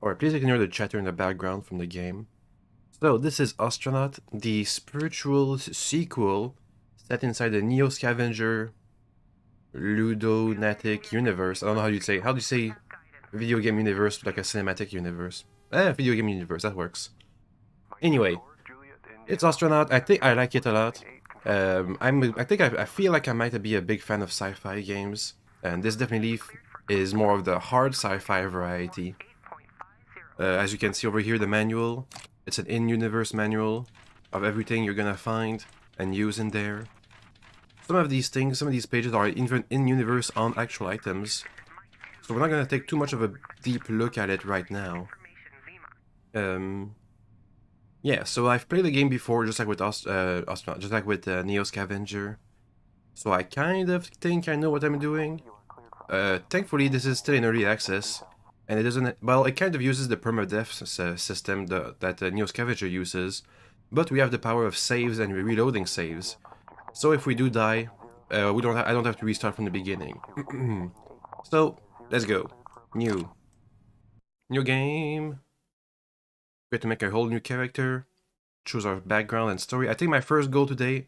Or please ignore the chatter in the background from the game. So this is Astronaut, the spiritual sequel set inside the Neo Scavenger ludonatic universe. I don't know how do you say video game universe like a cinematic universe? Video game universe, that works. Anyway, it's Astronaut. I think I like it a lot. I feel like I might be a big fan of sci-fi games, and this definitely is more of the hard sci-fi variety. As you can see over here, the manual. It's an in-universe manual of everything you're gonna find and use in there. Some of these pages are even in-universe on actual items, so we're not gonna take too much of a deep look at it right now. Yeah, so I've played the game before, just like with Neo Scavenger. So I kind of think I know what I'm doing. Thankfully, this is still in early access, and it doesn't. Well, it kind of uses the permadeath system that Neo Scavenger uses, but we have the power of saves and reloading saves. So if we do die, I don't have to restart from the beginning. So let's go. New game. We have to make a whole new character, choose our background and story. I think my first goal today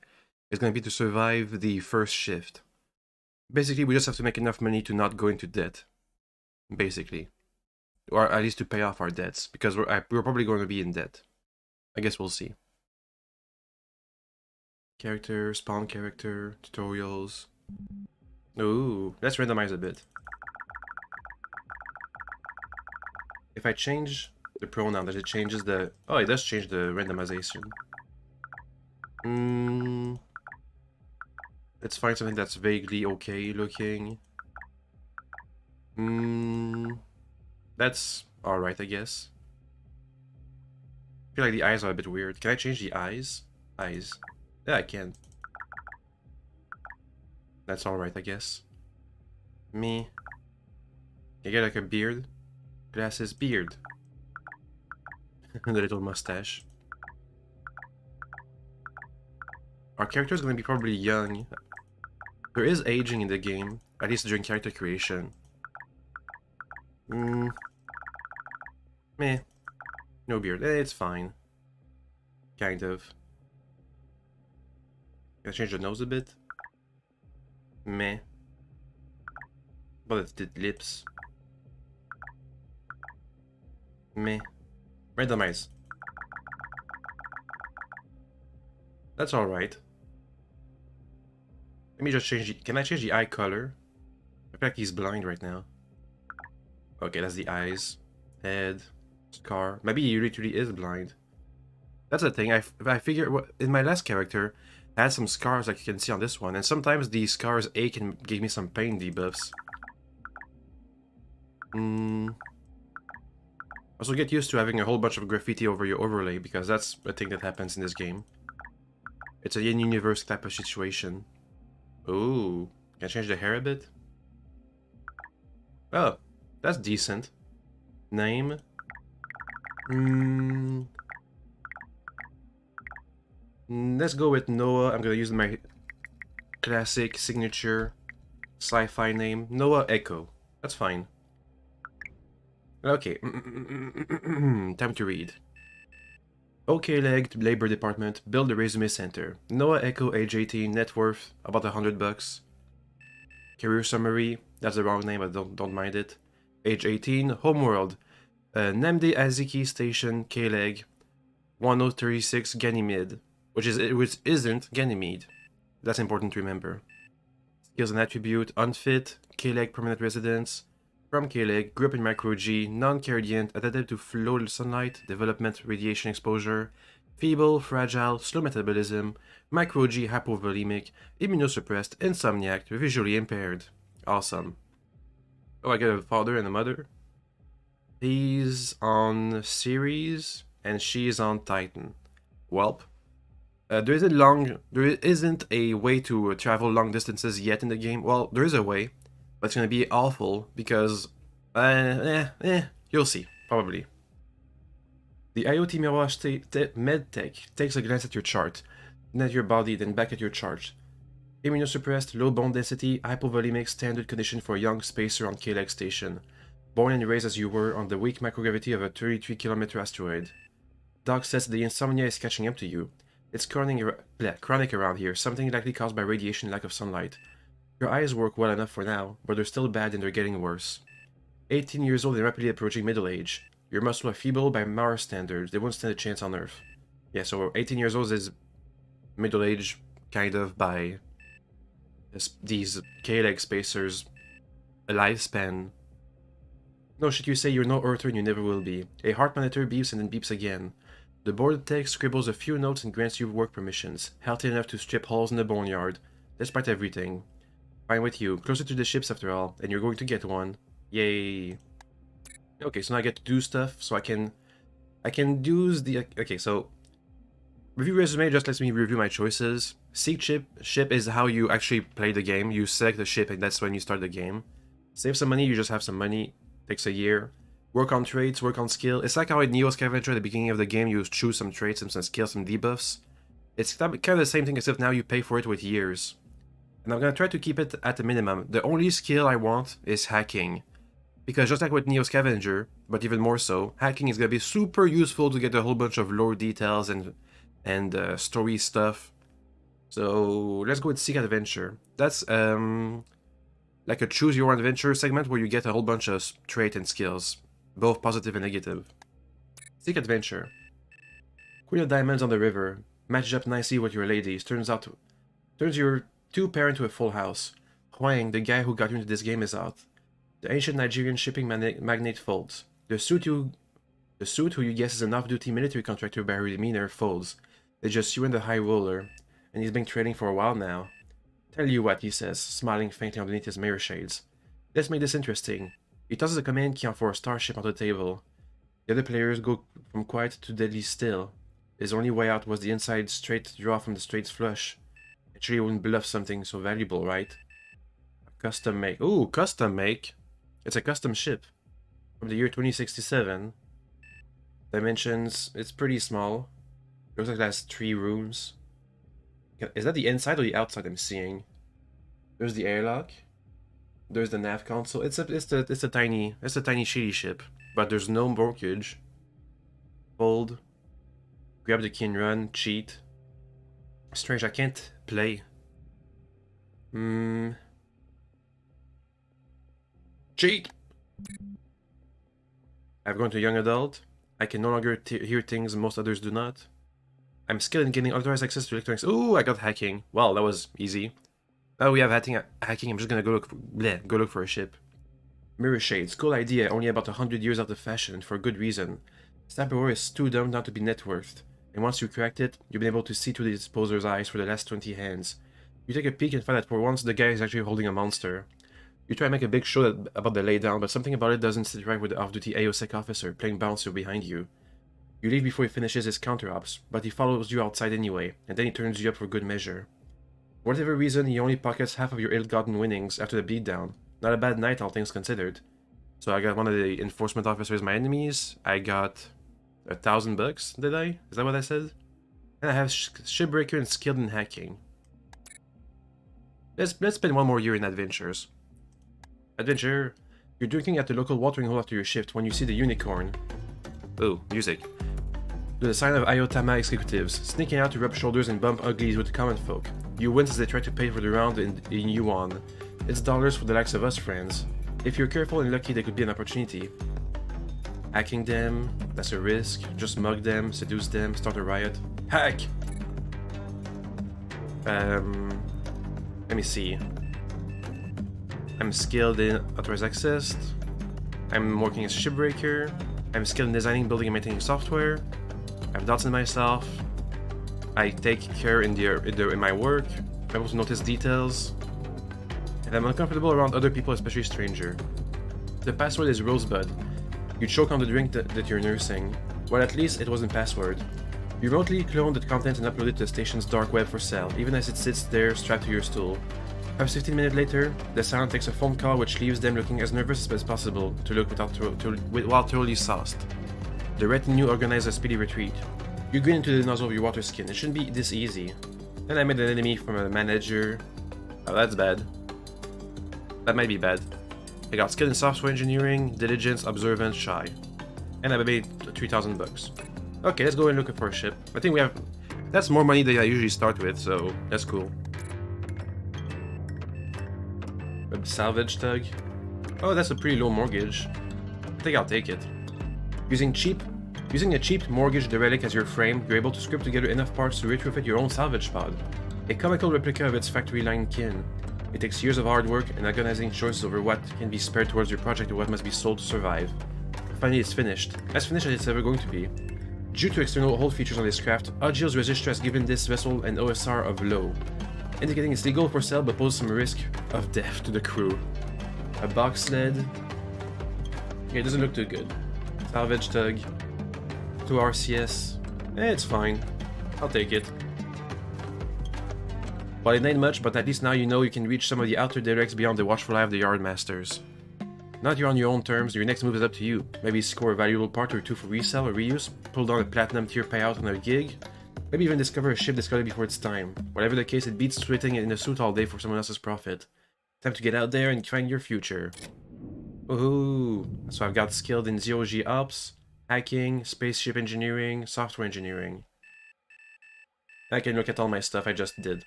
is going to be to survive the first shift. Basically, we just have to make enough money to not go into debt. Basically. Or at least to pay off our debts, because we're probably going to be in debt. I guess we'll see. Character, spawn character, tutorials. Ooh, let's randomize a bit. If I change the pronoun, that it changes the... Oh, it does change the randomization. Let's find something that's vaguely okay looking. That's alright, I guess. I feel like the eyes are a bit weird. Can I change the eyes? Eyes. Yeah, I can. That's alright, I guess. Me. Can I get like a beard? Glasses, beard. The little mustache. Our character is going to be probably young. There is aging in the game, at least during character creation. Meh. No beard. It's fine. Kind of. Can I change the nose a bit? Meh. But it's the lips. Meh. Randomize. That's alright. Let me just change the... Can I change the eye color? I feel like he's blind right now. Okay, that's the eyes. Head. Scar. Maybe he literally is blind. That's the thing. I figure... In my last character, I had some scars like you can see on this one. And sometimes these scars ache and give me some pain debuffs. Also get used to having a whole bunch of graffiti over your overlay, because that's a thing that happens in this game. It's a in-universe type of situation. Ooh, can I change the hair a bit? Oh, that's decent. Name? Let's go with Noah. I'm gonna use my classic signature sci-fi name. Noah Echo. That's fine. Okay. Time to read. Okay, Labor Department, build a resume center. Noah Echo, age 18, net worth about $100. Career summary, that's the wrong name, but don't mind it. Age 18, homeworld. Namde Aziki Station, K-Leg, 1036 Ganymede, which isn't Ganymede. That's important to remember. Skills and attribute, unfit, K-Leg permanent residence. From K-Leg, grew up in Micro G, non-cardiant, adapted to low sunlight, development, radiation exposure, feeble, fragile, slow metabolism, Micro G hypovolemic, immunosuppressed, insomniac, visually impaired. Awesome. Oh, I got a father and a mother. He's on Ceres, and she's on Titan. Welp. There isn't a way to travel long distances yet in the game. Well, there is a way. But it's gonna be awful because, you'll see, probably. The IoT Mirage MedTech takes a glance at your chart, then at your body, then back at your chart. Immunosuppressed, low bone density, hypovolemic, standard condition for a young spacer on K-Leg station. born and raised as you were on the weak microgravity of a 33-kilometer asteroid. Doc says the insomnia is catching up to you. It's chronic around here, something likely caused by radiation and lack of sunlight. Your eyes work well enough for now, but they're still bad and they're getting worse. 18 years old and rapidly approaching middle age. Your muscles are feeble by Mars standards. They won't stand a chance on Earth. Yeah, so 18 years old is middle age, kind of, by these K-leg spacers' lifespan. No shit, you say you're no Earther and you never will be. A heart monitor beeps and then beeps again. The board tech scribbles a few notes and grants you work permissions, healthy enough to strip holes in the boneyard, despite everything. Fine with you, closer to the ships after all, and you're going to get one. Yay. Okay, so now I get to do stuff, so I can do the... Okay, so... Review resume just lets me review my choices. Seek ship is how you actually play the game. You select the ship and that's when you start the game. Save some money, you just have some money. Takes a year. Work on traits, work on skill. It's like how in Neo Scavenger at the beginning of the game you choose some traits, some skills, some debuffs. It's kind of the same thing except now you pay for it with years. And I'm gonna try to keep it at the minimum. The only skill I want is hacking. Because just like with Neo Scavenger, but even more so, hacking is gonna be super useful to get a whole bunch of lore details and story stuff. So let's go with Seek Adventure. That's like a choose your own adventure segment where you get a whole bunch of trait and skills, both positive and negative. Seek Adventure. Queen of Diamonds on the river. Matches up nicely with your ladies. Turns your two-parent to a full house. Huang, the guy who got you into this game, is out. The ancient Nigerian shipping magnate folds. The suit who you guess is an off-duty military contractor by her demeanor folds. It's just you and the high roller, and he's been trailing for a while now. Tell you what, he says, smiling faintly underneath his mirror shades. Let's make this interesting. He tosses a command key for a starship on the table. The other players go from quiet to deadly still. His only way out was the inside straight draw from the straight's flush. Actually, he wouldn't bluff something so valuable, right? Custom make. Ooh, custom make. It's a custom ship. From the year 2067. Dimensions, it's pretty small. Looks like it has 3 rooms. Is that the inside or the outside I'm seeing? There's the airlock. There's the nav console. It's a tiny shitty ship, but there's no mortgage. Fold. Grab the key and run. Cheat. Strange, I can't play. Cheat! I've gone to young adult. I can no longer hear things most others do not. I'm skilled in getting authorized access to electronics. Ooh, I got hacking. Well, that was easy. Oh, we have hacking. I'm just gonna go look for a ship. Mirror shades. Cool idea. Only about 100 years out of fashion, and for a good reason. Snapper is too dumb not to be net worth. And once you cracked it, you've been able to see through the disposer's eyes for the last 20 hands. You take a peek and find that for once the guy is actually holding a monster. You try to make a big show about the laydown, but something about it doesn't sit right with the off-duty AOSEC officer playing bouncer behind you. You leave before he finishes his counter-ops, but he follows you outside anyway, and then he turns you up for good measure. For whatever reason, he only pockets half of your ill-gotten winnings after the beatdown. Not a bad night, all things considered. So I got one of the enforcement officers my enemies. I got $1,000, did I? Is that what I said? And I have Shipbreaker and skilled in hacking. Let's spend one more year in adventures. Adventure. You're drinking at the local watering hole after your shift when you see the unicorn. Oh, music. The sign of Iotama executives, sneaking out to rub shoulders and bump uglies with common folk. You wince as they try to pay for the round in yuan. It's dollars for the likes of us, friends. If you're careful and lucky, there could be an opportunity. Hacking them, that's a risk. Just mug them, seduce them, start a riot. Hack! Let me see. I'm skilled in authorized access. I'm working as Shipbreaker. I'm skilled in designing, building, and maintaining software. I have doubts in myself. I take care in my work. I'm able to notice details. And I'm uncomfortable around other people, especially stranger. The password is Rosebud. You choke on the drink that you're nursing. Well, at least it wasn't password. You remotely clone the content and upload it to the station's dark web for sale, even as it sits there strapped to your stool. Perhaps 15 minutes later, the Silent takes a phone call which leaves them looking as nervous as possible to look while totally sauced. The retinue organize a speedy retreat. You grin into the nozzle of your water skin. It shouldn't be this easy. Then I made an enemy from a manager. Oh, that's bad. That might be bad. I got skill in software engineering, diligence, observance, shy. And I made 3,000 bucks. Okay, let's go and look for a ship. I think we have... That's more money than I usually start with, so that's cool. A salvage tug. Oh, that's a pretty low mortgage. I think I'll take it. Using a cheap mortgage derelict as your frame, you're able to scrape together enough parts to retrofit your own salvage pod. A comical replica of its factory line kin. It takes years of hard work and agonizing choices over what can be spared towards your project or what must be sold to survive. Finally, it's finished. As finished as it's ever going to be. Due to external hold features on this craft, Ogil's Register has given this vessel an OSR of low, indicating it's legal for sale but poses some risk of death to the crew. A box sled. Yeah, it doesn't look too good. Salvage tug. 2 RCS. It's fine. I'll take it. Well, it ain't much, but at least now you know you can reach some of the outer directs beyond the watchful eye of the Yardmasters. Now that you're on your own terms, your next move is up to you. Maybe score a valuable part or two for resell or reuse, pull down a platinum tier payout on a gig, maybe even discover a ship discarded before its time. Whatever the case, it beats sweating in a suit all day for someone else's profit. Time to get out there and find your future. Woohoo! So I've got skilled in ZOG Ops, hacking, spaceship engineering, software engineering. I can look at all my stuff I just did.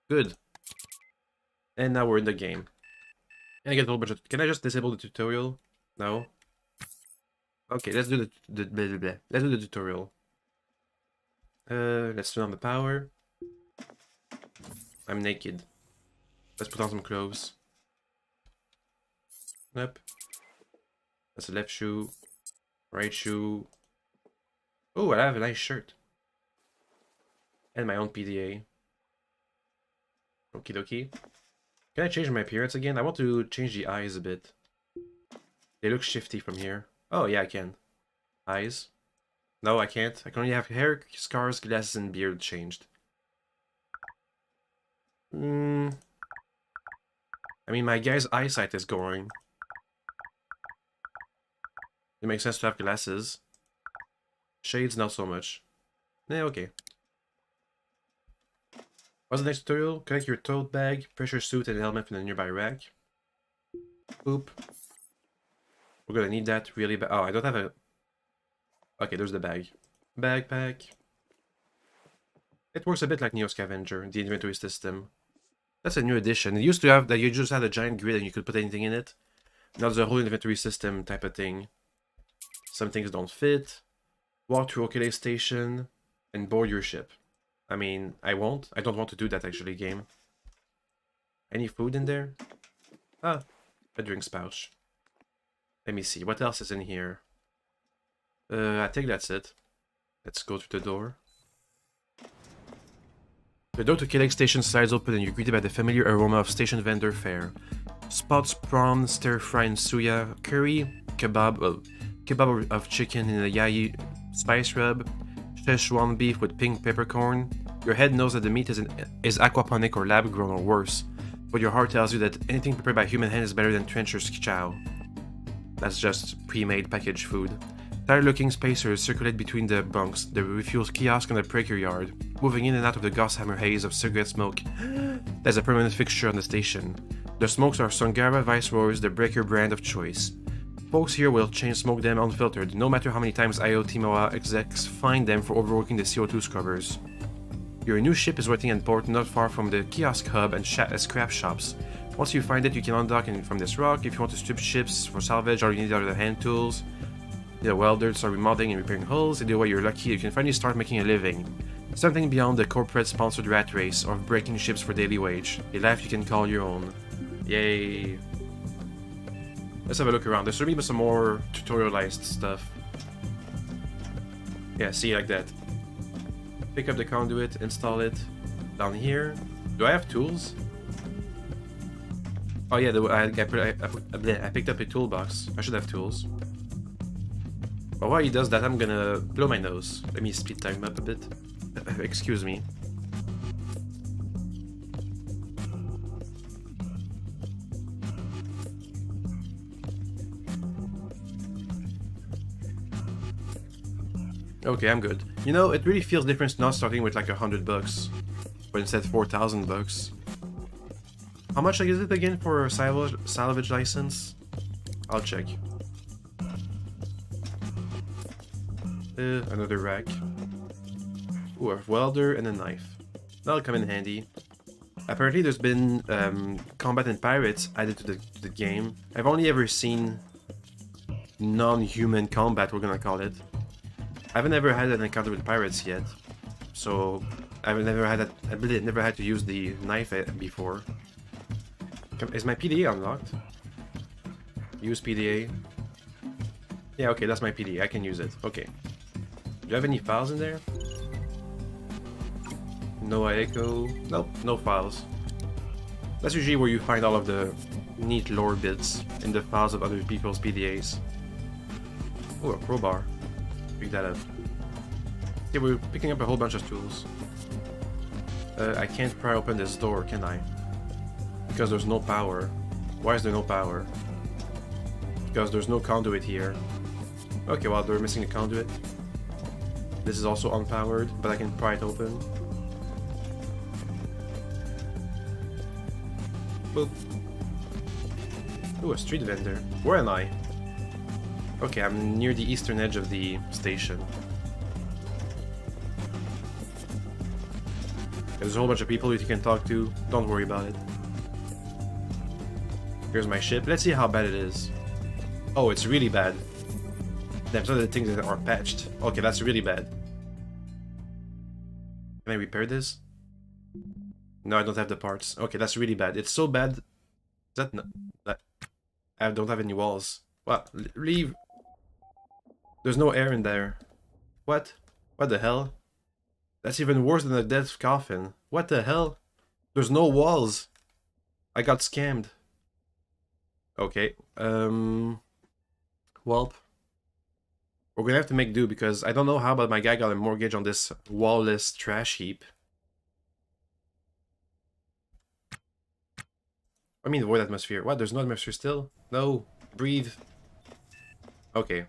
Good. And now we're in the game. Can I get a whole bunch of... Can I just disable the tutorial? No. Okay, let's do the blah, blah, blah. Let's do the tutorial. Let's turn on the power. I'm naked. Let's put on some clothes. Yep. That's the left shoe. Right shoe. Oh, I have a nice shirt. And my own PDA. Okie dokie. Can I change my appearance again? I want to change the eyes a bit. They look shifty from here. Oh, yeah, I can. Eyes. No, I can't. I can only have hair, scars, glasses, and beard changed. I mean, my guy's eyesight is going. It makes sense to have glasses. Shades, not so much. Yeah, okay. What's the next tutorial? Collect your tote bag, pressure suit, and helmet from the nearby rack. Boop. We're gonna need that really bad. Oh, I don't have a... Okay, there's the bag. Backpack. It works a bit like Neo Scavenger, the inventory system. That's a new addition. It used to have that you just had a giant grid and you could put anything in it. Now there's a whole inventory system type of thing. Some things don't fit. Walk through Okele Station and board your ship. I mean, I won't. I don't want to do that actually, game. Any food in there? Ah, a drinks pouch. Let me see, what else is in here? I think that's it. Let's go through the door. The door to Kelleg Station slides open and you're greeted by the familiar aroma of station vendor fare. Spots, prawn, stir-fry and suya, curry, kebab of chicken in a yai spice rub, Szechuan beef with pink peppercorn. Your head knows that the meat is aquaponic or lab-grown or worse, but your heart tells you that anything prepared by human hand is better than trencher's chow. That's just pre-made packaged food. Tired-looking spacers circulate between the bunks, the refuel kiosk and the breaker yard, moving in and out of the gossamer haze of cigarette smoke. There's a permanent fixture on the station. The smokes are Sungara Viceroys, the breaker brand of choice. Folks here will chain smoke them unfiltered, no matter how many times IoT MOA execs find them for overworking the CO2 scrubbers. Your new ship is waiting at port not far from the kiosk hub and scrap shops. Once you find it, you can undock from this rock. If you want to strip ships for salvage, all you need are the hand tools. The welders start remodeling and repairing hulls. Either way, you're lucky, you can finally start making a living. Something beyond the corporate-sponsored rat race of breaking ships for daily wage. A life you can call your own. Yay. Let's have a look around. There's certainly some more tutorialized stuff. Yeah, see, like that. Pick up the conduit, install it. Down here. Do I have tools? Oh yeah, I picked up a toolbox. I should have tools. But while he does that, I'm gonna blow my nose. Let me speed time up a bit. Excuse me. Okay, I'm good. You know, it really feels different not starting with like $100, but instead $4,000. How much is it again for a salvage license? I'll check. Another rack. Ooh, a welder and a knife. That'll come in handy. Apparently there's been combat in pirates added to the game. I've only ever seen non-human combat, we're gonna call it. I haven't ever had an encounter with pirates yet. So I've never had that. I really never had to use the knife before. Is my PDA unlocked? Use PDA. Yeah, okay, that's my PDA. I can use it. Okay. Do you have any files in there? No echo. Nope, no files. That's usually where you find all of the neat lore bits in the files of other people's PDAs. Oh, a crowbar. Pick that up. Yeah, we're picking up a whole bunch of tools. I can't pry open this door, can I? Because there's no power. Why is there no power? Because there's no conduit here. Okay, well, they're missing a conduit. This is also unpowered, but I can pry it open. Boop. Ooh, a street vendor. Where am I? Okay, I'm near the eastern edge of the station. There's a whole bunch of people that you can talk to. Don't worry about it. Here's my ship. Let's see how bad it is. Oh, it's really bad. Damn, some of the things that are patched. Okay, that's really bad. Can I repair this? No, I don't have the parts. Okay, that's really bad. It's so bad. Is that not... I don't have any walls. What? Leave. There's no air in there. What? What the hell? That's even worse than a death coffin. What the hell? There's no walls. I got scammed. Okay. Welp. We're gonna have to make do because I don't know how, but my guy got a mortgage on this wall-less trash heap. I mean, void atmosphere. What? There's no atmosphere still? No. Breathe. Okay.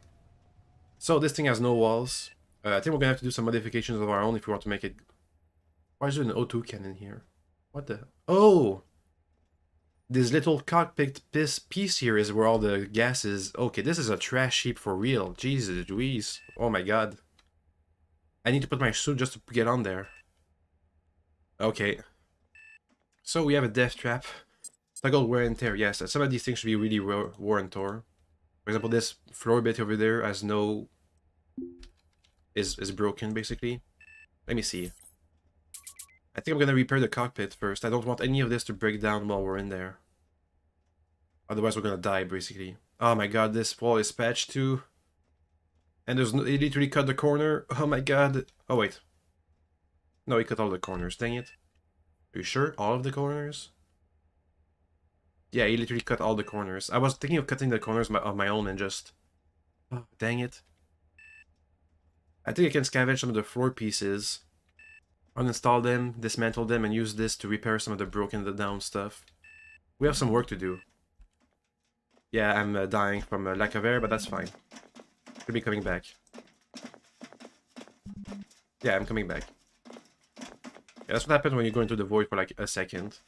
So this thing has no walls. I think we're gonna have to do some modifications of our own if we want to make it... Why is there an O2 cannon here? What the... Oh! This little cockpit piece here is where all the gas is. Okay, this is a trash heap for real. Jesus Louise. Oh my god. I need to put my suit just to get on there. Okay. So we have a death trap. Toggle wear and tear. Yes, some of these things should be really war and tore. For example, this floor bit over there has no... is broken, basically. Let me see. I think I'm gonna repair the cockpit first. I don't want any of this to break down while we're in there. Otherwise we're gonna die, basically. Oh my god, this wall is patched too. And there's no... It literally cut the corner. Oh my god. Oh wait. No, he cut all the corners. Dang it. Are you sure? All of the corners? Yeah, he literally cut all the corners. I was thinking of cutting the corners of my own and just... Oh, dang it. I think I can scavenge some of the floor pieces. Uninstall them, dismantle them, and use this to repair some of the broken down stuff. We have some work to do. Yeah, I'm dying from a lack of air, but that's fine. Should be coming back. Yeah, I'm coming back. Yeah, that's what happens when you go into the void for like a second.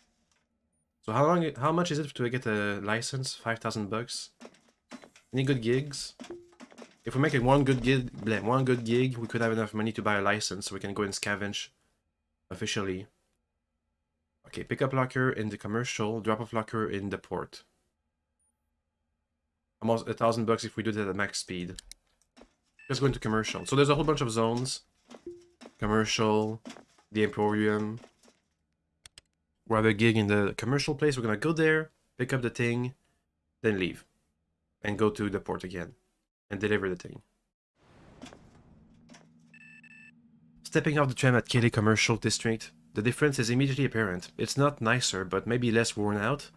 So how much is it to get a license? 5,000 bucks. Any good gigs? If we make it one good gig, we could have enough money to buy a license so we can go and scavenge officially. Okay, pick up locker in the commercial, drop off locker in the port. Almost 1,000 bucks if we do that at max speed. Let's go into commercial. So there's a whole bunch of zones. Commercial, the Emporium. We have a gig in the commercial place. We're gonna go there, pick up the thing, then leave. And go to the port again. And deliver the thing. Stepping off the tram at Kelly Commercial District, the difference is immediately apparent. It's not nicer, but maybe less worn out.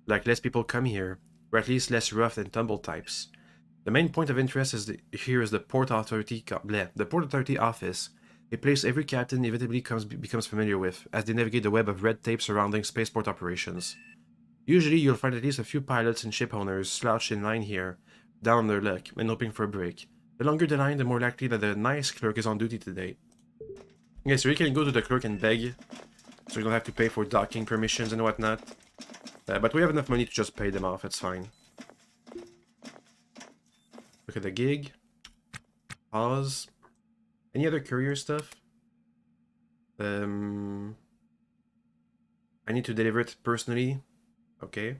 Like less people come here, or at least less rough and tumble types. The main point of interest here is the Port Authority office, a place every captain inevitably becomes familiar with, as they navigate the web of red tape surrounding spaceport operations. Usually you'll find at least a few pilots and ship owners slouched in line here, down on their luck, and hoping for a break. The longer the line, the more likely that the nice clerk is on duty today. Okay, so you can go to the clerk and beg, so you don't have to pay for docking permissions and whatnot. But we have enough money to just pay them off, it's fine. Look at the gig. Pause. Any other courier stuff? I need to deliver it personally. Okay.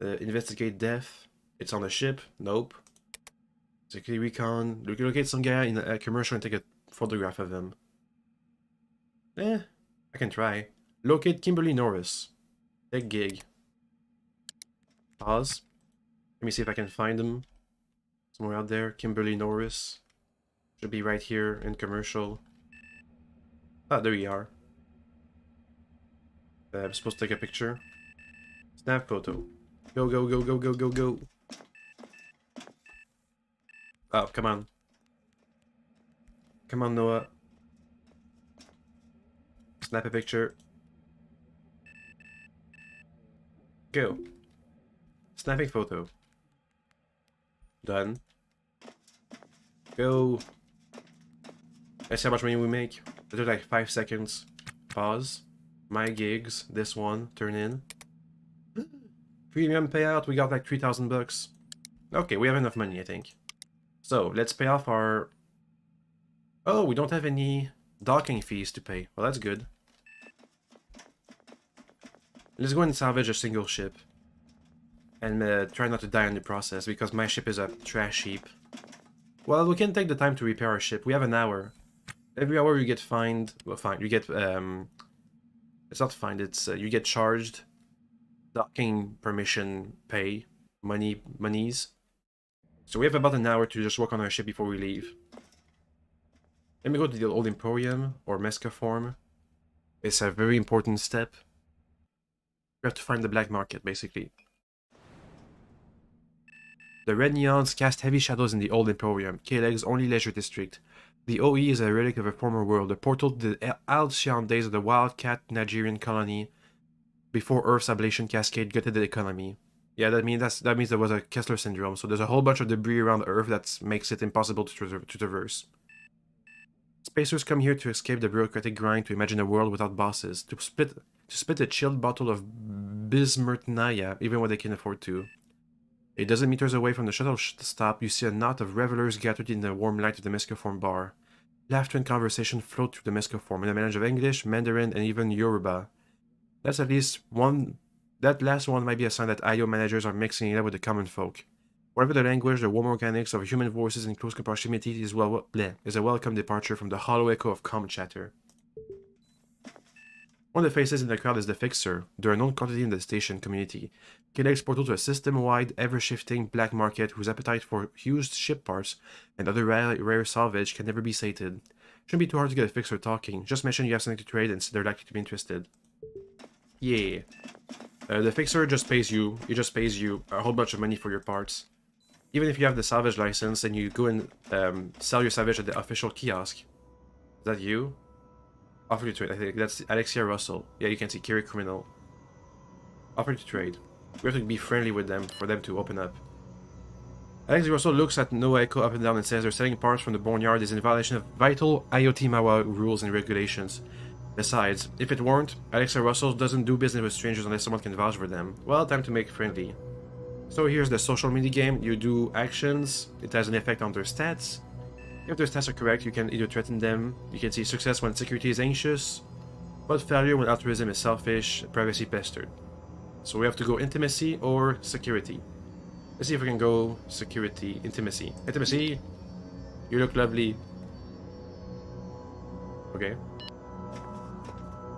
Investigate death. It's on a ship. Nope. Security recon. Locate some guy in a commercial and take a photograph of him. I can try. Locate Kimberly Norris. Take gig. Pause. Let me see if I can find him. Somewhere out there. Kimberly Norris. Should be right here in commercial. Ah, there you are. I'm supposed to take a picture. Snap photo. Go, go, go, go, go, go, go. Oh, come on. Come on, Noah. Snap a picture. Go. Snapping photo. Done. Go. Let's see how much money we make. It took like 5 seconds. Pause. My gigs. This one. Turn in. Premium payout. We got like 3,000 bucks. Okay, we have enough money, I think. So, let's pay off our... Oh, we don't have any docking fees to pay. Well, that's good. Let's go and salvage a single ship. And try not to die in the process, because my ship is a trash heap. Well, we can take the time to repair our ship. We have an hour. Every hour you get fined... Well, fine. You get... It's not fined, it's... you get charged. Docking permission pay. Monies. So we have about an hour to just work on our ship before we leave. Let me go to the Old Emporium, or Mescaform. It's a very important step. We have to find the black market, basically. The red neons cast heavy shadows in the Old Emporium, K-Leg's only leisure district. The OE is a relic of a former world, a portal to the halcyon days of the wildcat Nigerian colony, before Earth's ablation cascade gutted the economy. Yeah, that means there was a Kessler syndrome, so there's a whole bunch of debris around Earth that makes it impossible to traverse. Spacers come here to escape the bureaucratic grind, to imagine a world without bosses, to split a chilled bottle of Bismurtnaya, even when they can afford to. A dozen meters away from the shuttle stop, you see a knot of revelers gathered in the warm light of the Mescaform bar. Laughter and conversation float through the Mescaform in a melange of English, Mandarin, and even Yoruba. That's at least one... That last one might be a sign that IO managers are mixing it up with the common folk. Whatever the language, the warm organics of human voices in close proximity is a welcome departure from the hollow echo of comm chatter. One of the faces in the crowd is the Fixer, the unknown quantity in the station community. K-Leg's portal to a system-wide, ever-shifting black market whose appetite for used ship parts and other rare salvage can never be sated. Shouldn't be too hard to get a Fixer talking. Just mention you have something to trade and they're likely to be interested. Yeah. The Fixer just pays you. He just pays you a whole bunch of money for your parts. Even if you have the salvage license and you go and sell your salvage at the official kiosk. Is that you? Offer to trade. I think that's Alexia Russell. Yeah, you can see Kiri Criminal. Offer to trade. We have to be friendly with them for them to open up. Alexia Russell looks at Noah Echo up and down and says they're selling parts from the boneyard is in violation of vital IoT Mawa rules and regulations. Besides, if it weren't, Alexia Russell doesn't do business with strangers unless someone can vouch for them. Well, time to make friendly. So here's the social media game. You do actions. It has an effect on their stats. If their stats are correct, you can either threaten them. You can see success when security is anxious, but failure when altruism is selfish, privacy pestered. So we have to go intimacy or security. Let's see if we can go security, intimacy. Intimacy! You look lovely. Okay.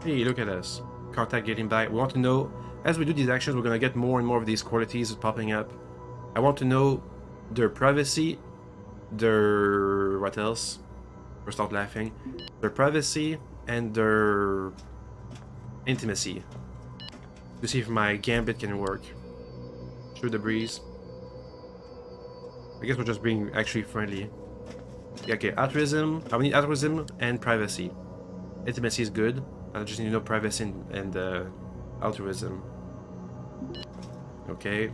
Hey, look at us. Contact getting by. We want to know, as we do these actions, we're going to get more and more of these qualities popping up. I want to know their privacy, their... what else? Or start laughing. Their privacy and their intimacy. To see if my gambit can work. Through the breeze. I guess we're just being actually friendly. Yeah, okay, altruism. I need altruism and privacy. Intimacy is good. I just need to know privacy and altruism. Okay.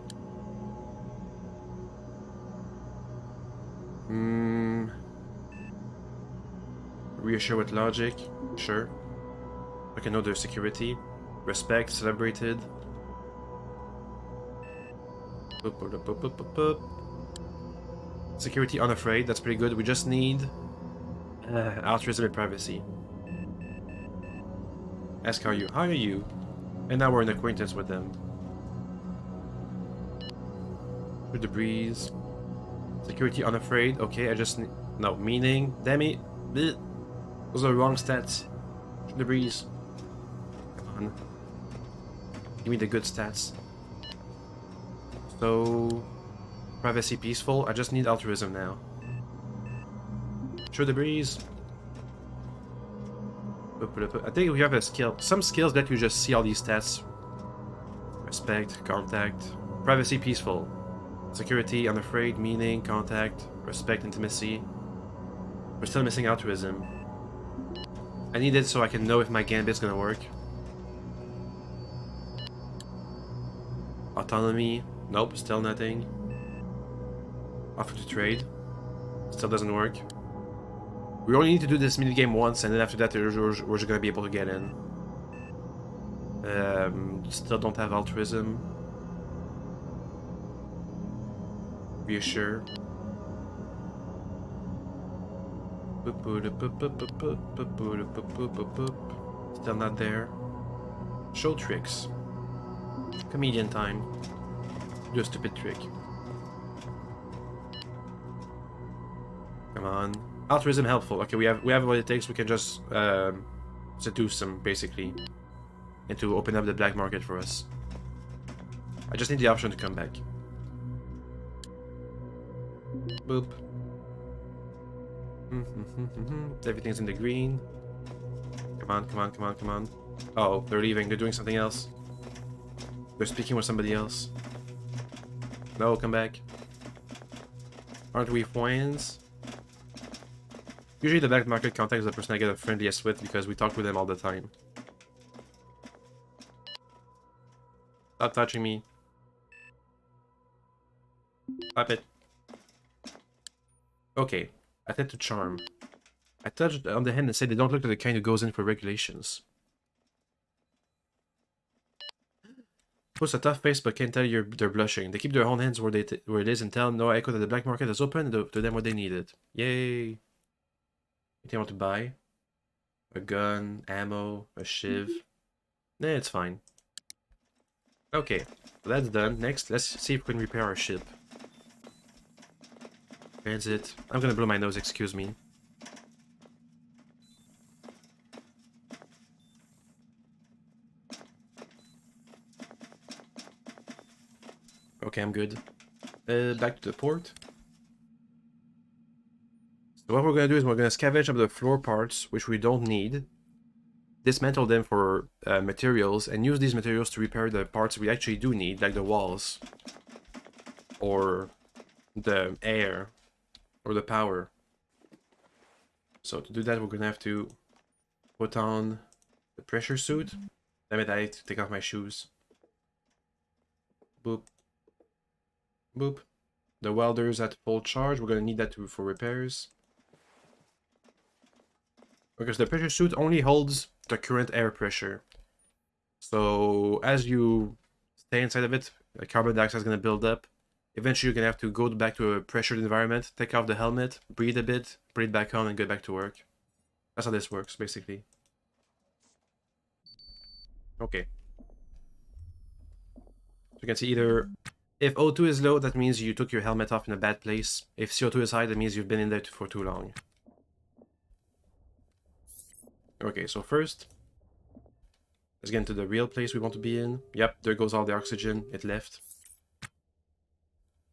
Reassure with logic. Sure. I can know their security. Respect, celebrated. Security unafraid, that's pretty good. We just need altruism and privacy. Ask how are you? And now we're an acquaintance with them. Through the breeze. Security unafraid. Okay, I just need... No, meaning... Damn it. Blech. Those are the wrong stats. Through the breeze. Come on. Give me the good stats. So... Privacy peaceful. I just need altruism now. Through the breeze. I think we have a skill. Some skills that you just see all these stats. Respect, contact, privacy, peaceful. Security, unafraid, meaning, contact, respect, intimacy. We're still missing altruism. I need it so I can know if my gambit's gonna work. Autonomy. Nope, still nothing. Offer to trade. Still doesn't work. We only need to do this minigame once, and then after that we're just gonna be able to get in. Still don't have altruism. Reassure. Still not there. Show tricks. Comedian time. Do a stupid trick. Come on. Altruism helpful. Okay, we have what it takes. We can just seduce them basically, and to open up the black market for us. I just need the option to come back. Boop. Everything's in the green. Come on, come on, come on, come on. Oh, they're leaving. They're doing something else. They're speaking with somebody else. No, come back. Aren't we friends? Usually the black market contact is the person I get the friendliest with because we talk with them all the time. Stop touching me. Stop it. Okay, I tend to charm. I touched on the hand and said they don't look like the kind who goes in for regulations. Puts a tough face but can't tell they're blushing. They keep their own hands where it is and tell no echo that the black market is open and to them what they needed. Yay! Anything I want to buy? A gun, ammo, a shiv. Nah, it's fine. Okay, so that's done. Next, let's see if we can repair our ship. Transit. I'm gonna blow my nose, excuse me. Okay, I'm good. Back to the port. So what we're gonna do is we're gonna scavenge up the floor parts, which we don't need. Dismantle them for materials, and use these materials to repair the parts we actually do need, like the walls. Or the air. Or the power. So to do that, we're gonna have to put on the pressure suit. Damn it, I need to take off my shoes. Boop. Boop. The welder's at full charge. We're gonna need that for repairs. Because the pressure suit only holds the current air pressure. So as you stay inside of it, the carbon dioxide is gonna build up. Eventually you're gonna have to go back to a pressured environment, take off the helmet, breathe a bit, put it back on, and get back to work. That's how this works, basically. Okay. So you can see either if O2 is low, that means you took your helmet off in a bad place. If CO2 is high, that means you've been in there for too long. Okay, so first, let's get into the real place we want to be in. Yep, there goes all the oxygen. It left.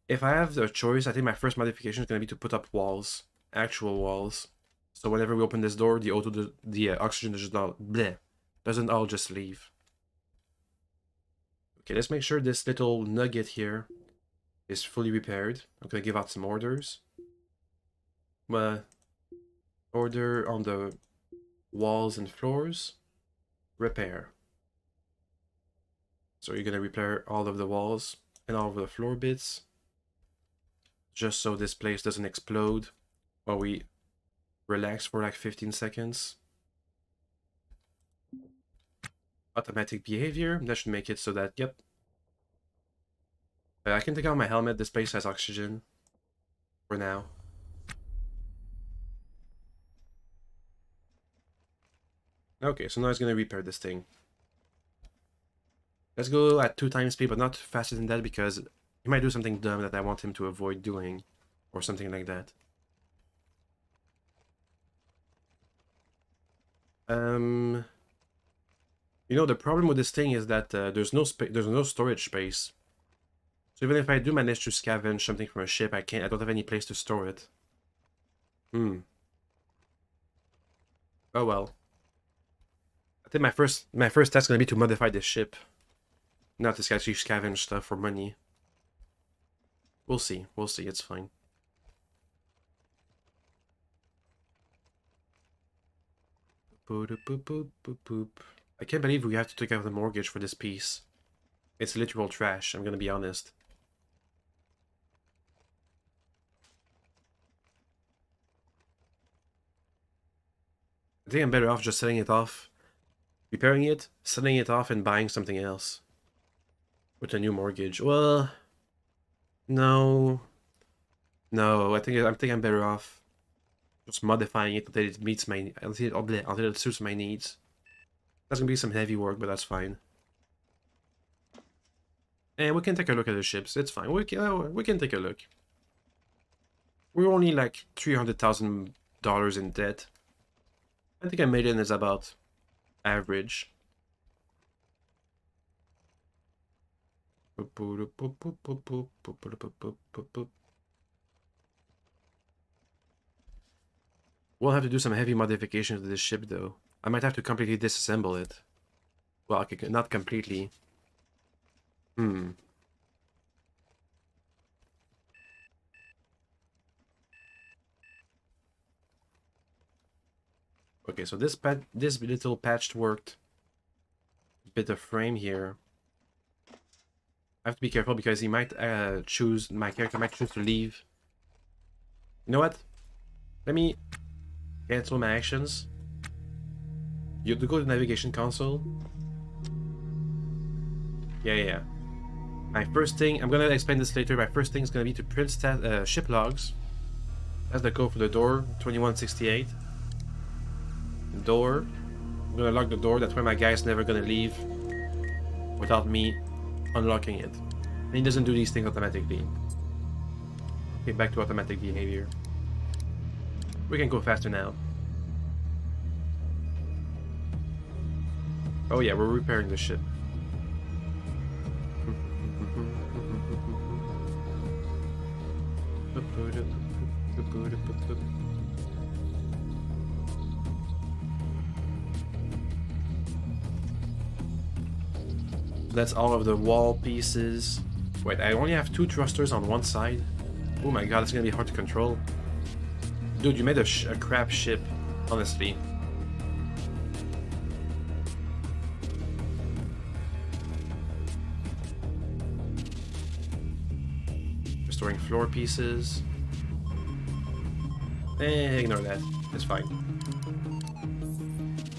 If I have the choice, I think my first modification is going to be to put up walls. Actual walls. So whenever we open this door, the O2, the oxygen doesn't all just leave. Okay, let's make sure this little nugget here is fully repaired. I'm going to give out some orders. Order on the walls and floors. Repair. So you're going to repair all of the walls and all of the floor bits. Just so this place doesn't explode while we relax for like 15 seconds. Automatic behavior. That should make it so that, yep. I can take out my helmet. This place has oxygen. for now. Okay, so now it's gonna repair this thing. Let's go at 2 times speed, but not faster than that because he might do something dumb that I want him to avoid doing, or something like that. You know, the problem with this thing is that there's no storage space. So even if I do manage to scavenge something from a ship, I don't have any place to store it. Oh well. I think my first task is gonna be to modify this ship. Not to actually scavenge stuff for money. We'll see, it's fine. Boop, boop, boop, boop, boop. I can't believe we have to take out the mortgage for this piece. It's literal trash, I'm gonna be honest. I think I'm better off just selling it off, repairing it, selling it off, and buying something else. With a new mortgage. Well, no. No, I think I'm better off just modifying it until it meets my until it suits my needs. That's gonna be some heavy work, but that's fine. And we can take a look at the ships. It's fine. We can take a look. We're only like $300,000 in debt. I think $1 million is about average. We'll have to do some heavy modifications to this ship, though. I might have to completely disassemble it. Well, okay, not completely. Okay, so this little patchworked bit of frame here. I have to be careful because he might my character might choose to leave. You know what? Let me cancel my actions. You have to go to the navigation console. Yeah. My first thing, I'm gonna explain this later. My first thing is gonna be to print ship logs. That's the code for the door, 2168. Door. I'm gonna lock the door. That's why my guy's never gonna leave without me unlocking it. And he doesn't do these things automatically. Okay, back to automatic behavior. We can go faster now. Oh yeah, we're repairing the ship. That's all of the wall pieces. Wait, I only have 2 thrusters on one side. Oh my god, it's gonna be hard to control. Dude, you made a crap ship, honestly. Restoring floor pieces. Ignore that. It's fine.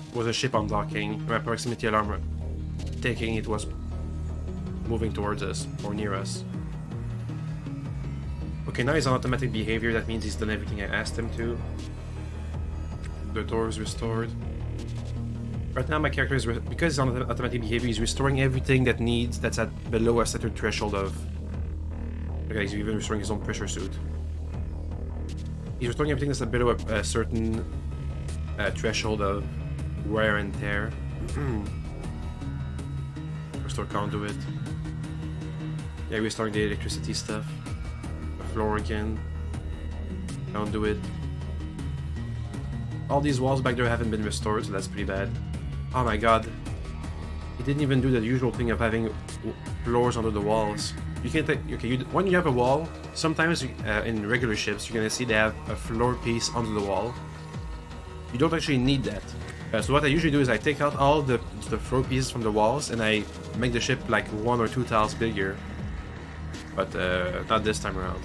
It was a ship on docking. My proximity alarm taking it was moving towards us or near us. Okay, now he's on automatic behavior. That means he's done everything I asked him to. The door is restored. Right now my character is, because he's on automatic behavior, he's restoring everything that's at below a certain threshold of... Okay, he's even restoring his own pressure suit. He's restoring everything that's below a certain threshold of wear and tear. Restore conduit. Yeah, restoring the electricity stuff. The floor again. Conduit. All these walls back there haven't been restored, so that's pretty bad. Oh my god. He didn't even do the usual thing of having floors under the walls. You can't take... Okay, when you have a wall, sometimes in regular ships, you're gonna see they have a floor piece under the wall. You don't actually need that. So what I usually do is I take out all the floor pieces from the walls and I make the ship like 1 or 2 tiles bigger. But not this time around.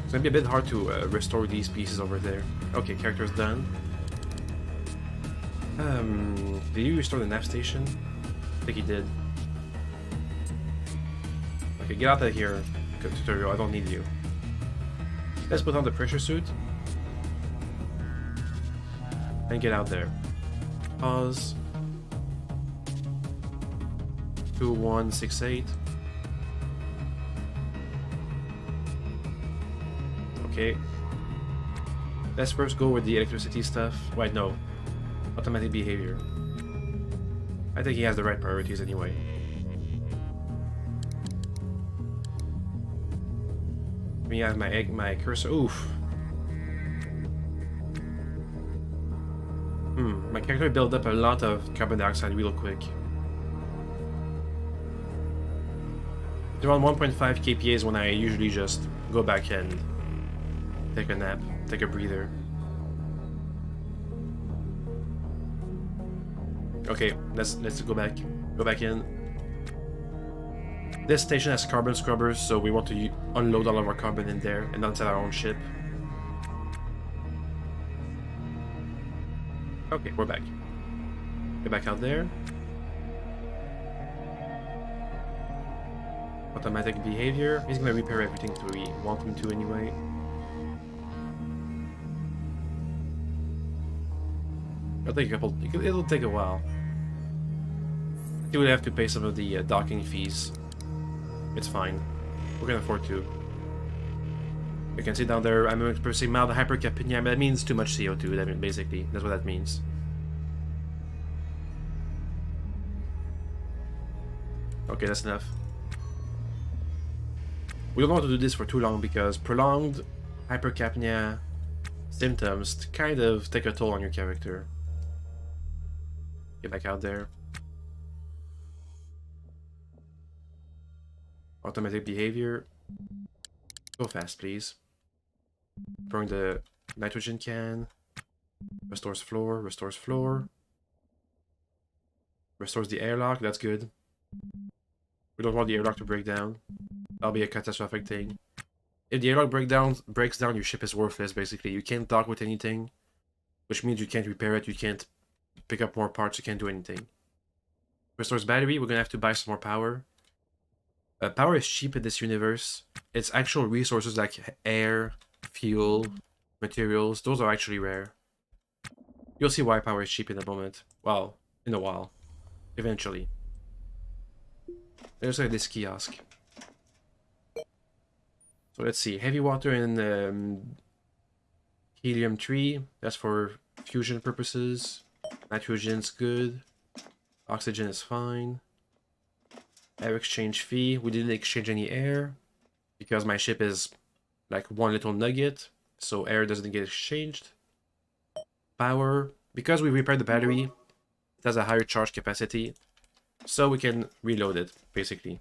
It's gonna be a bit hard to restore these pieces over there. Okay, character's done. Did you restore the nav station? I think he did. Okay, get out of here, tutorial. I don't need you. Let's put on the pressure suit. And get out there. Pause. 2168. Okay. Let's first go with the electricity stuff. Wait, no. Automatic behavior. I think he has the right priorities anyway. Let me have my cursor. Oof. My character built up a lot of carbon dioxide real quick. Around 1.5 kPa is when I usually just go back and take a nap, take a breather. Okay, let's go back in. This station has carbon scrubbers, so we want to unload all of our carbon in there and not inside our own ship. Okay, we're back. Get back out there. Automatic behavior. He's gonna repair everything we want him to anyway. It'll take a couple. It'll take a while. He would have to pay some of the docking fees. It's fine. We're gonna afford to. You can see down there, I'm experiencing mild hypercapnia. That means too much CO2. That means basically, that's what that means. Okay, that's enough. We don't want to do this for too long because prolonged hypercapnia symptoms kind of take a toll on your character. Get back out there. Automatic behavior. Go fast, please. Throwing the nitrogen can. Restores floor, restores floor. Restores the airlock, that's good. We don't want the airlock to break down. That'll be a catastrophic thing. If the airlock breaks down, your ship is worthless, basically. You can't dock with anything, which means you can't repair it, you can't pick up more parts, you can't do anything. Restores battery, we're gonna have to buy some more power. Power is cheap in this universe. It's actual resources like air, fuel, materials. Those are actually rare. You'll see why power is cheap in a moment. Well, in a while. Eventually. There's like this kiosk. So let's see. Heavy water and helium-3. That's for fusion purposes. Nitrogen's good. Oxygen is fine. Air exchange fee. We didn't exchange any air because my ship is like one little nugget, so air doesn't get exchanged. Power. Because we repaired the battery, it has a higher charge capacity, so we can reload it, basically.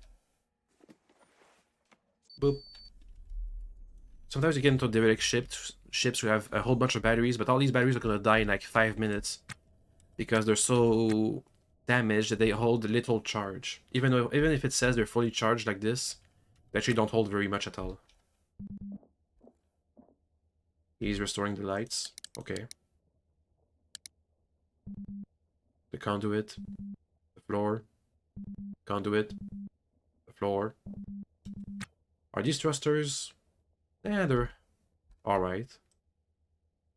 Boop. Sometimes you get into derelict ships who have a whole bunch of batteries, but all these batteries are gonna die in like 5 minutes because they're so damaged that they hold little charge. Even if it says they're fully charged like this, they actually don't hold very much at all. He's restoring the lights. Okay. The conduit. The floor. Conduit. The floor. Are these thrusters? Yeah, they're alright.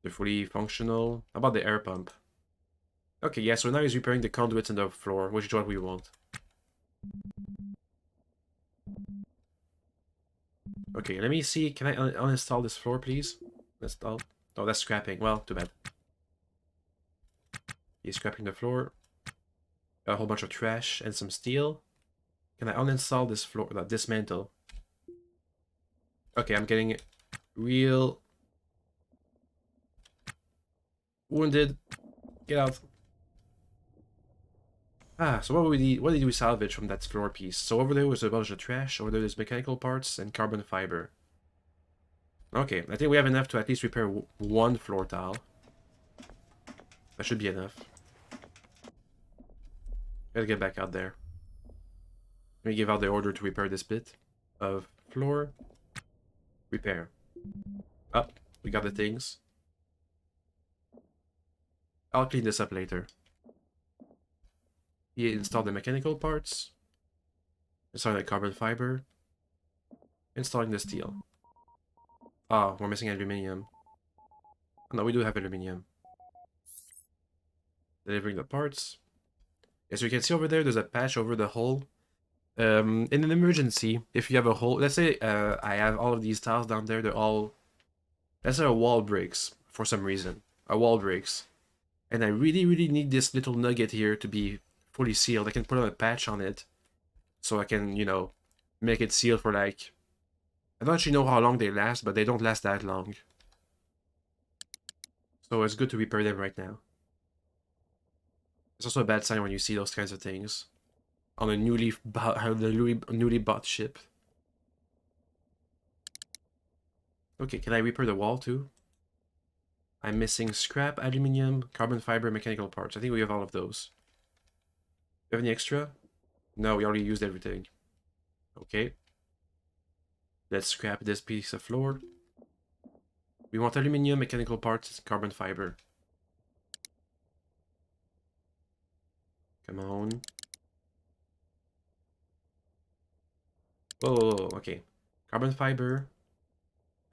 They're fully functional. How about the air pump? Okay, yeah, so now he's repairing the conduits in the floor, which is what we want. Okay, let me see. Can I uninstall this floor, please? Install. Oh, that's scrapping. Well, too bad. He's scrapping the floor. A whole bunch of trash and some steel. Can I uninstall this floor? Dismantle. Okay, I'm getting real wounded. Get out. Ah, so what did we salvage from that floor piece? So over there was a bunch of trash, over there's mechanical parts and carbon fiber. Okay, I think we have enough to at least repair one floor tile. That should be enough. Gotta get back out there. Let me give out the order to repair this bit of floor. Repair. Up, we got the things. I'll clean this up later. He installed the mechanical parts. Installed the carbon fiber. Installing the steel. Ah, we're missing aluminium. No, we do have aluminium. Delivering the parts. As you can see over there, there's a patch over the hole. In an emergency, if you have a hole, let's say I have all of these tiles down there, they're all, let's say a wall breaks for some reason. A wall breaks. And I really, really need this little nugget here to be fully sealed. I can put on a patch on it. So I can, you know, make it sealed for like... I don't actually know how long they last, but they don't last that long. So it's good to repair them right now. It's also a bad sign when you see those kinds of things on a newly bought ship. Okay, can I repair the wall too? I'm missing scrap, aluminium, carbon fiber, mechanical parts. I think we have all of those. Do you have any extra? No, we already used everything. Okay. Let's scrap this piece of floor. We want aluminium, mechanical parts, carbon fiber. Come on. Oh, okay. Carbon fiber,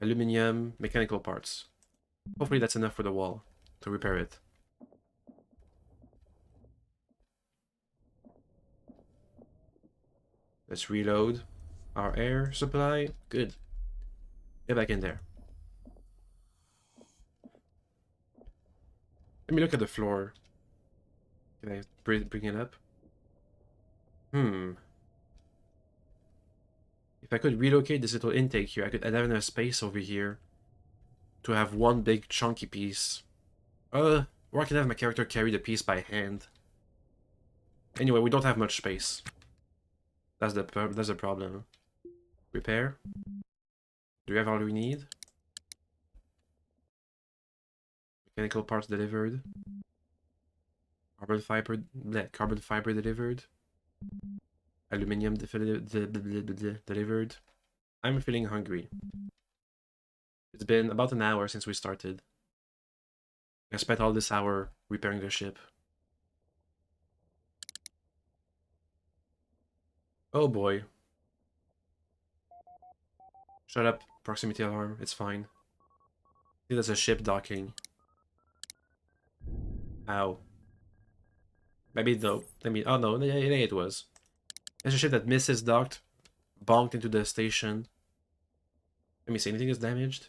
aluminium, mechanical parts. Hopefully that's enough for the wall to repair it. Let's reload our air supply. Good. Get back in there. Let me look at the floor. Can I bring it up? If I could relocate this little intake here, I'd have enough space over here to have one big chunky piece. Or I can have my character carry the piece by hand. Anyway, we don't have much space. That's the problem. Repair. Do we have all we need? Mechanical parts delivered. Carbon fiber delivered. Aluminium delivered. I'm feeling hungry. It's been about an hour since we started. I spent all this hour repairing the ship. Oh boy. Shut up, proximity alarm, it's fine. I think that's a ship docking. Ow. Maybe no. Oh no, it was. It's a ship that misses docked, bonked into the station. Let me see, anything is damaged?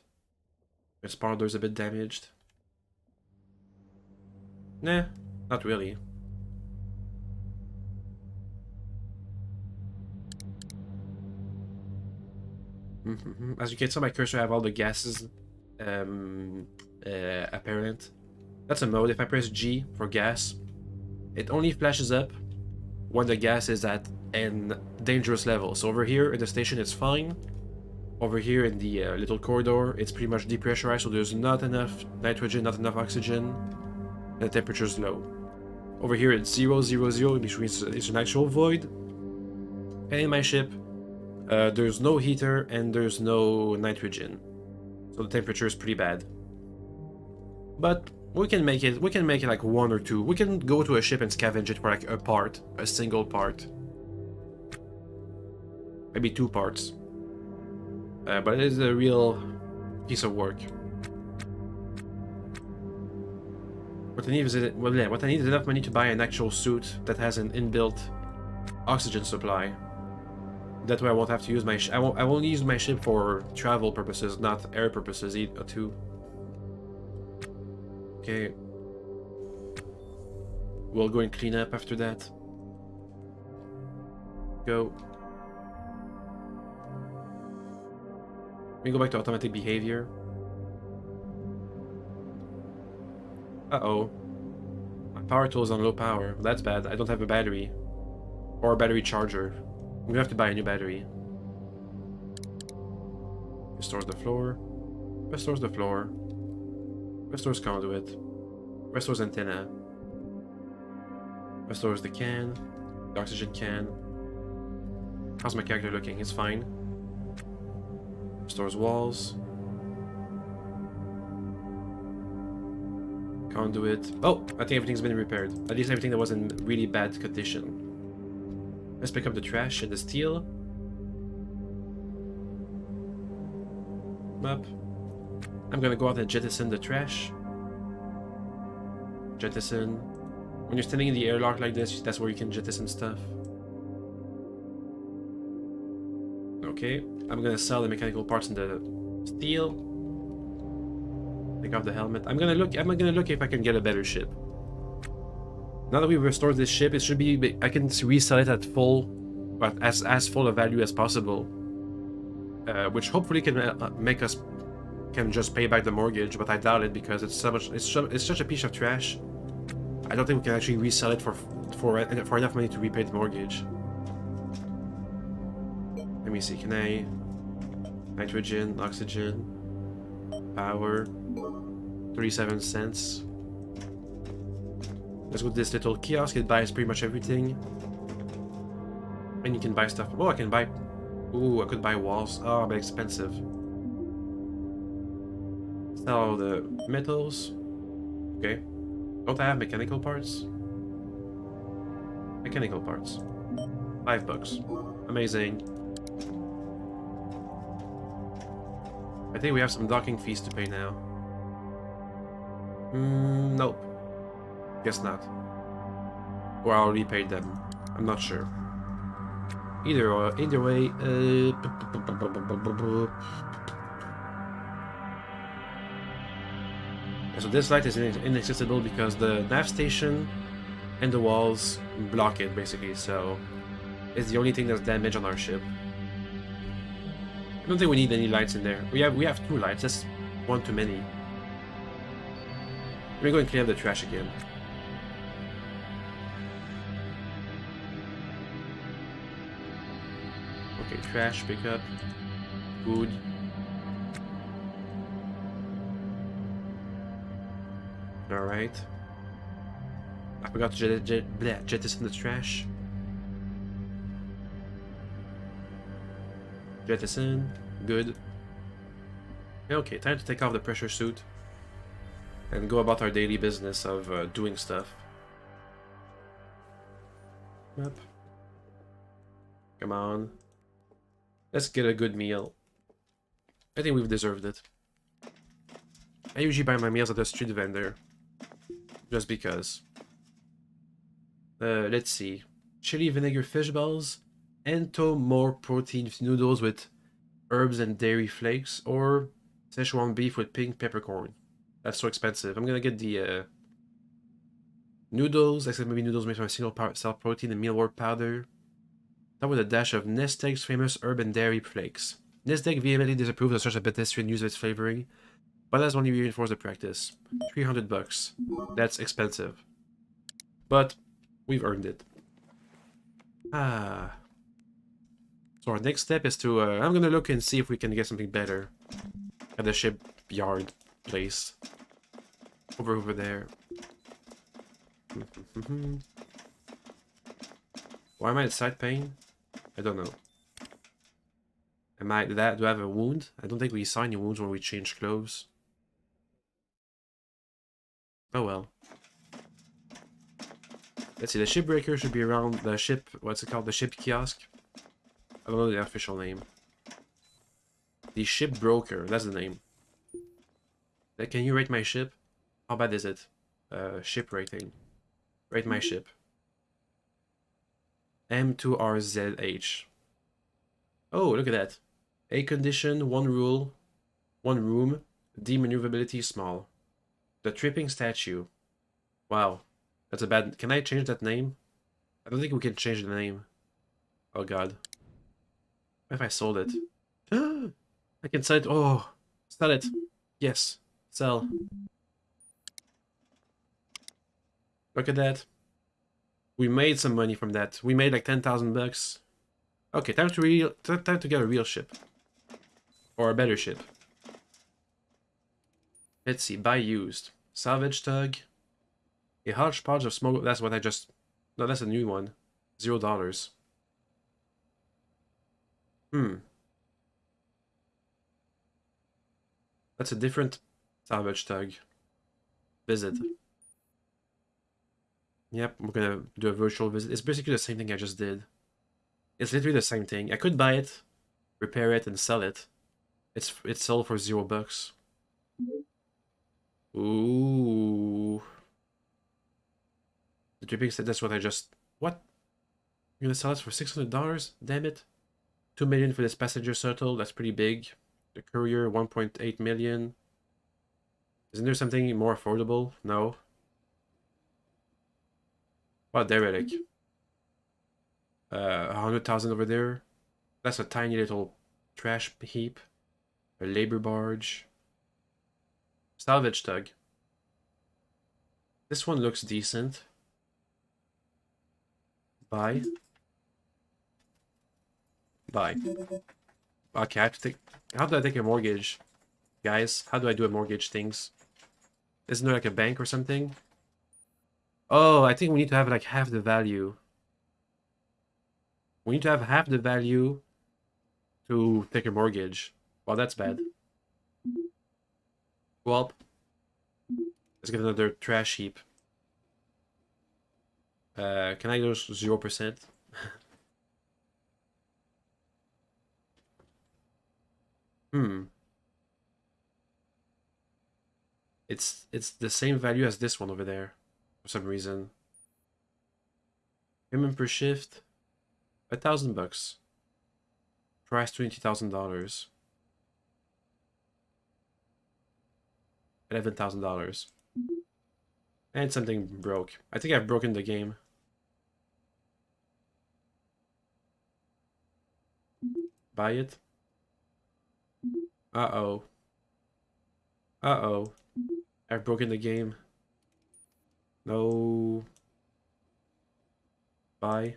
The spar door's a bit damaged. Nah, not really. As you can see on my cursor, I have all the gases apparent. That's a mode. If I press G for gas, it only flashes up when the gas is at an dangerous level. So over here in the station, it's fine. Over here in the little corridor, it's pretty much depressurized, so there's not enough nitrogen, not enough oxygen, and the temperature's low. Over here it's 0, 0, 0, which means it's an actual void. And in my ship, there's no heater and there's no nitrogen, so the temperature is pretty bad. But we can make it like 1 or 2. We can go to a ship and scavenge it for like a single part. Maybe 2 parts. But it is a real piece of work. What I need is enough money to buy an actual suit that has an inbuilt oxygen supply. That way I won't have to use my I won't use my ship for travel purposes, not air purposes too. Okay. We'll go and clean up after that. Go. Let me go back to automatic behavior. Uh-oh. My power tool is on low power. That's bad. I don't have a battery. Or a battery charger. I'm gonna have to buy a new battery. Restores the floor. Restores the floor. Restores conduit. Restores antenna. Restores the can. The oxygen can. How's my character looking? It's fine. Restores walls. Conduit. Oh, I think everything's been repaired. At least everything that was in really bad condition. Let's pick up the trash and the steel. Up. I'm gonna go out and jettison the trash. Jettison. When you're standing in the airlock like this, that's where you can jettison stuff. Okay, I'm gonna sell the mechanical parts and the steel. Take off the helmet. I'm gonna look if I can get a better ship. Now that we've restored this ship, it should be, I can resell it at full, but as full a value as possible. Which hopefully can make us can just pay back the mortgage, but I doubt it because it's such a piece of trash. I don't think we can actually resell it for enough money to repay the mortgage. Let me see, can I... Nitrogen, oxygen, power, 37 cents. Let's go to this little kiosk, it buys pretty much everything. And you can buy stuff. Oh, I can buy... Ooh, I could buy walls. Oh, but expensive. Sell all the metals. Okay. Don't I have mechanical parts? Mechanical parts. $5. Amazing. I think we have some docking fees to pay now. Nope. Guess not. Or I already paid them. I'm not sure. Either way, so this light is inaccessible because the nav station and the walls block it, basically, so it's the only thing that's damaged on our ship. I don't think we need any lights in there. We have 2 lights, that's one too many. Let me go and clean up the trash again. Okay, trash pickup, food. Alright. I forgot to jettison the trash. Jettison. Good. Okay, time to take off the pressure suit and go about our daily business of doing stuff. Yep. Come on. Let's get a good meal. I think we've deserved it. I usually buy my meals at a street vendor. Just because. Let's see. Chili vinegar fish balls. Ento more protein noodles with herbs and dairy flakes. Or Szechuan beef with pink peppercorn. That's so expensive. I'm gonna get the noodles, except maybe noodles made from a single cell protein and mealworm powder. That with a dash of Nesteg's famous herb and dairy flakes. Nesteg vehemently disapproves of such a pedestrian use of its flavoring, but has only reinforced the practice. $300. That's expensive. But we've earned it. Ah. So our next step is to... I'm gonna look and see if we can get something better at the shipyard place. Over there. Why am I at side pain? I don't know. Do I have a wound? I don't think we saw any wounds when we changed clothes. Oh well. Let's see, the shipbreaker should be around the ship, what's it called? The ship kiosk? I don't know the official name. The ship broker, that's the name. Can you rate my ship? How bad is it? Ship rating. Rate my ship. M2RZH. Oh, look at that. A condition, 1 rule, 1 room, D maneuverability small. The tripping statue. Wow. That's a bad... Can I change that name? I don't think we can change the name. Oh god. What if I sold it? I can sell it. Oh, sell it. Yes. Sell. Look at that. We made some money from that. We made like 10,000 bucks. Okay, time to get a real ship. Or a better ship. Let's see, buy used. Salvage tug. A hodgepodge of smoke. That's what I just... No, that's a new one. $0. That's a different salvage tug. Visit. Yep, we're gonna do a virtual visit. It's basically the same thing I just did. It's literally the same thing. I could buy it, repair it, and sell it. It's sold for $0. Ooh. The dripping said that's what I just... What? You're gonna sell it for $600? Damn it. 2 million for this passenger shuttle, that's pretty big. The courier, 1.8 million. Isn't there something more affordable? No. Oh, derelict. 100,000 over there. That's a tiny little trash heap. A labor barge. Salvage tug. This one looks decent. Buy. Buy. Okay, I have to take... How do I take a mortgage? Guys, how do I do a mortgage things? Isn't there like a bank or something? Oh, I think we need to have like half the value. We need to have half the value to take a mortgage. Well, that's bad. Well, let's get another trash heap. Can I go 0%? It's the same value as this one over there, for some reason. Payment per shift, $1,000. Price $20,000. $11,000. And something broke. I think I've broken the game. Buy it. Uh-oh. Uh-oh. I've broken the game. No. Buy.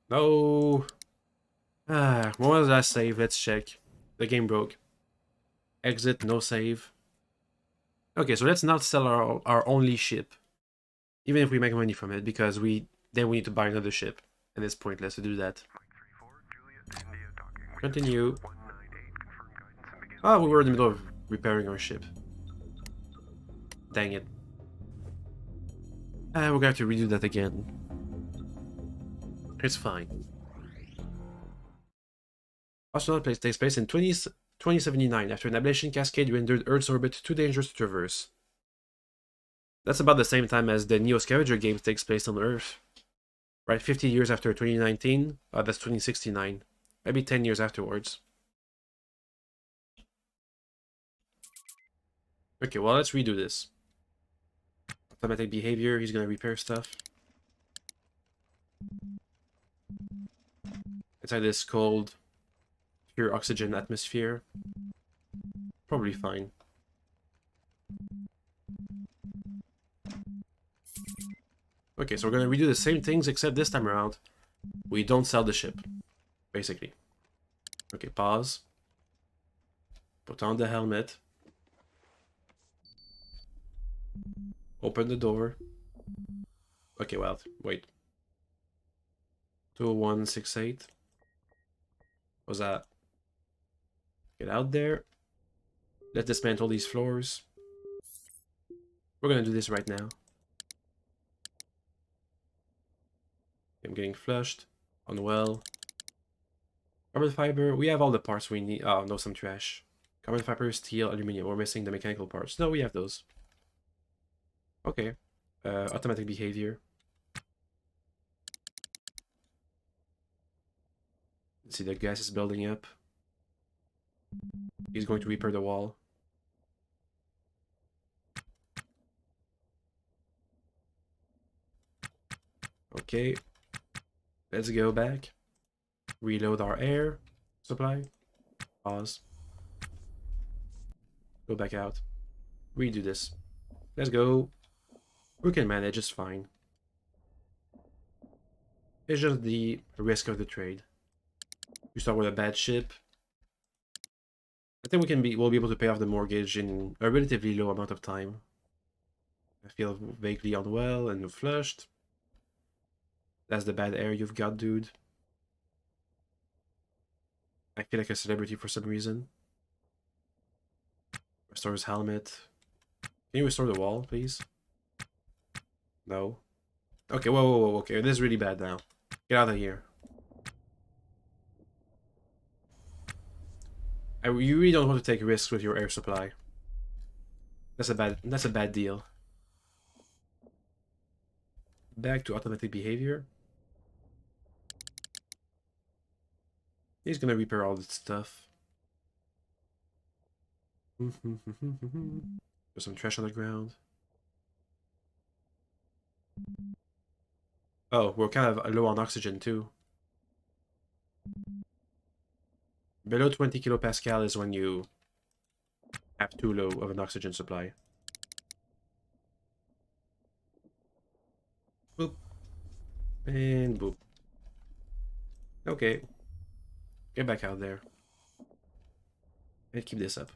No. Ah, when was that save? Let's check. The game broke. Exit, no save. Okay, so let's not sell our only ship. Even if we make money from it, because then we need to buy another ship. And it's pointless to do that. Continue. Oh, we were in the middle of repairing our ship. Dang it. We're gonna have to redo that again. It's fine. Astronaut takes place in 2079 after an ablation cascade rendered Earth's orbit too dangerous to traverse. That's about the same time as the Neo Scavenger game takes place on Earth. Right, 50 years after 2019, that's 2069. Maybe 10 years afterwards. Okay, well, let's redo this. Automatic behavior, he's gonna repair stuff. Inside this cold, pure oxygen atmosphere. Probably fine. Okay, so we're gonna redo the same things, except this time around, we don't sell the ship, basically. Okay, pause. Put on the helmet. Open the door. Okay, well, wait. 20168. What's that? Get out there. Let's dismantle these floors. We're gonna do this right now. I'm getting flushed. Unwell. Carbon fiber. We have all the parts we need. Oh, no, some trash. Carbon fiber, steel, aluminum. We're missing the mechanical parts. No, we have those. Okay. Automatic behavior. Let's see, the gas is building up. He's going to repair the wall. Okay. Let's go back. Reload our air supply. Pause. Go back out. Redo this. Let's go. We can manage, it's fine. It's just the risk of the trade. You start with a bad ship. I think we'll be able to pay off the mortgage in a relatively low amount of time. I feel vaguely unwell and flushed. That's the bad air you've got, dude. I feel like a celebrity for some reason. Restore his helmet. Can you restore the wall, please? No. Okay, whoa, okay, this is really bad now. Get out of here. You really don't want to take risks with your air supply. That's a bad deal. Back to automatic behavior. He's gonna repair all this stuff. There's some trash on the ground. Oh, we're kind of low on oxygen too. Below 20 kilopascal is when you have too low of an oxygen supply. Boop. And boop. Okay. Get back out there. And keep this up.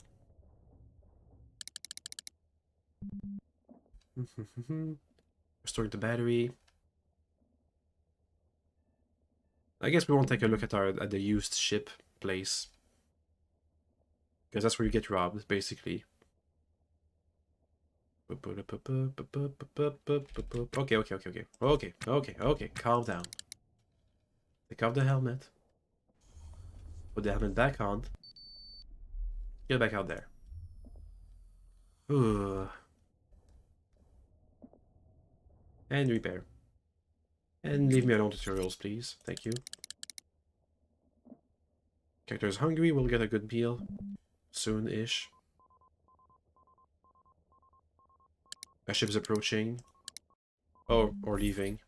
Restoring the battery. I guess we won't take a look at the used ship place. Because that's where you get robbed, basically. Okay. Calm down. Take off the helmet. Put the helmet back on. Get back out there. Ooh. And repair. And leave me alone, tutorials, please. Thank you. Character is hungry. We'll get a good meal soon-ish. A ship's approaching. Oh, or leaving.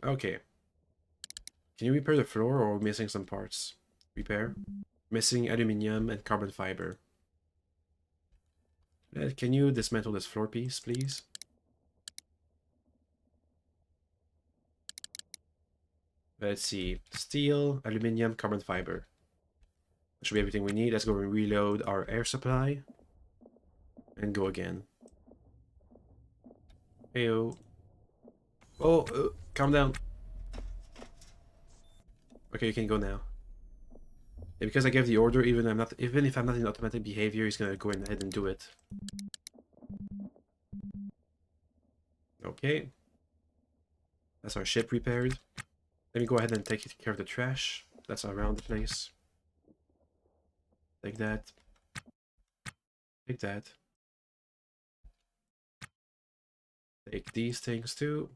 Okay. Can you repair the floor or missing some parts? Repair. Missing aluminium and carbon fiber. Can you dismantle this floor piece, please? Let's see. Steel, aluminium, carbon fiber. That should be everything we need. Let's go and reload our air supply. And go again. Heyo. Oh, calm down. Okay, you can go now. Yeah, because I gave the order, even if I'm not in automatic behavior, he's gonna go ahead and do it. Okay. That's our ship repaired. Let me go ahead and take care of the trash that's around the place. Take that. Take that. Take these things too.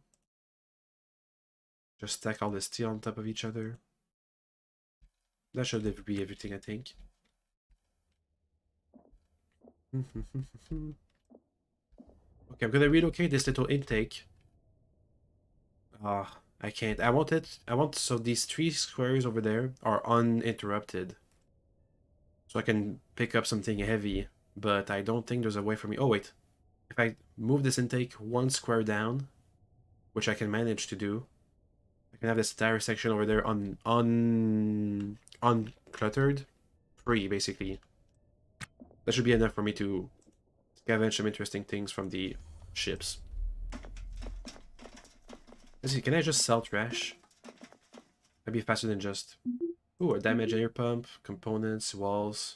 Just stack all the steel on top of each other. That should be everything, I think. Okay, I'm gonna relocate this little intake. I can't. I want so these 3 squares over there are uninterrupted. So I can pick up something heavy, but I don't think there's a way for me. Oh wait. If I move this intake 1 square down, which I can manage to do, I can have this entire section over there uncluttered, free basically. That should be enough for me to scavenge some interesting things from the ships. Let's see, can I just sell trash? That'd be faster than just... Ooh, a damaged air pump, components, walls.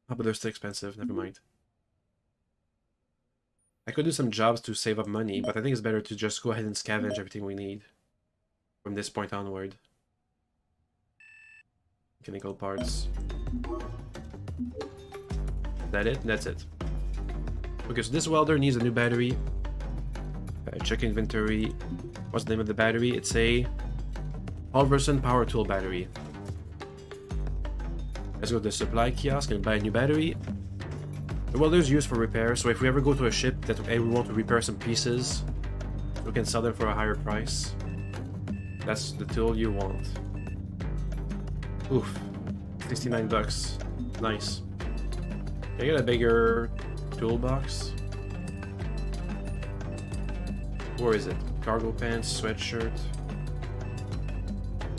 Oh, but they're still expensive, never mind. I could do some jobs to save up money, but I think it's better to just go ahead and scavenge everything we need from this point onward. Mechanical parts. Is that it? That's it. Okay, so this welder needs a new battery. Check inventory. What's the name of the battery? It's a Halverson power tool battery. Let's go to the supply kiosk and buy a new battery. The welder is used for repair, so if we ever go to a ship that we want to repair some pieces, we can sell them for a higher price. That's the tool you want. Oof. 69 bucks. Nice. Can I get a bigger toolbox? Where is it? Cargo pants, sweatshirt.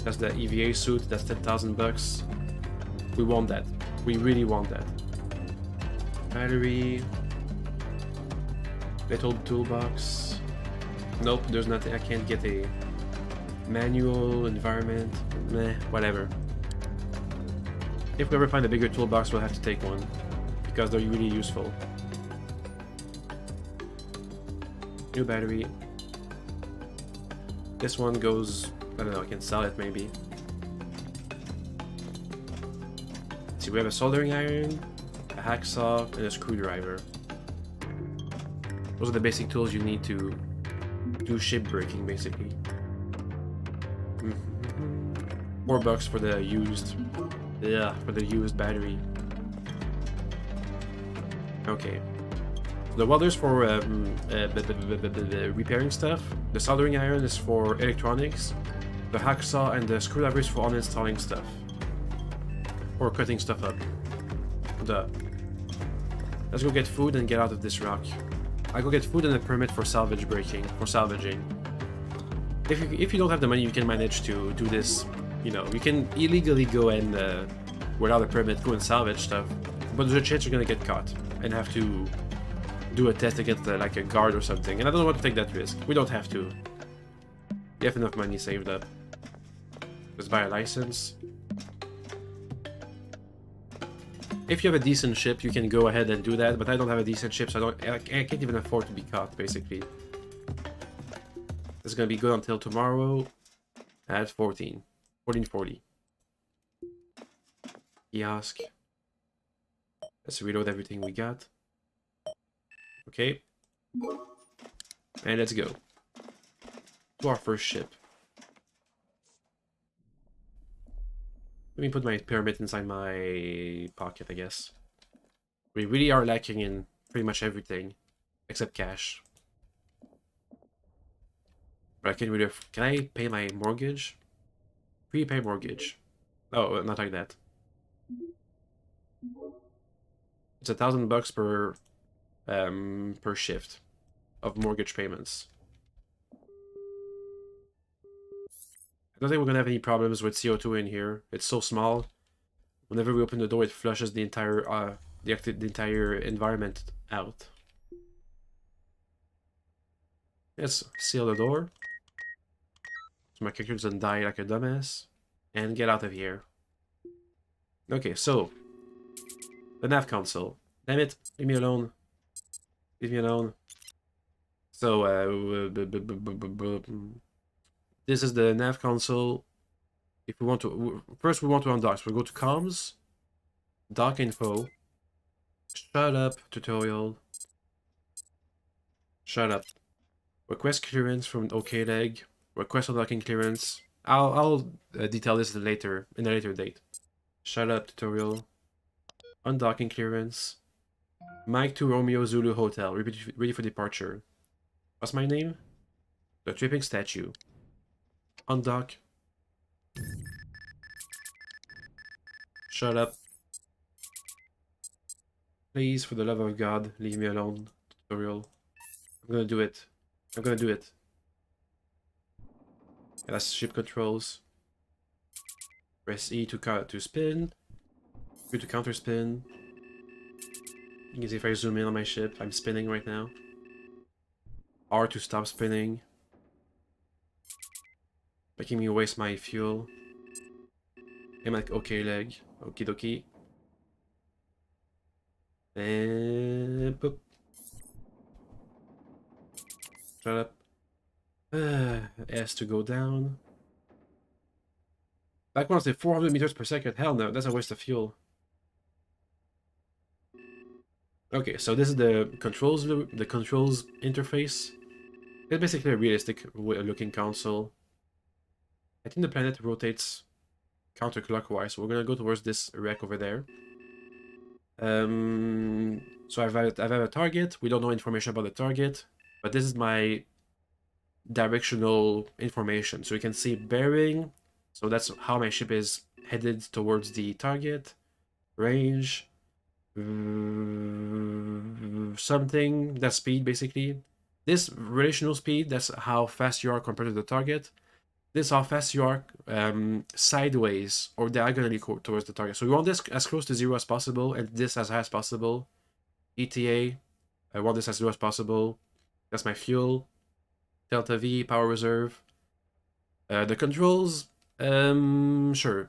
That's the EVA suit. That's 10,000 bucks. We want that. We really want that. Battery. Little toolbox. Nope, there's nothing. I can't get a manual environment. Meh, whatever. If we ever find a bigger toolbox, we'll have to take one because they're really useful. New battery. This one goes, I don't know, I can sell it maybe. see, we have a soldering iron, a hacksaw, and a screwdriver. Those are the basic tools you need to do shipbreaking, basically. $4 for the used, battery. Okay. The welder's for repairing stuff. The soldering iron is for electronics. The hacksaw and the screwdriver is for uninstalling stuff. Or cutting stuff up. Duh. Let's go get food and get out of this rock. I go get food and a permit for salvaging. If you don't have the money, you can manage to do this. You know, you can illegally go and without a permit, go and salvage stuff. But there's a chance you're gonna get caught and have to do a test against like a guard or something. And I don't want to take that risk. We don't have to. You have enough money saved up. Just buy a license. If you have a decent ship, you can go ahead and do that, but I don't have a decent ship, so I can't even afford to be caught, basically. It's gonna be good until tomorrow at 14:40. Kiosk. Let's reload everything we got. Okay. And let's go to our first ship. Let me put my permit inside my pocket, I guess. We really are lacking in pretty much everything, except cash. But I can really... Can I pay my mortgage? Prepay mortgage. Oh, not like that. It's $1,000 per shift of mortgage payments. I don't think we're gonna have any problems with CO2 in here. It's so small. Whenever we open the door, it flushes the entire the entire environment out. Let's seal the door, so my character doesn't die like a dumbass, and get out of here. Okay, so the nav console. Damn it! Leave me alone. Leave me alone. So this is the nav console. If we want to, first we want to undock. So we go to comms, dock info. Shut up, tutorial. Shut up. Request clearance from OKLeg. Request unlocking clearance. I'll detail this later in a later date. Shut up, tutorial. Undocking clearance. Mike to Romeo Zulu Hotel. Ready for departure. What's my name? The tripping statue. Undock. Shut up. Please, for the love of God, leave me alone, tutorial. I'm gonna do it. I'm gonna do it. Yeah, that's ship controls. Press E to spin. Q to counter spin. You can see if I zoom in on my ship, I'm spinning right now. R to stop spinning. Making me waste my fuel. I'm like, okay, leg. Okie dokie. And boop. Shut up. S to go down. Back when I say 400 meters per second. Hell no, that's a waste of fuel. Okay, so this is the controls interface. It's basically a realistic looking console. I think the planet rotates counterclockwise, so we're gonna go towards this wreck over there. So I've a target. We don't know information about the target, but this is my directional information. So you can see bearing. So that's how my ship is headed towards the target. Range. Something. That's speed, basically. This relational speed, that's how fast you are compared to the target. This is how fast you are sideways or diagonally towards the target. So we want this as close to 0 as possible, and this as high as possible. ETA, I want this as low as possible. That's my fuel. Delta V, power reserve. The controls, sure.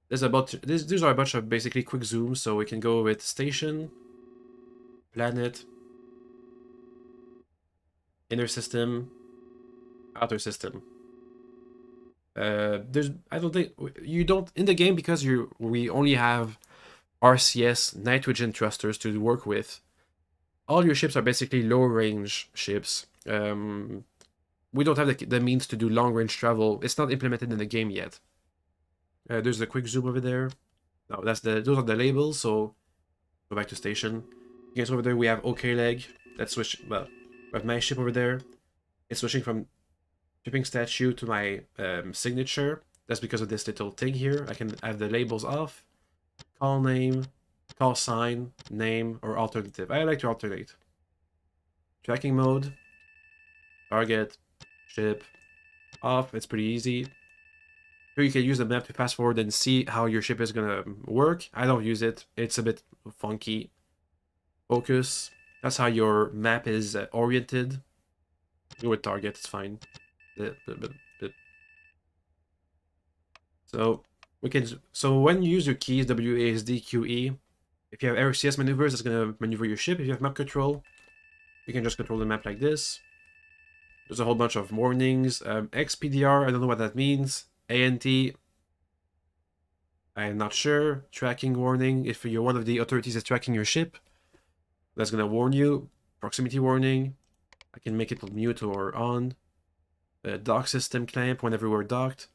These are a bunch of basically quick zooms, so we can go with station, planet, inner system, outer system. I don't think you don't in the game, because we only have RCS nitrogen thrusters to work with. All your ships are basically low-range ships. We don't have the means to do long-range travel. It's not implemented in the game yet. There's a quick zoom over there. No, those are the labels, so go back to station. Okay, so over there we have OK leg. Let's switch, well, we have my ship over there. It's switching from shipping statue to my signature. That's because of this little thing here. I can have the labels off. Call name, call sign, name, or alternative. I like to alternate. Tracking mode, target, ship, off. It's pretty easy. Here you can use the map to fast forward and see how your ship is gonna work. I don't use it. It's a bit funky. Focus. That's how your map is oriented. Go with target. It's fine. So we can. So when you use your keys WASD QE, if you have RCS maneuvers, it's gonna maneuver your ship. If you have map control, you can just control the map like this. There's a whole bunch of warnings. XPDR. I don't know what that means. ANT, I am not sure. Tracking warning, if you're one of the authorities that's tracking your ship, that's gonna warn you. Proximity warning, I can make it mute or on. Dock system clamp whenever we're docked.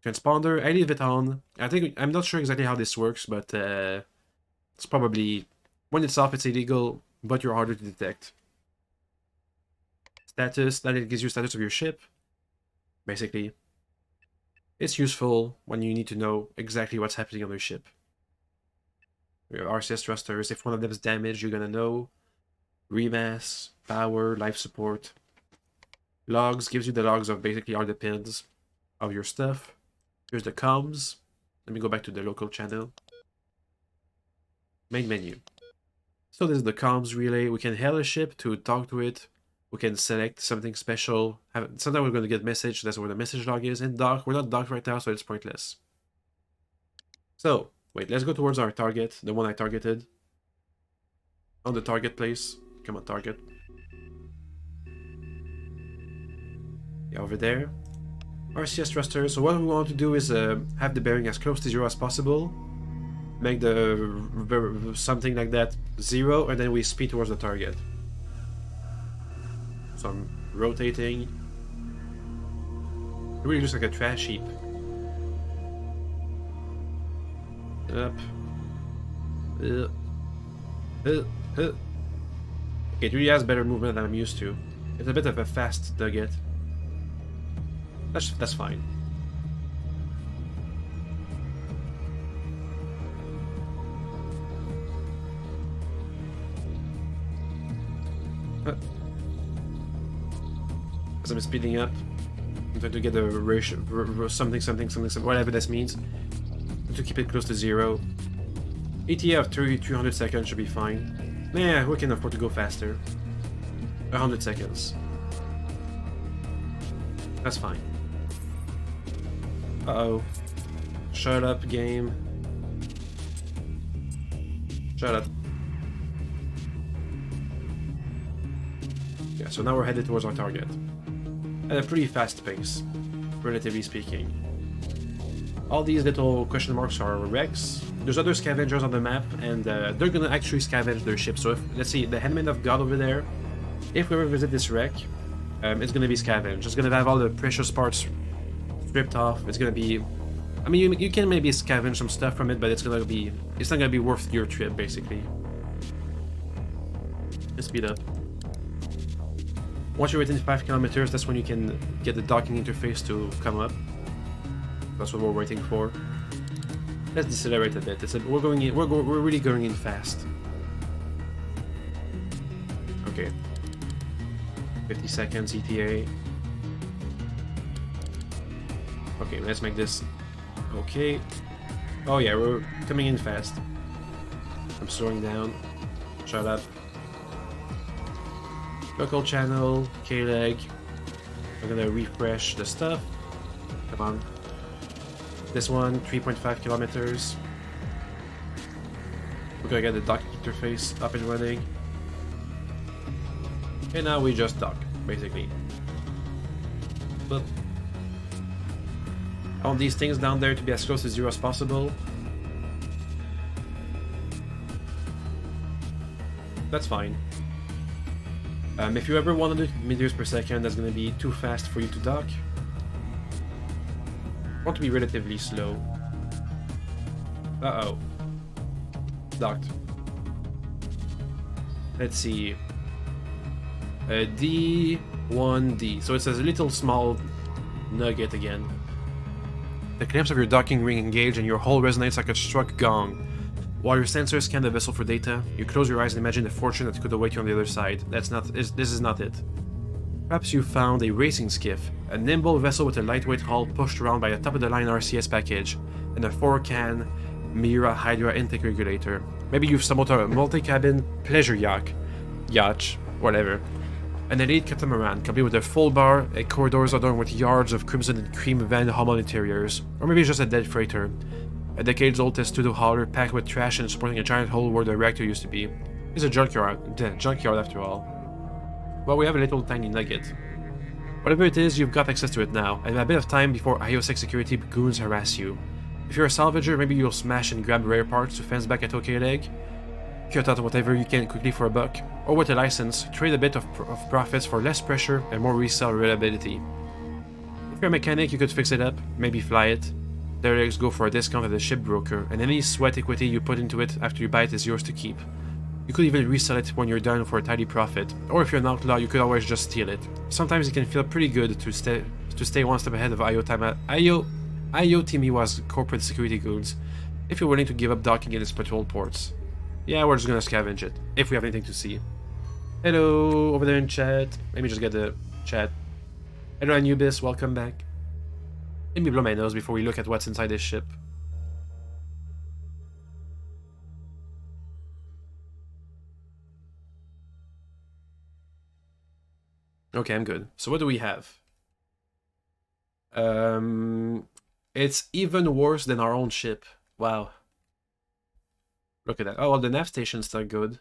Transponder, I leave it on. I'm not sure exactly how this works, but it's probably, when it's off it's illegal, but you're harder to detect. Status, that it gives you status of your ship, basically. It's useful when you need to know exactly what's happening on your ship. Your RCS thrusters, if one of them is damaged, you're gonna know. Remass, power, life support. Logs, gives you the logs of basically all the pins of your stuff. Here's the comms. Let me go back to the local channel. Main menu. So this is the comms relay. We can hail a ship to talk to it. We can select something special. Sometimes we're going to get message. That's where the message log is. In dock, we're not docked right now, so it's pointless. So, wait, let's go towards our target. The one I targeted. On the target place. Come on, target. Yeah, over there. RCS thruster. So what we want to do is have the bearing as close to 0 as possible. Make the something like that 0, and then we speed towards the target. So I'm rotating. It really looks like a trash heap. Up. Okay, it really has better movement than I'm used to. It's a bit of a fast nugget. That's fine. As I'm speeding up, I'm trying to get the ratio, something, whatever this means, to keep it close to 0. ETA of 300 seconds should be fine. Yeah, we can afford to go faster. 100 seconds. That's fine. Uh-oh. Shut up, game. Shut up. Yeah, so now we're headed towards our target. At a pretty fast pace, relatively speaking. All these little question marks are wrecks. There's other scavengers on the map, and they're gonna actually scavenge their ship. So if, let's see, the Handmaid of God over there, if we ever visit this wreck, it's gonna be scavenged. It's gonna have all the precious parts stripped off. It's gonna be, I mean, you can maybe scavenge some stuff from it, but it's not gonna be worth your trip, basically. Let's speed up. Once you're within 5 kilometers, that's when you can get the docking interface to come up. That's what we're waiting for. Let's decelerate a bit. We're really going in fast. Okay. 50 seconds ETA. Okay, let's make this okay. Oh yeah, we're coming in fast. I'm slowing down. Shut up. Local channel, K-leg. I'm gonna refresh the stuff. Come on. This one, 3.5 kilometers. We're gonna get the dock interface up and running. And now we just dock, basically. But I want these things down there to be as close to 0 as possible. that's fine. If you ever 100 meters per second, that's gonna be too fast for you to dock. I want to be relatively slow. Uh-oh. Docked. Let's see. D1D. So it's a little small nugget again. The clamps of your docking ring engage and your hull resonates like a struck gong. While your sensors scan the vessel for data, you close your eyes and imagine the fortune that could await you on the other side. This is not it. Perhaps you found a racing skiff, a nimble vessel with a lightweight hull pushed around by a top-of-the-line RCS package, and a 4-can Mira Hydra intake regulator. Maybe you've stumbled on a multi-cabin pleasure yacht, whatever. An elite catamaran, complete with a full bar, corridors adorned with yards of crimson and cream Van Hummel interiors. Or maybe it's just a dead freighter. A decades-old testudo hauler packed with trash and supporting a giant hole where the reactor used to be. It's a junkyard after all. Well, we have a little tiny nugget. Whatever it is, you've got access to it now, and a bit of time before IO6 security goons harass you. If you're a salvager, maybe you'll smash and grab rare parts to fence back at OK Leg. Cut out whatever you can quickly for a buck, or with a license, trade a bit of profits for less pressure and more resale reliability. If you're a mechanic, you could fix it up, maybe fly it. Derelicts go for a discount at the shipbroker, and any sweat equity you put into it after you buy it is yours to keep. You could even resell it when you're done for a tidy profit, or if you're an outlaw, you could always just steal it. Sometimes it can feel pretty good to stay one step ahead of IO Timiwa's corporate security goons, if you're willing to give up docking in its patrol ports. Yeah, we're just gonna scavenge it, if we have anything to see. Hello, over there in chat. Let me just get the chat. Hello Anubis, welcome back. Let me blow my nose before we look at what's inside this ship. Okay, I'm good. So what do we have? It's even worse than our own ship. Wow. Look at that. Oh, well, the nav station's still good.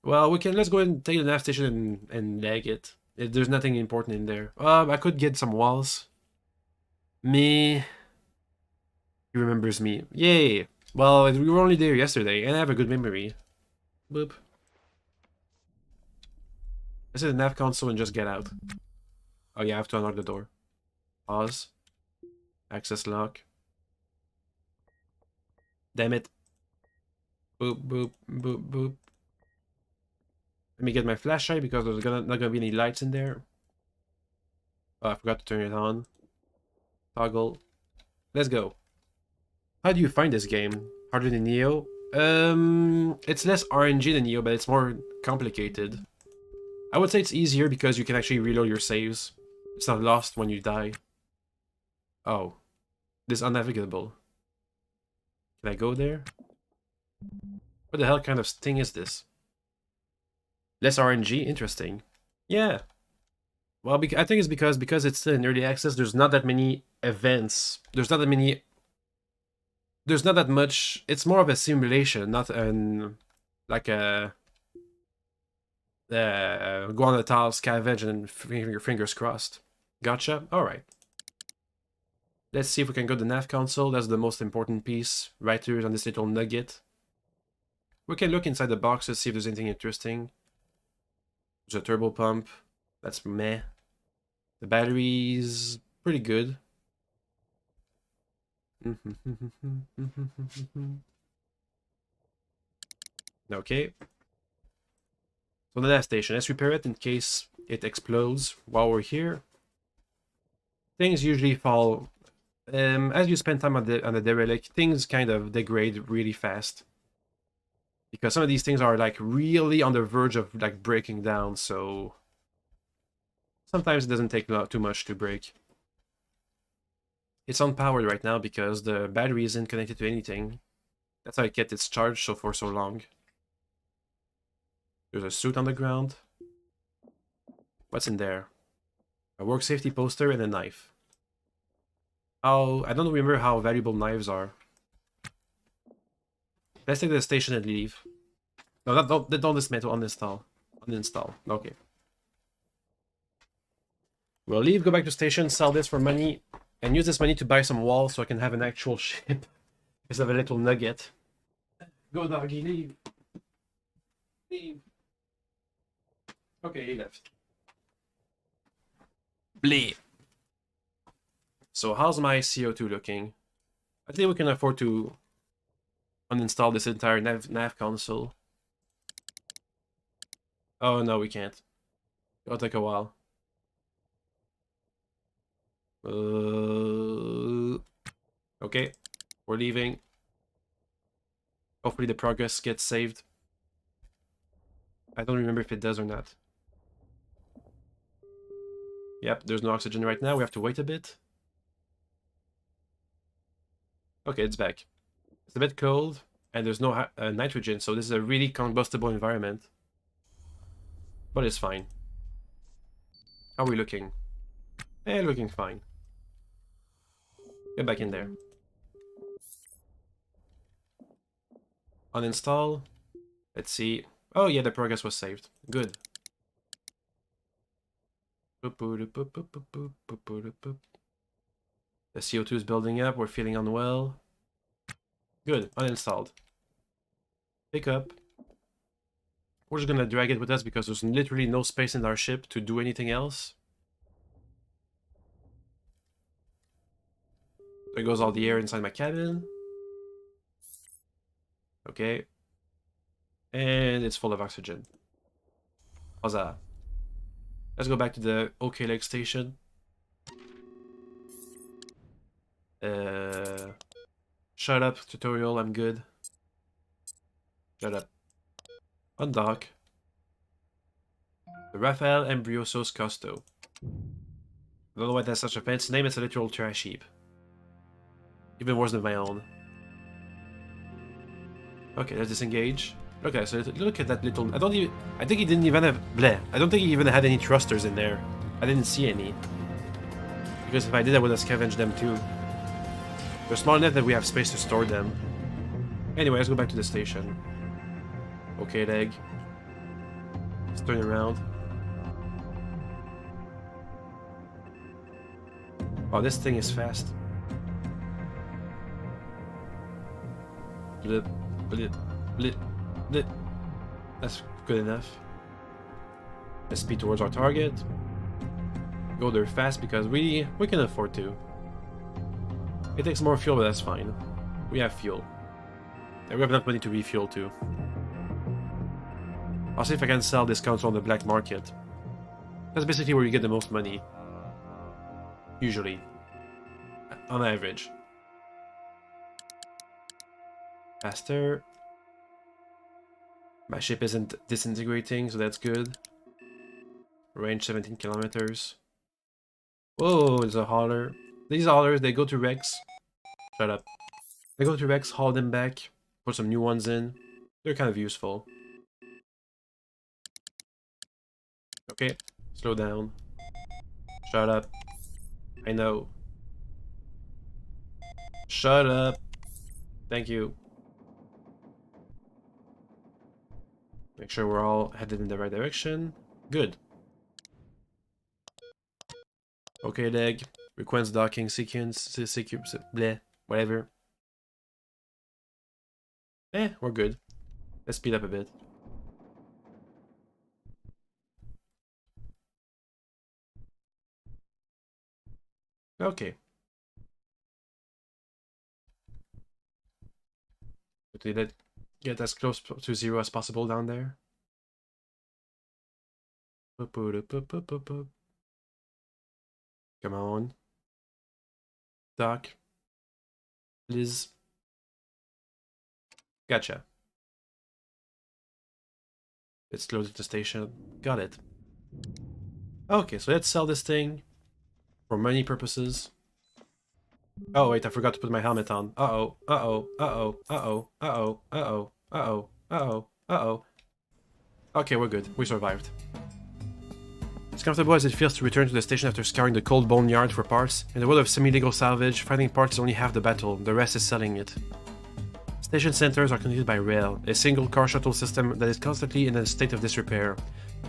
Well, let's go ahead and take the nav station and leg it. There's nothing important in there. I could get some walls. Me. He remembers me. Yay. Well, we were only there yesterday, and I have a good memory. Boop. Let's hit the nav console and just get out. Oh yeah, I have to unlock the door. Pause. Access lock. Damn it. Boop, boop, boop, boop. Let me get my flashlight because there's not gonna be any lights in there. Oh, I forgot to turn it on. Toggle. Let's go. How do you find this game? Harder than Neo? It's less RNG than Neo, but it's more complicated. I would say it's easier because you can actually reload your saves. It's not lost when you die. Oh. This is unnavigable. Can I go there? What the hell kind of thing is this? Less RNG? Interesting. Yeah. Well, I think it's because it's still in early access, there's not that many events. There's not that much. It's more of a simulation, not like a go on the tile, scavenge, and your fingers crossed. Gotcha. All right. Let's see if we can go to the nav console. That's the most important piece right here on this little nugget. We can look inside the boxes, see if there's anything interesting. There's a turbo pump. That's meh. The battery's pretty good. Okay. So the nav station, let's repair it in case it explodes while we're here. Things usually fall, as you spend time on the derelict, things kind of degrade really fast. Because some of these things are like really on the verge of like breaking down, so sometimes it doesn't take too much to break. It's unpowered right now because the battery isn't connected to anything. That's how it kept its charge for so long. There's a suit on the ground. What's in there? A work safety poster and a knife. Oh, I don't remember how valuable knives are. Let's take the station and leave. No, don't dismantle, uninstall. Uninstall. Okay. We'll leave, go back to station, sell this for money, and use this money to buy some walls so I can have an actual ship instead of a little nugget. Go doggy, leave. Leave. Okay, he left. Bleep. So how's my CO2 looking? I think we can afford to uninstall this entire nav console. Oh no, we can't. It'll take a while. Okay, we're leaving. Hopefully the progress gets saved. I don't remember if it does or not. Yep, there's no oxygen right now. We have to wait a bit. Okay, it's back. It's a bit cold, and there's no nitrogen, so this is a really combustible environment. But it's fine. How are we looking? Eh, looking fine. Get back in there. Uninstall. Let's see. Oh yeah, the progress was saved. Good. The CO2 is building up. We're feeling unwell. Good. Uninstalled. Pick up. We're just gonna drag it with us because there's literally no space in our ship to do anything else. There goes all the air inside my cabin. Okay. And it's full of oxygen. Huzzah. Let's go back to the OK Leg station. Shut up, tutorial, I'm good. Shut up. Undock. The Rafael Ambriosos Costo. I don't know why that's such a fancy name, it's a literal trash heap. Even worse than my own. Okay, let's disengage. Okay, so look at that little... I think he didn't even have... Bleh. I don't think he even had any thrusters in there. I didn't see any. Because if I did, I would have scavenged them too. They're small enough that we have space to store them. Anyway, let's go back to the station. Okay, leg. Let's turn around. Oh, this thing is fast. Blip, blip, blip, blip. That's good enough. Let's speed towards our target. Go there fast because we can afford to. It takes more fuel, but that's fine. We have fuel. And we have enough money to refuel too. I'll see if I can sell this console on the black market. That's basically where you get the most money. Usually. On average. Faster. My ship isn't disintegrating, so that's good. Range 17 kilometers. Whoa, there's a hauler. These haulers, they go to Rex. Shut up. They go to Rex, haul them back, put some new ones in. They're kind of useful. Okay, slow down. Shut up. I know. Shut up. Thank you. Make sure we're all headed in the right direction. Good. Okay, leg. Request docking sequence. Bleh. Whatever. We're good. Let's speed up a bit. Okay. Let's get as close to 0 as possible down there. Come on. Doc. Liz. Gotcha. It's close to the station. Got it. Okay, so let's sell this thing for money purposes. Oh wait, I forgot to put my helmet on. Uh-oh, uh-oh, uh-oh, uh-oh, uh-oh, uh-oh, uh-oh, uh-oh, uh-oh. Okay, we're good. We survived. As comfortable as it feels to return to the station after scouring the cold bone yard for parts, in the world of semi-legal salvage, finding parts is only half the battle, the rest is selling it. Station centers are connected by rail, a single car shuttle system that is constantly in a state of disrepair.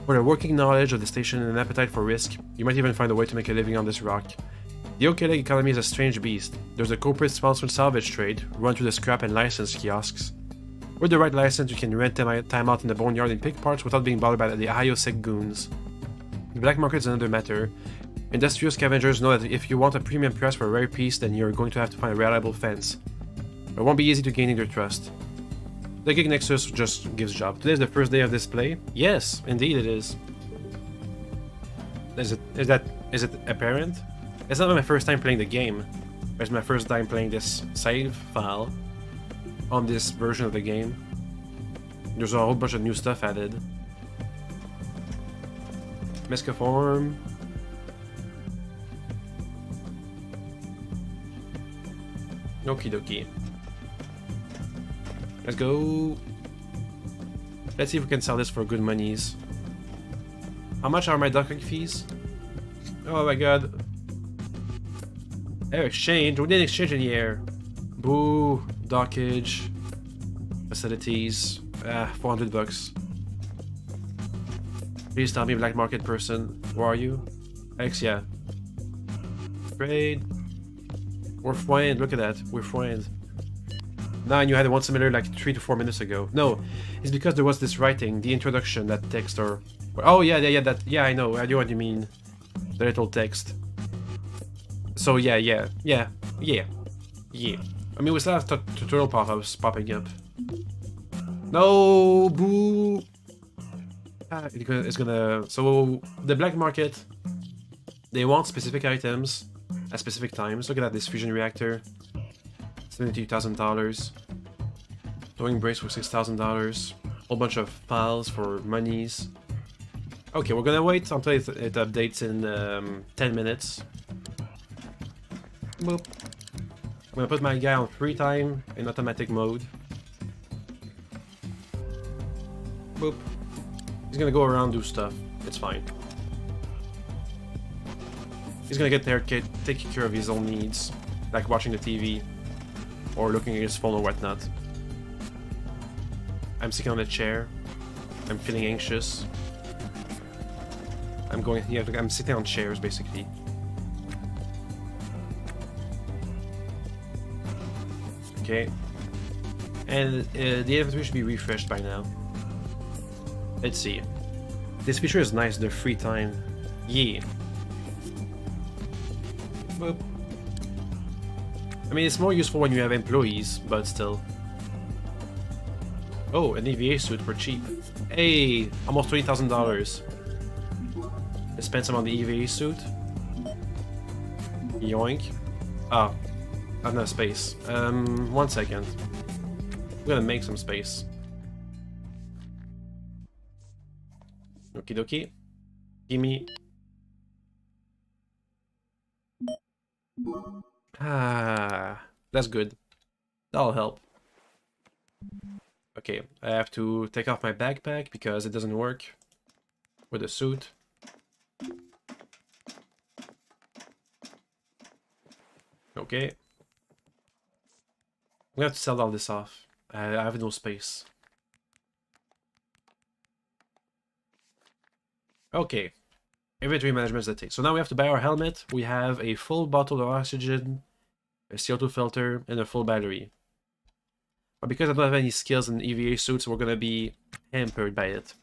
With a working knowledge of the station and an appetite for risk, you might even find a way to make a living on this rock. The Okeleg economy is a strange beast. There's a corporate-sponsored salvage trade, run through the scrap and license kiosks. With the right license, you can rent time out in the boneyard and pick parts without being bothered by the Ohio sick goons. The black market is another matter. Industrial scavengers know that if you want a premium price for a rare piece, then you're going to have to find a reliable fence. It won't be easy to gain their trust. The gig Nexus just gives job. Today is the first day of this play? Yes, indeed it is. Is it apparent? It's not my first time playing the game. It's my first time playing this save file on this version of the game. There's a whole bunch of new stuff added. Miscaform. Okie dokie. Let's go. Let's see if we can sell this for good monies. How much are my docking fees? Oh my god. Exchange? We didn't exchange in the air. Boo. Dockage. Facilities. 400 bucks. Please tell me, black market person. Who are you? X, yeah. Trade. We're friends. Look at that. We're friends. Nah, and you had one similar like 3 to 4 minutes ago. No, it's because there was this writing, the introduction, that text or... Oh, yeah, I know what you mean. The little text. So, yeah. I mean, we still have tutorial pop-ups popping up. No, boo! It's gonna... So, the black market, they want specific items at specific times. Look at that, this fusion reactor. $72,000. Towing brace for $6,000. Whole bunch of files for monies. Okay, we're gonna wait until it updates in 10 minutes. Boop. I'm gonna put my guy on free time in automatic mode. Boop. He's gonna go around, do stuff. It's fine. He's gonna get there, take care of his own needs, like watching the TV or looking at his phone or whatnot. I'm sitting on a chair. I'm feeling anxious. I'm sitting on chairs basically. Okay. And the inventory should be refreshed by now. Let's see. This feature is nice, the free time. Yeah. Boop. I mean, it's more useful when you have employees, but still. Oh, an EVA suit for cheap. Hey, almost $20,000. Let's spend some on the EVA suit. Yoink. Ah, I have no space. 1 second. I'm gonna make some space. Okie dokie. Gimme. Ah, that's good. That'll help. Okay, I have to take off my backpack because it doesn't work with the suit. Okay. I'm gonna have to sell all this off. I have no space. Okay. Inventory management is the thing. So now we have to buy our helmet. We have a full bottle of oxygen, a CO2 filter, and a full battery. But because I don't have any skills in EVA suits, we're gonna be hampered by it.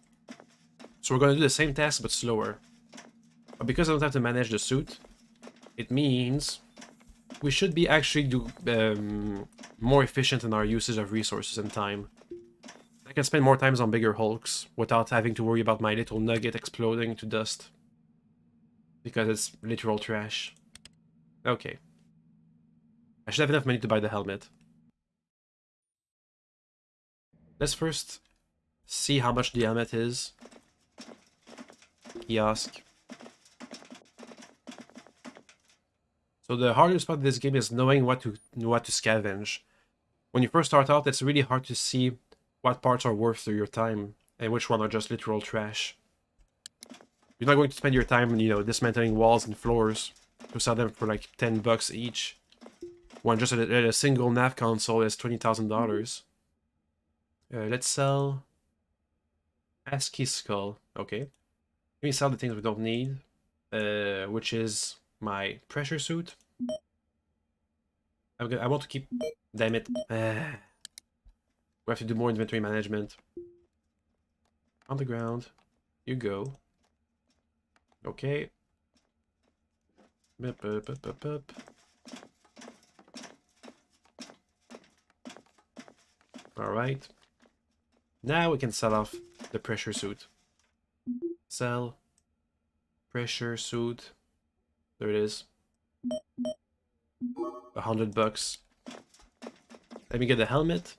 So we're gonna do the same task but slower. But because I don't have to manage the suit, it means we should be actually more efficient in our usage of resources and time. I can spend more time on bigger hulks without having to worry about my little nugget exploding to dust. Because it's literal trash. Okay. I should have enough money to buy the helmet. Let's first see how much the helmet is. Kiosk. So the hardest part of this game is knowing what to scavenge. When you first start out, it's really hard to see what parts are worth your time and which one are just literal trash. You're not going to spend your time, dismantling walls and floors to sell them for like 10 bucks each. When just a single nav console is $20,000. Let's sell ASCII skull. Okay. Let me sell the things we don't need, which is my pressure suit. I want to keep... Damn it. We have to do more inventory management. On the ground. You go. Okay. Up. Alright. Now we can sell off the pressure suit. Sell. Pressure suit. There it is. $100. Let me get the helmet.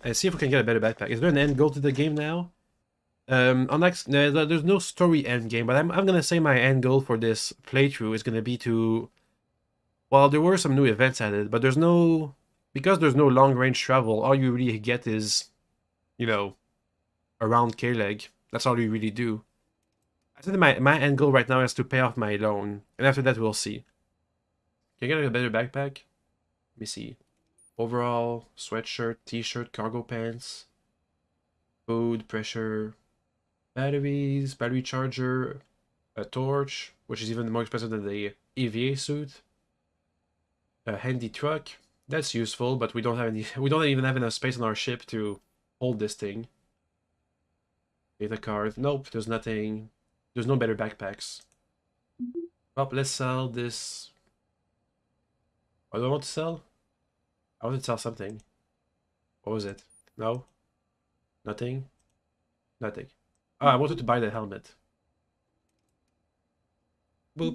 And see if we can get a better backpack. Is there an end goal to the game now? There's no story end game, but I'm gonna say my end goal for this playthrough is gonna be to... Well, there were some new events added, but there's no... Because there's no long-range travel, all you really get is, you know, around K-Leg. That's all you really do. I think my end goal right now is to pay off my loan, and after that we'll see. Can I get a better backpack? Let me see. Overall, sweatshirt, t-shirt, cargo pants, food, pressure, batteries, battery charger, a torch, which is even more expensive than the EVA suit, a handy truck. That's useful, but we don't have any. We don't even have enough space on our ship to hold this thing. Data card. Nope, there's nothing. There's no better backpacks. Well, let's sell this. What do I want to sell? I want to sell something. What was it? No? Nothing? Nothing. Oh, I wanted to buy the helmet. Boop.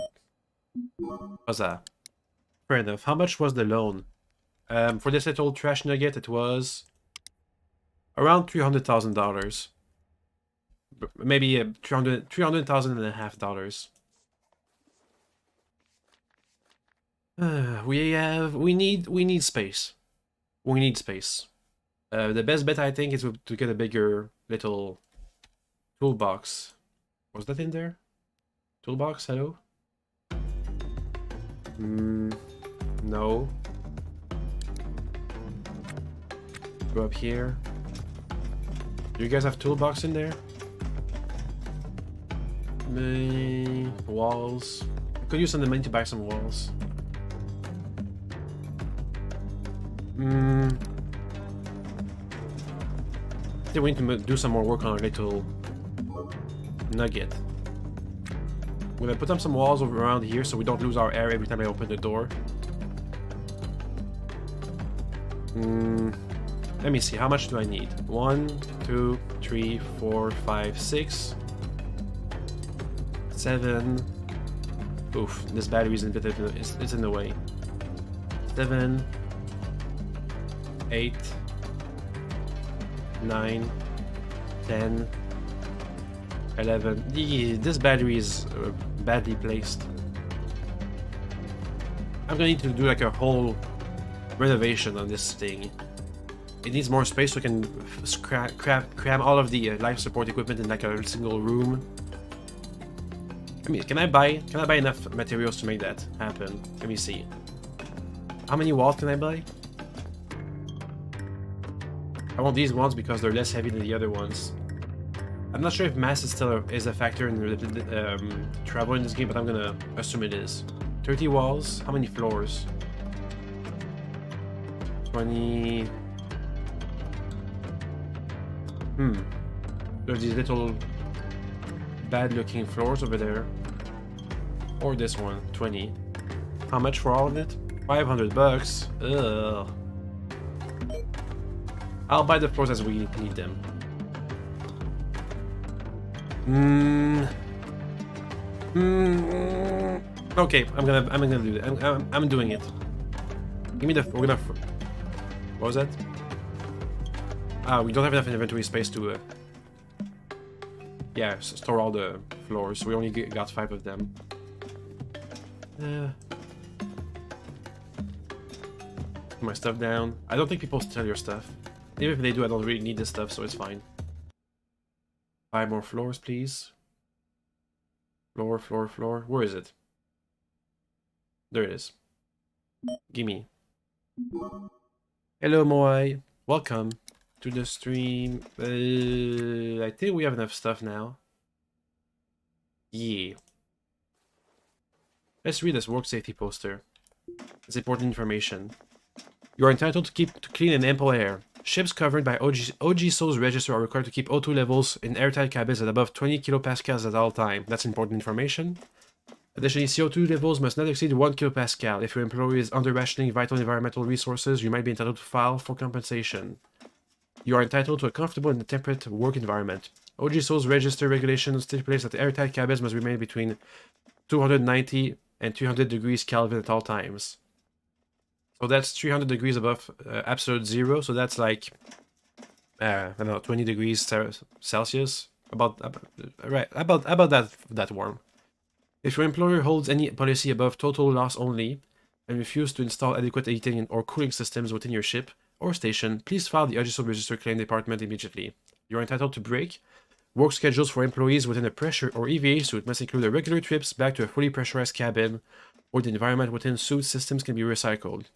What's that? Fair enough. How much was the loan? For this little trash nugget, it was around $300,000. Maybe $300,000 and $1.5. We need space. We need space. The best bet I think is to get a bigger little toolbox. Was that in there? Toolbox, hello? No. Go up here. Do you guys have toolbox in there? Walls. I could use some money to buy some walls. I think we need to do some more work on our little nugget. I'm gonna put up some walls over around here so we don't lose our air every time I open the door. Let me see, how much do I need? 1, 2, 3, 4, 5, 6, 7. Oof, this battery is in the way. 7, 8, 9, 10, 11. This battery is badly placed. I'm gonna need to do like a whole renovation on this thing. It needs more space so we can cram all of the life support equipment in like a single room. I mean, can I buy enough materials to make that happen? Let me see. How many walls can I buy? I want these ones because they're less heavy than the other ones. I'm not sure if mass is still a factor in travel in this game, but I'm gonna assume it is. 30 walls. How many floors? 20. There's these little bad-looking floors over there. Or this one. 20. How much for all of it? $500. Ugh. I'll buy the floors as we need them. Okay, I'm gonna do that. I'm doing it. Give me the. We're gonna. What was that? Ah, we don't have enough inventory space to. Yeah, store all the floors. So we only got 5 of them. Put my stuff down. I don't think people steal your stuff. Even if they do, I don't really need this stuff, so it's fine. 5 more floors, please. Floor, floor, floor. Where is it? There it is. Gimme. Hello, Moai. Welcome to the stream. I think we have enough stuff now. Yeah. Let's read this work safety poster. It's important information. You are entitled to keep clean and ample air. Ships covered by OG Souls register are required to keep O2 levels in airtight cabins at above 20 kilopascals at all time. That's important information. Additionally, CO2 levels must not exceed 1 kilopascal. If your employee is under-rationing vital environmental resources, you might be entitled to file for compensation. You are entitled to a comfortable and temperate work environment. OG Souls register regulations stipulates that the airtight cabins must remain between 290 and 300 degrees Kelvin at all times. So that's 300 degrees above absolute zero. So that's like, I don't know, 20 degrees Celsius. About that warm. If your employer holds any policy above total loss only and refuses to install adequate heating or cooling systems within your ship or station, please file the OG Register Claim Department immediately. You are entitled to break. Work schedules for employees within a pressure or EVA suit must include regular trips back to a fully pressurized cabin, or the environment within suit systems can be recycled.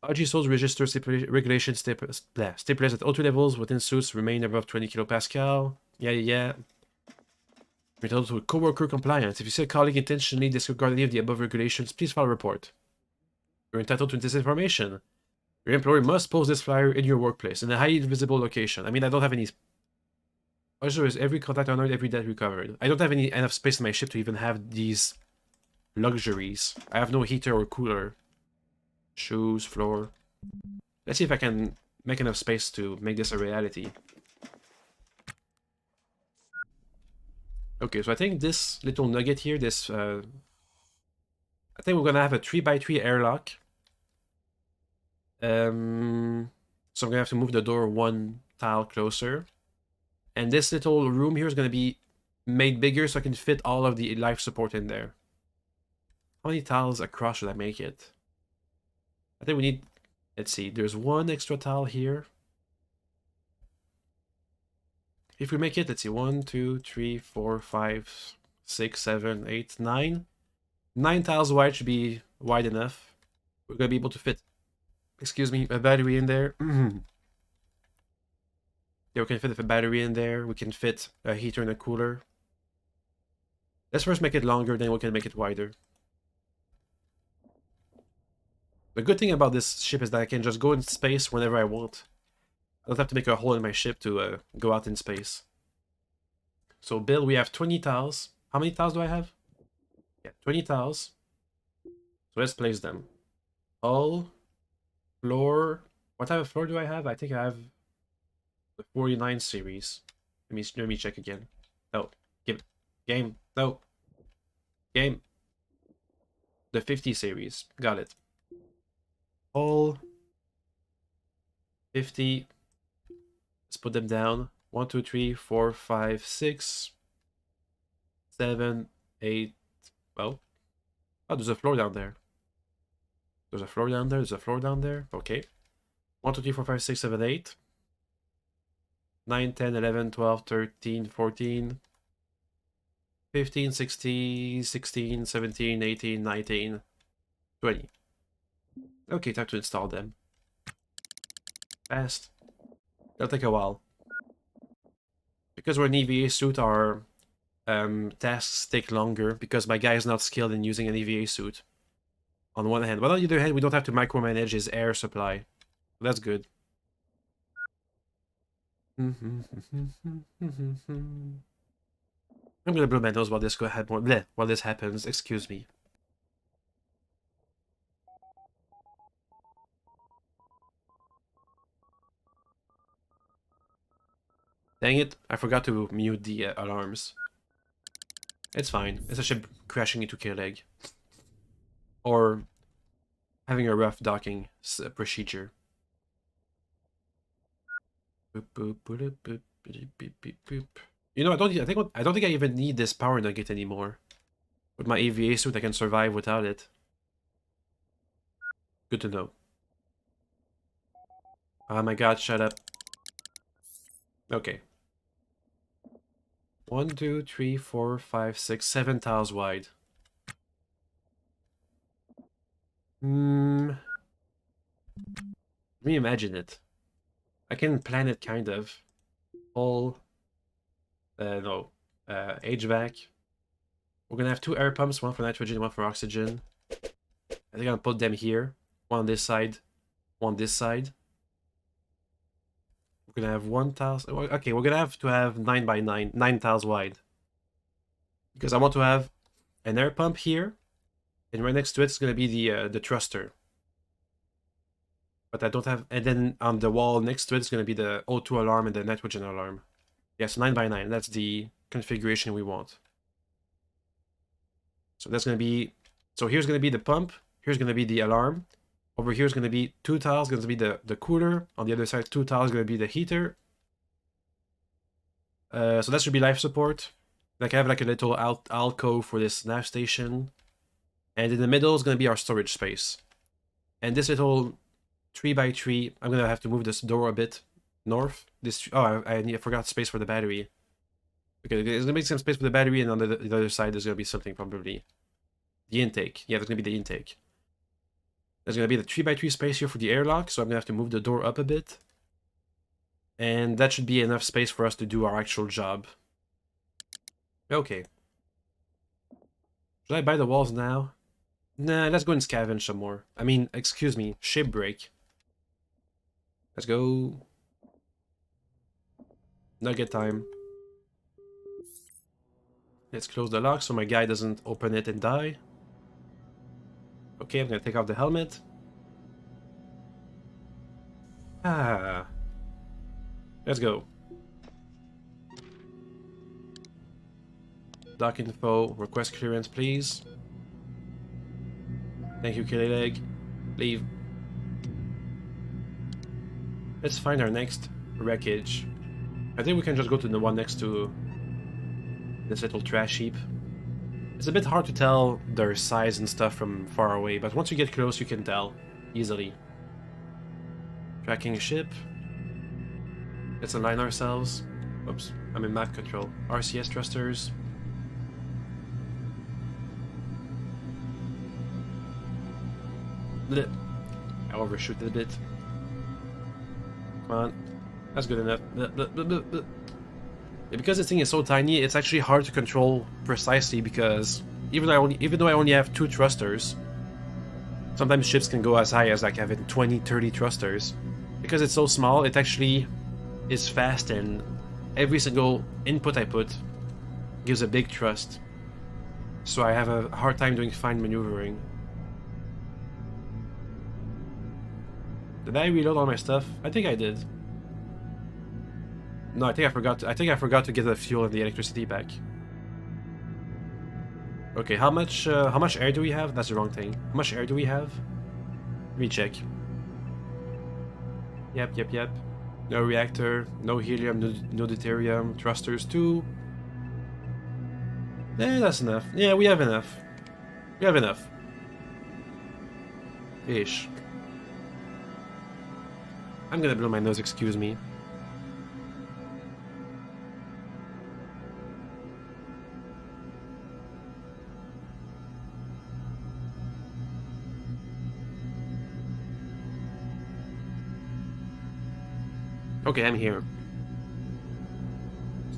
OG Souls Register regulations stipulates that O2 levels within suits remain above 20 kilopascal. Yeah. You're entitled to co-worker compliance. If you see a colleague intentionally disregard any of the above regulations, please file a report. You're entitled to this information. Your employer must post this flyer in your workplace in a highly visible location. I mean, I don't have any. Also, is every contact honored, every debt recovered. I don't have enough space in my ship to even have these luxuries. I have no heater or cooler. Shoes, floor. Let's see if I can make enough space to make this a reality. Okay, so I think this little nugget here, this, I think we're gonna have a 3x3 airlock. So I'm gonna have to move the door one tile closer. And this little room here is gonna be made bigger so I can fit all of the life support in there. How many tiles across should I make it? I think we need, let's see, there's one extra tile here. If we make it, let's see, 1, 2, 3, 4, 5, 6, 7, 8, 9. 9 tiles wide should be wide enough. We're gonna be able to fit, excuse me, a battery in there. Yeah, we can fit a battery in there. We can fit a heater and a cooler. Let's first make it longer, then we can make it wider. The good thing about this ship is that I can just go in space whenever I want. I don't have to make a hole in my ship to go out in space. So build, we have 20 tiles. How many tiles do I have? Yeah, 20 tiles. So let's place them. Hull, floor. What type of floor do I have? I think I have the 49 series. Let me check again. No, give it. Game. No. Game. The 50 series. Got it. All 50. Let's put them down. 1, 2, 3, 4, 5, 6, 7, 8. Well, oh, there's a floor down there. There's a floor down there. There's a floor down there. Okay. 1, 2, 3, 4, 5, 6, 7, 8. 9, 10, 11, 12, 13, 14, 15, 16, 17, 18, 19, 20. Okay, time to install them. Fast. It'll take a while. Because we're an EVA suit, our tasks take longer because my guy is not skilled in using an EVA suit. On one hand. But on the other hand, we don't have to micromanage his air supply. That's good. I'm gonna blow my nose while this happens. Excuse me. Dang it, I forgot to mute the alarms. It's fine. It's a ship crashing into K-Leg. Or having a rough docking procedure. You know, I don't think I even need this power nugget anymore. With my EVA suit, I can survive without it. Good to know. Oh my god, shut up. Okay. 1, 2, 3, 4, 5, 6, 7 tiles wide. Let me imagine it. I can plan it kind of. All HVAC. We're gonna have 2 air pumps, one for nitrogen, one for oxygen. I think I'll put them here. One on this side, one on this side. We're gonna have 1,000. Okay, we're gonna have to have 9 by 9, 9 tiles wide. Because I want to have an air pump here, and right next to it is gonna be the thruster. But I don't have, and then on the wall next to it is gonna be the O2 alarm and the nitrogen alarm. Yes, 9 by 9. That's the configuration we want. So that's gonna be. So here's gonna be the pump. Here's gonna be the alarm. Over here is gonna be 2 tiles. Gonna be the cooler. On the other side, 2 tiles gonna be the heater. So that should be life support. Like I have like a little alcove for this nav station, and in the middle is gonna be our storage space. And this little 3x3, I'm gonna have to move this door a bit north. This I forgot space for the battery. Okay, there's gonna be some space for the battery, and on the other side there's gonna be something probably. The intake. Yeah, there's gonna be the intake. There's gonna be the 3x3 space here for the airlock, so I'm gonna have to move the door up a bit. And that should be enough space for us to do our actual job. Okay. Should I buy the walls now? Nah, let's go and scavenge some more. I mean, excuse me, shipbreak. Let's go. Nugget time. Let's close the lock so my guy doesn't open it and die. Okay, I'm gonna take off the helmet. Ah. Let's go. Dock info, request clearance, please. Thank you, Killy Leg. Leave. Let's find our next wreckage. I think we can just go to the one next to this little trash heap. It's a bit hard to tell their size and stuff from far away, but once you get close, you can tell easily. Tracking a ship. Let's align ourselves. Oops, I'm in map control. RCS thrusters. Blech. I overshoot it a bit. Come on. That's good enough. Yeah, because this thing is so tiny, it's actually hard to control precisely because even though I only have 2 thrusters, sometimes ships can go as high as like having 20, 30 thrusters. Because it's so small, it actually is fast, and every single input I put gives a big thrust. So I have a hard time doing fine maneuvering. Did I reload all my stuff? I think I did. No, I think I forgot to get the fuel and the electricity back. Okay, how much air do we have? That's the wrong thing. How much air do we have? Let me check. Yep. No reactor, no helium, no deuterium, thrusters 2. Eh, that's enough. Yeah, we have enough. We have enough. Ish. I'm gonna blow my nose, excuse me. Okay, I'm here.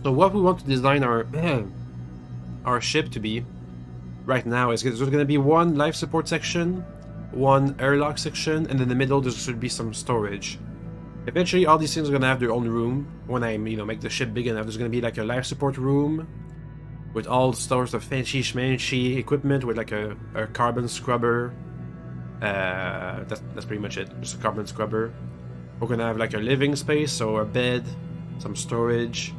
So what we want to design our ship to be right now is there's going to be one life support section, one airlock section, and in the middle there should be some storage. Eventually all these things are going to have their own room. When I make the ship big enough, there's going to be like a life support room with all sorts of fancy schmancy equipment with like a carbon scrubber. That's pretty much it, just a carbon scrubber. We're gonna have like a living space, so a bed, some storage,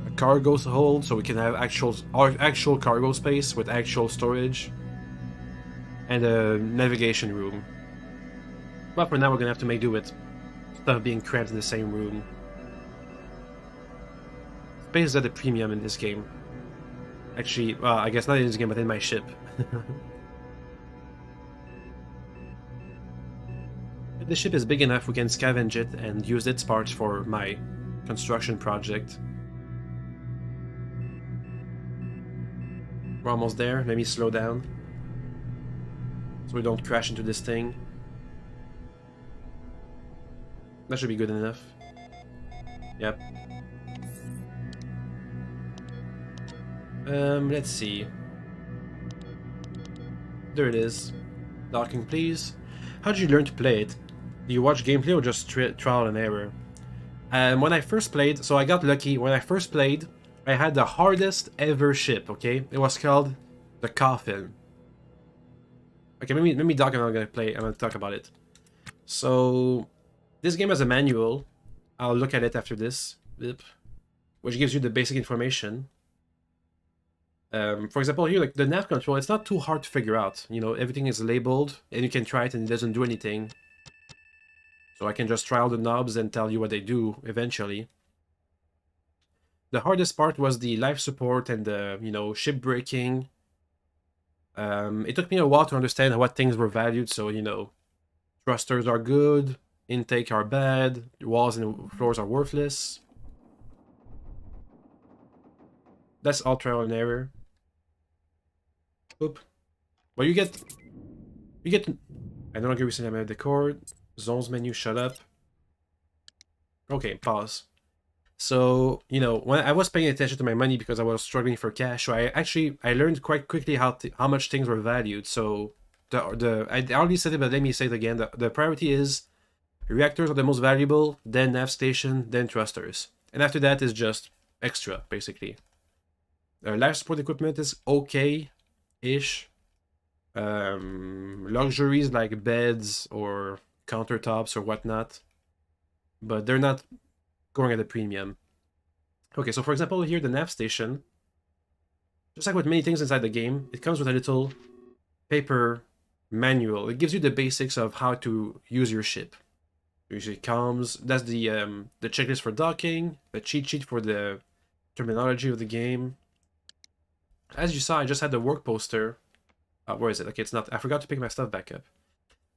a cargo hold, so we can have actual cargo space with actual storage, and a navigation room. But for now, we're gonna have to make do with stuff being cramped in the same room. Space is at a premium in this game. Actually, well, I guess not in this game, but in my ship. If the ship is big enough, we can scavenge it and use its parts for my construction project. We're almost there. Let me slow down so we don't crash into this thing. That should be good enough. Yep. Let's see. There it is. Docking, please. How did you learn to play it? Do you watch gameplay or just trial and error? When I first played, so I got lucky. When I first played, I had the hardest ever ship, okay? It was called the Coffin. Okay, let me dock and I'm gonna talk about it. So, this game has a manual. I'll look at it after this, which gives you the basic information. For example, here, like the nav control, it's not too hard to figure out. You know, everything is labeled, and you can try it and it doesn't do anything. So I can just try all the knobs and tell you what they do eventually. The hardest part was the life support and the, you know, shipbreaking. It took me a while to understand what things were valued, so, you know, thrusters are good, intake are bad, walls and floors are worthless. That's all trial and error. Oop. Well, you get... I no longer recently amended the cord. Zones menu, shut up. Okay, pause. So, you know, when I was paying attention to my money because I was struggling for cash, so I learned quite quickly how much things were valued. So, I already said it, but let me say it again. The priority is reactors are the most valuable, then nav station, then thrusters. And after that is just extra, basically. Life support equipment is okay-ish. Luxuries like beds or countertops or whatnot, but they're not going at a premium. Okay, so for example here, the nav station, just like with many things inside the game, it comes with a little paper manual. It gives you the basics of how to use your ship. Usually comes, that's the checklist for docking, the cheat sheet for the terminology of the game. As you saw, I just had the work poster. Where is it? Okay, it's not. I forgot to pick my stuff back up.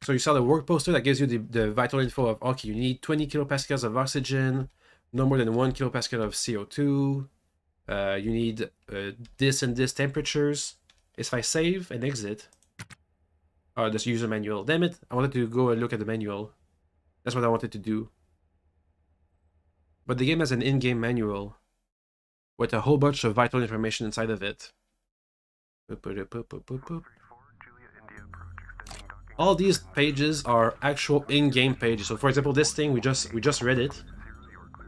So you saw the work poster that gives you the vital info of, okay, you need 20 kilopascals of oxygen, no more than 1 kilopascal of CO2. You need this and this temperatures. If I save and exit, this user manual. Damn it! I wanted to go and look at the manual. That's what I wanted to do. But the game has an in-game manual with a whole bunch of vital information inside of it. All these pages are actual in-game pages. So for example, this thing, we just read it.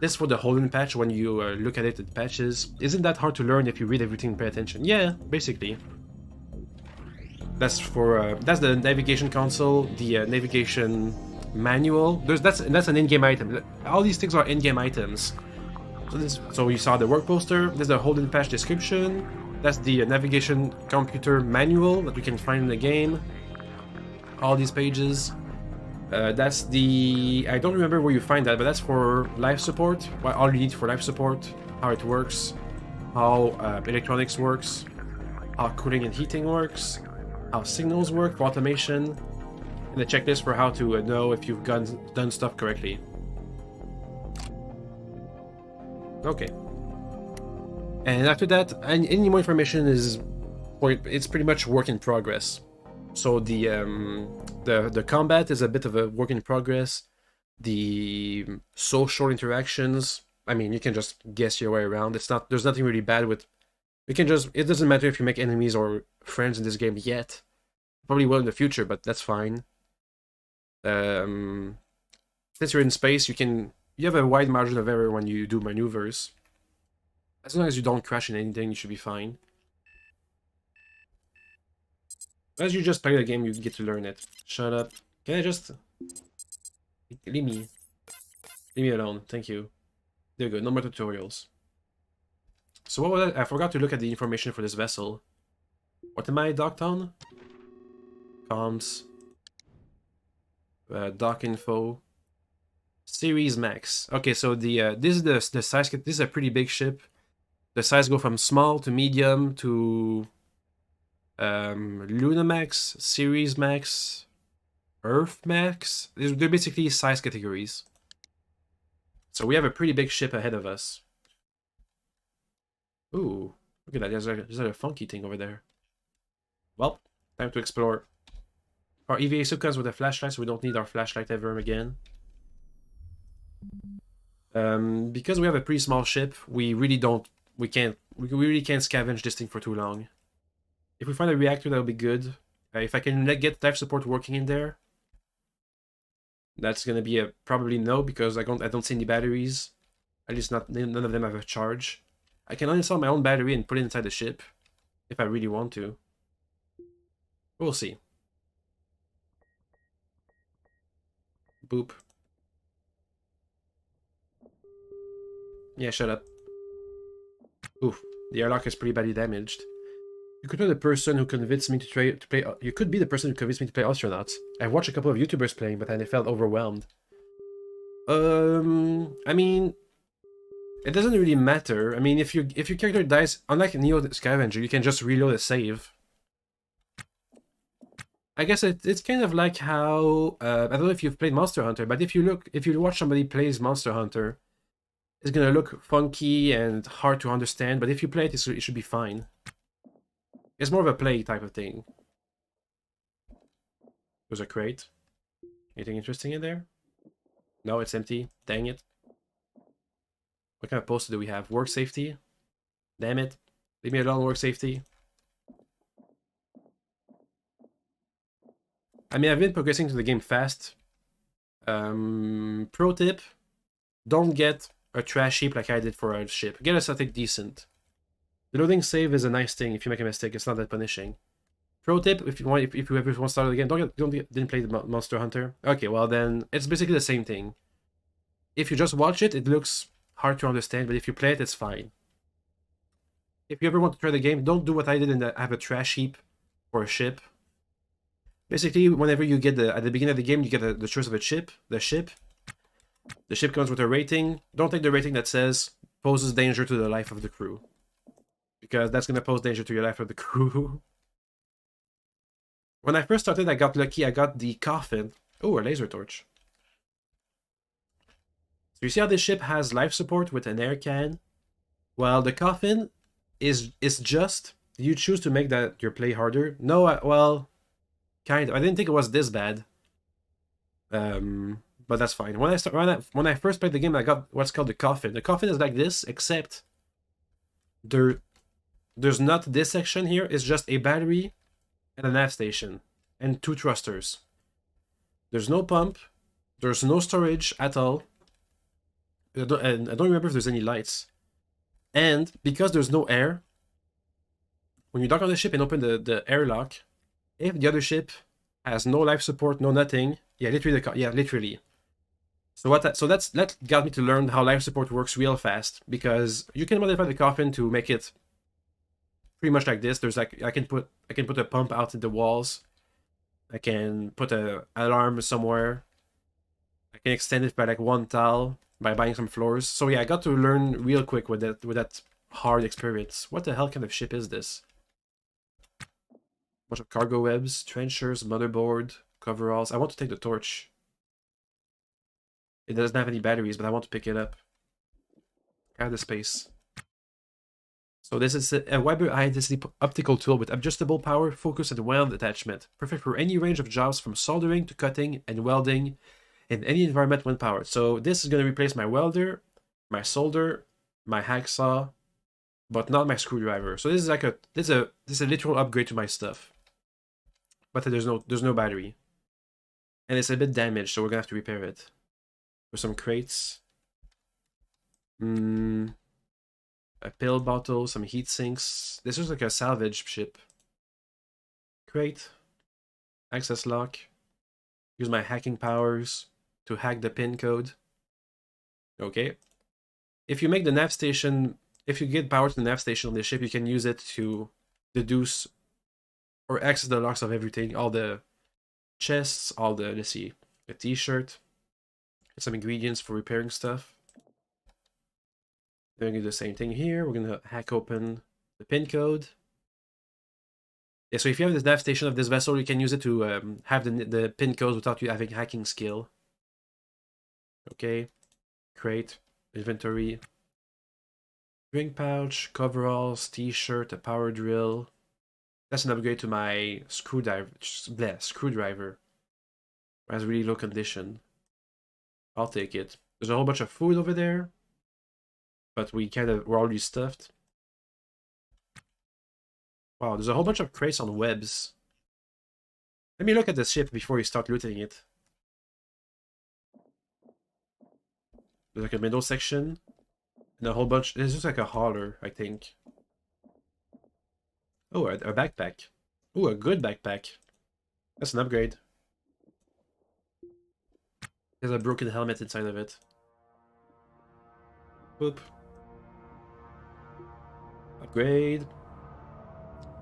This is for the Holden patch. When you look at it, it patches. Isn't that hard to learn if you read everything and pay attention? Yeah, basically. That's for that's the navigation console, the navigation manual. That's an in-game item. All these things are in-game items. So you saw the work poster. There's the Holden patch description. That's the navigation computer manual that we can find in the game. All these pages. That's the... I don't remember where you find that, but that's for life support. All you need for life support. How it works. How electronics works. How cooling and heating works. How signals work for automation. And the checklist for how to know if you've done stuff correctly. Okay. And after that, any more information is... It's pretty much work in progress. So the combat is a bit of a work in progress. The social interactions, I mean, you can just guess your way around. There's nothing really bad with... it doesn't matter if you make enemies or friends in this game yet. Probably will in the future, but that's fine. Since you're in space, you have a wide margin of error when you do maneuvers. As long as you don't crash in anything, you should be fine. As you just play the game, you get to learn it. Shut up. Can I just... Leave me alone, thank you. There you go, no more tutorials. So what was that? I forgot to look at the information for this vessel. What am I docked on? Comms. Dock info. Series Max. Okay, so this is the size. This is a pretty big ship. The size go from small to medium to Luna Max, Series Max, Earth Max. They're basically size categories. So we have a pretty big ship ahead of us. Ooh, look at that. There's a funky thing over there. Well, time to explore. Our EVA suit comes with a flashlight, so we don't need our flashlight ever again. Because we have a pretty small ship, we really can't scavenge this thing for too long. If we find a reactor, that'll be good. If I can get life support working in there, That's gonna be a probably no, because I don't see any batteries. At least none of them have a charge. I can install my own battery and put it inside the ship if I really want to. We'll see. Boop. Yeah, shut up. Oof. The airlock is pretty badly damaged. You could be the person who convinced me to play. You could be the person who convinced me to play Ostranauts. I've watched a couple of YouTubers playing, but I felt overwhelmed. I mean, it doesn't really matter. I mean, if your character dies, unlike Neo Scavenger, you can just reload a save. I guess it's kind of like how I don't know if you've played Monster Hunter, but if you watch somebody plays Monster Hunter, it's gonna look funky and hard to understand. But if you play it, it should be fine. It's more of a play type of thing. There's a crate. Anything interesting in there? No, it's empty. Dang it. What kind of poster do we have? Work safety? Damn it. Leave me alone, work safety. I mean, I've been progressing to the game fast. Pro tip, don't get a trash heap like I did for a ship. Get something decent. The loading save is a nice thing. If you make a mistake, it's not that punishing. Pro tip, if you ever want to start again, didn't play the Monster Hunter. Okay, well then, it's basically the same thing. If you just watch it, it looks hard to understand, but if you play it, it's fine. If you ever want to try the game, don't do what I did and have a trash heap for a ship. Basically, whenever you get at the beginning of the game, you get the choice of a ship. The ship comes with a rating. Don't take the rating that says poses danger to the life of the crew, because that's gonna pose danger to your life of the crew. When I first started, I got lucky. I got the coffin. Oh, a laser torch. So you see how this ship has life support with an air can? Well, the coffin is just you choose to make that your play harder. No, well, kind of. I didn't think it was this bad. But that's fine. When I first played the game, I got what's called the coffin. The coffin is like this, except there's not this section here. It's just a battery and a nav station and 2 thrusters. There's no pump. There's no storage at all. I don't remember if there's any lights. And because there's no air, when you dock on the ship and open the airlock, if the other ship has no life support, no nothing, literally. So that got me to learn how life support works real fast, because you can modify the coffin to make it pretty much like this. There's like I can put a pump out in the walls. I can put a alarm somewhere. I can extend it by like 1 tile by buying some floors. So yeah, I got to learn real quick with that hard experience. What the hell kind of ship is this? Bunch of cargo webs, trenchers, motherboard, coveralls. I want to take the torch. It doesn't have any batteries, but I want to pick it up. I have the space. So this is a Weber high intensity optical tool with adjustable power, focus, and weld attachment. Perfect for any range of jobs from soldering to cutting and welding in any environment when powered. So this is going to replace my welder, my solder, my hacksaw, but not my screwdriver. So this is like this is a literal upgrade to my stuff. But there's no battery. And it's a bit damaged, so we're gonna have to repair it. There's some crates. A pill bottle, some heat sinks. This is like a salvage ship. Crate. Access lock. Use my hacking powers to hack the pin code. Okay. If you make the nav station, if you get power to the nav station on the ship, you can use it to deduce or access the locks of everything. All the chests, all the, let's see, a t-shirt, some ingredients for repairing stuff. We're gonna do the same thing here. We're gonna hack open the pin code. Yeah, so if you have this nav station of this vessel, you can use it to have the pin codes without you having hacking skill. Okay, crate, inventory, drink pouch, coveralls, t-shirt, a power drill. That's an upgrade to my screwdriver. Screwdriver. Has really low condition. I'll take it. There's a whole bunch of food over there, but we're already stuffed. Wow, there's a whole bunch of crates on webs. Let me look at the ship before you start looting it. There's like a middle section. And a whole bunch. It's just like a hauler, I think. Oh, a backpack. Oh, a good backpack. That's an upgrade. There's a broken helmet inside of it. Boop. Upgrade.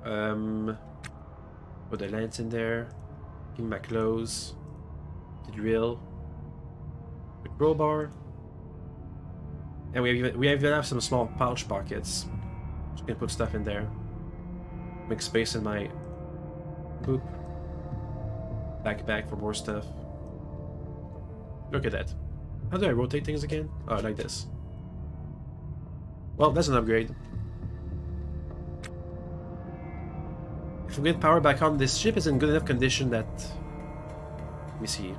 Put the lance in there. Give me my clothes. The drill. The crowbar. And we even have some small pouch pockets. So you can put stuff in there. Make space in my boop. Backpack for more stuff. Look at that. How do I rotate things again? Oh, like this. Well, that's an upgrade. If we get power back on, this ship is in good enough condition that... Let me see.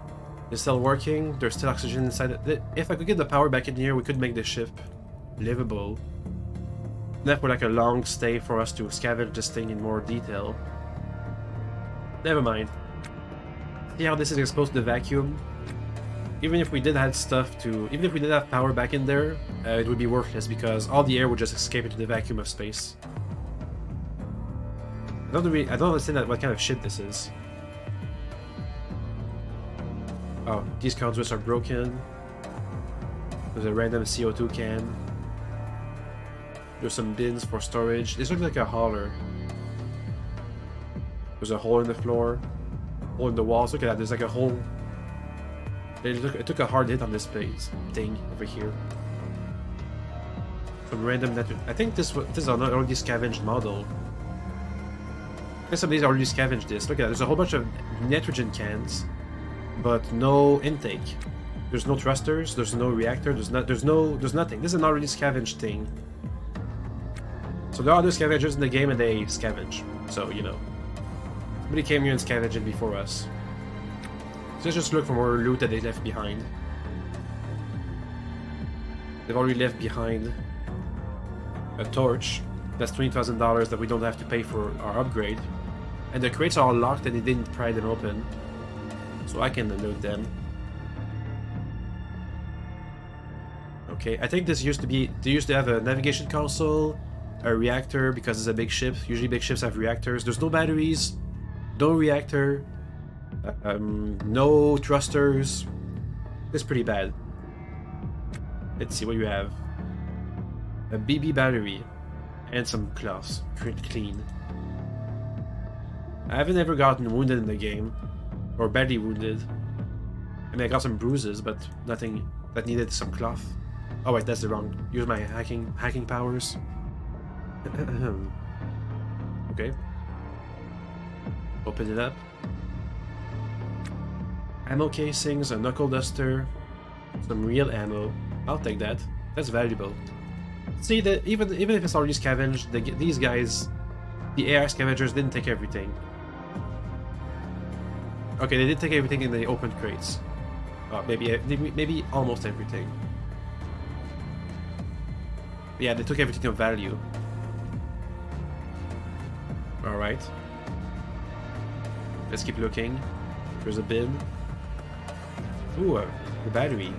It's still working, there's still oxygen inside it. If I could get the power back in here, we could make the ship livable. Enough for like a long stay for us to scavenge this thing in more detail. Never mind. See how this is exposed to the vacuum? Even if we did have stuff to... Even if we did have power back in there, it would be worthless because all the air would just escape into the vacuum of space. I don't understand what kind of shit this is. Oh, these conduits are broken. There's a random CO2 can. There's some bins for storage. This looks like a hauler. There's a hole in the floor. Hole in the walls. Look at that. There's like a hole. It took a hard hit on this place thing over here. Some random net. I think this is an already scavenged model. I guess some of these already scavenged this. Look at that. There's a whole bunch of nitrogen cans, but no intake. There's no thrusters. There's no reactor. There's nothing. This is an already scavenged thing. So there are other scavengers in the game, and they scavenge. So you know, somebody came here and scavenged it before us. So let's just look for more loot that they left behind. They've already left behind a torch. That's $20,000 that we don't have to pay for our upgrade. And the crates are all locked and they didn't pry them open. So I can loot them. Okay, I think this used to be... They used to have a navigation console, a reactor, because it's a big ship. Usually big ships have reactors. There's no batteries, no reactor, no thrusters. It's pretty bad. Let's see what you have. A BB battery and some cloths. Clean. I haven't ever gotten wounded in the game, or badly wounded. I mean, I got some bruises, but nothing that needed some cloth. Oh wait, that's the wrong. Use my hacking powers. Okay. Open it up. Ammo casings, a knuckle duster, some real ammo. I'll take that. That's valuable. See that even if it's already scavenged, these guys, the AR scavengers, didn't take everything. Okay, they did take everything in the open crates. Maybe almost everything. Yeah, they took everything of value. Alright. Let's keep looking. There's a bin. Ooh, the battery.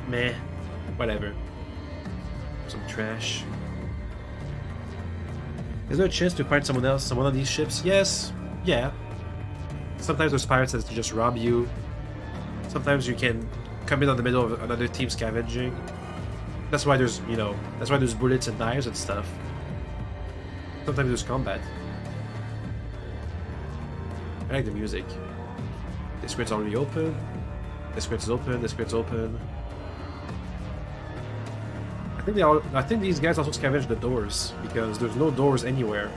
Meh. Whatever. Some trash. Is there a chance to find someone else on one of these ships? Yes. Yeah. Sometimes there's pirates that just rob you. Sometimes you can come in on the middle of another team scavenging. That's why there's, you know, that's why there's bullets and knives and stuff. Sometimes there's combat. I like the music. This crate's already open. This crate's open. This crate's open. I think these guys also scavenge the doors because there's no doors anywhere.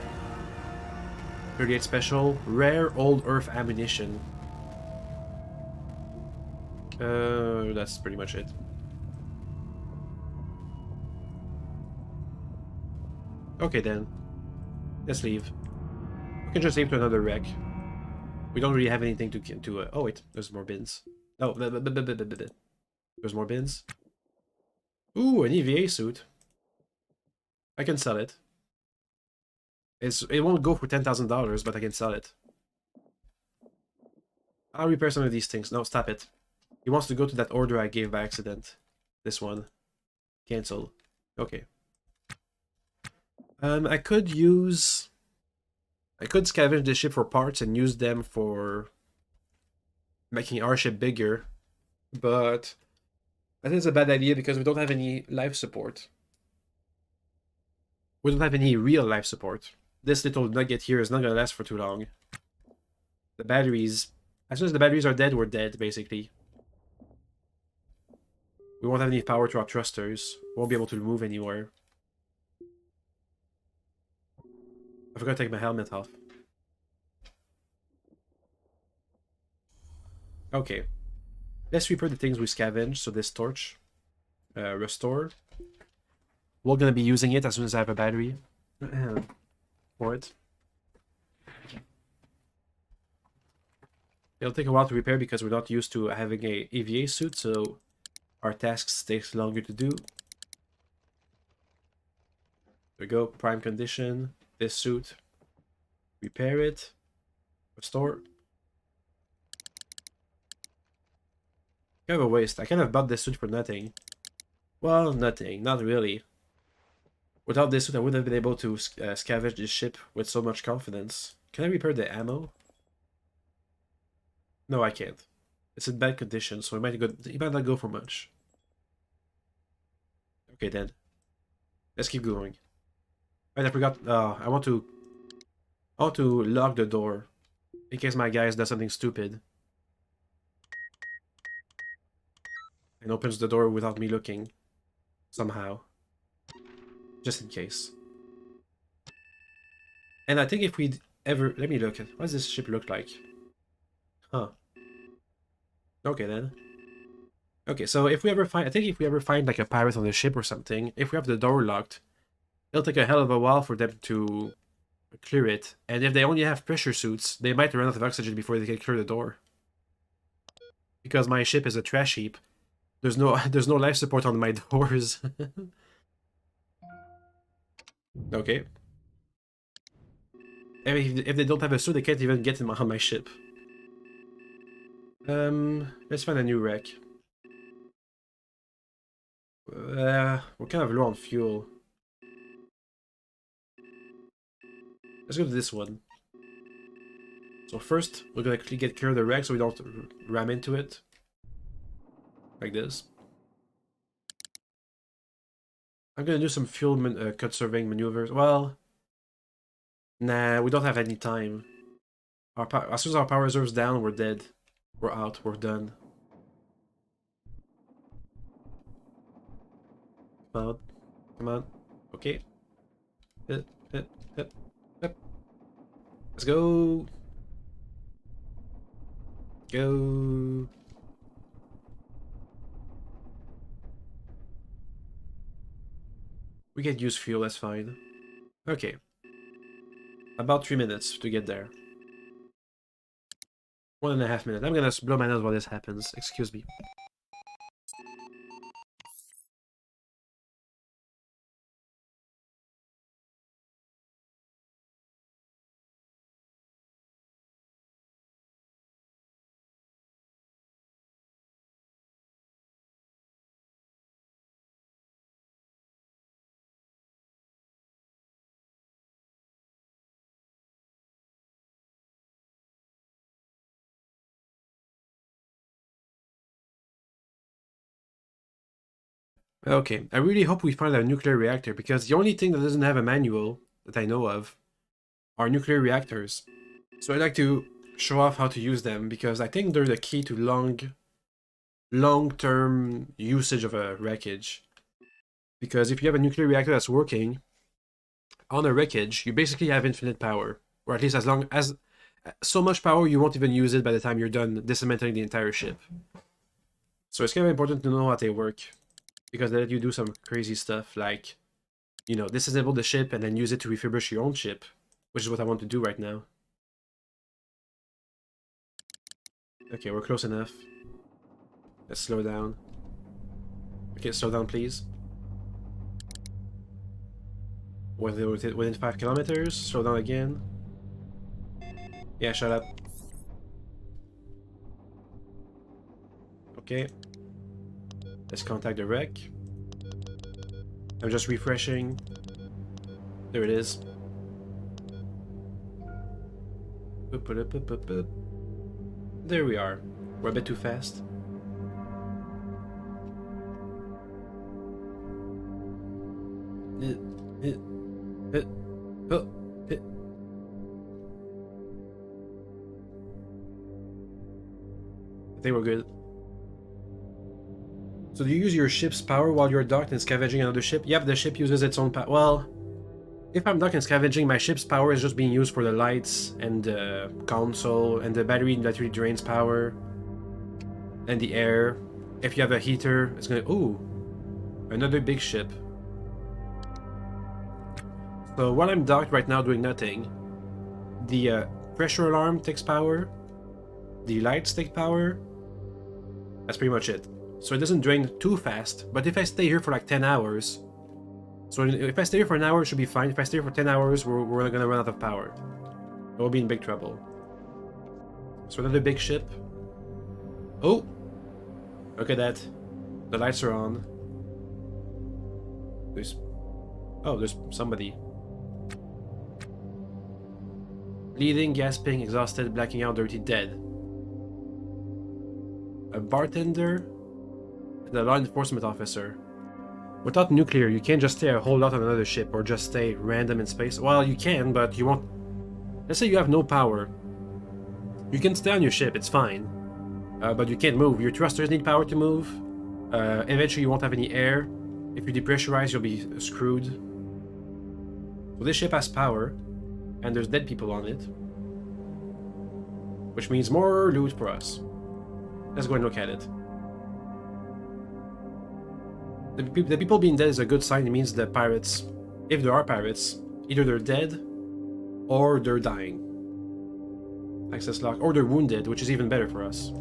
38 special, rare old earth ammunition. That's pretty much it. Okay then, let's leave. We can just leave to another wreck. We don't really have anything to. Oh wait, there's more bins. Oh, there's more bins. Ooh, an EVA suit. I can sell it. It won't go for $10,000, but I can sell it. I'll repair some of these things. No, stop it. He wants to go to that order I gave by accident. This one. Cancel. Okay. I could scavenge the ship for parts and use them for making our ship bigger, but I think it's a bad idea because we don't have any life support. We don't have any real life support. This little nugget here is not gonna last for too long. The batteries, as soon as the batteries are dead, we're dead, basically. We won't have any power to our thrusters. We won't be able to move anywhere. I forgot to take my helmet off. Okay. Let's repair the things we scavenged. So this torch. Restore. We're gonna be using it as soon as I have a battery for it. It'll take a while to repair because we're not used to having a EVA suit, so our tasks takes longer to do. There we go. Prime condition. This suit. Repair it. Restore. Kind of a waste. I kind of bought this suit for nothing. Well, nothing. Not really. Without this suit, I wouldn't have been able to scavenge this ship with so much confidence. Can I repair the ammo? No, I can't. It's in bad condition, so it might not go for much. Okay, then. Let's keep going. Right, I forgot. I want to lock the door in case my guys does something stupid and opens the door without me looking somehow, just in case. And I think if we ever, let me look at what does this ship look like? Huh. Okay then. Okay, so if we ever find, I think if we ever find like a pirate on the ship or something, if we have the door locked, it'll take a hell of a while for them to clear it. And if they only have pressure suits, they might run out of oxygen before they can clear the door. Because my ship is a trash heap. There's no life support on my doors. Okay. If they don't have a suit, they can't even get on my ship. Let's find a new wreck. We're kind of low on fuel. Let's go to this one. So first, we're gonna get clear of the wreck so we don't ram into it. Like this. I'm gonna do some fuel conserving maneuvers. Well, nah, we don't have any time. As soon as our power reserve's down, we're dead. We're out. We're done. Come on. Come on. Okay. Hit. Let's go. Go. We can use fuel, that's fine. Okay. About 3 minutes to get there. 1.5 minutes. I'm gonna blow my nose while this happens. Excuse me. Okay, I really hope we find a nuclear reactor because the only thing that doesn't have a manual that I know of are nuclear reactors. So I'd like to show off how to use them because I think they're the key to long-term usage of a wreckage. Because if you have a nuclear reactor that's working on a wreckage, you basically have infinite power. Or at least as long as so much power you won't even use it by the time you're done dismantling the entire ship. So it's kind of important to know how they work. Because they let you do some crazy stuff like, you know, disassemble the ship and then use it to refurbish your own ship, which is what I want to do right now. Okay, we're close enough. Let's slow down. Okay, slow down, please. Within 5 kilometers, slow down again. Yeah, shut up. Okay. Let's contact the wreck. I'm just refreshing. There it is. There we are. We're a bit too fast. I think we're good. So do you use your ship's power while you're docked and scavenging another ship? Yep, the ship uses its own power. Well, if I'm docked and scavenging, my ship's power is just being used for the lights and the console, and the battery literally drains power. And the air. If you have a heater, it's gonna... Ooh! Another big ship. So while I'm docked right now doing nothing, the pressure alarm takes power, the lights take power. That's pretty much it. So it doesn't drain too fast, but if I stay here for like 10 hours... So if I stay here for an hour, it should be fine. If I stay here for 10 hours, we're gonna run out of power. We'll be in big trouble. So another big ship. Oh! Look at that. The lights are on. There's... Oh, there's somebody. Bleeding, gasping, exhausted, blacking out, dirty, dead. A bartender and a law enforcement officer. Without nuclear, you can't just stay a whole lot on another ship or just stay random in space. Well, you can, but you won't... Let's say you have no power. You can stay on your ship, it's fine. But you can't move. Your thrusters need power to move. Eventually you won't have any air. If you depressurize, you'll be screwed. So this ship has power, and there's dead people on it. Which means more loot for us. Let's go and look at it. The people being dead is a good sign. It means the pirates, if there are pirates, either they're dead or they're dying. Access lock. Or they're wounded, which is even better for us.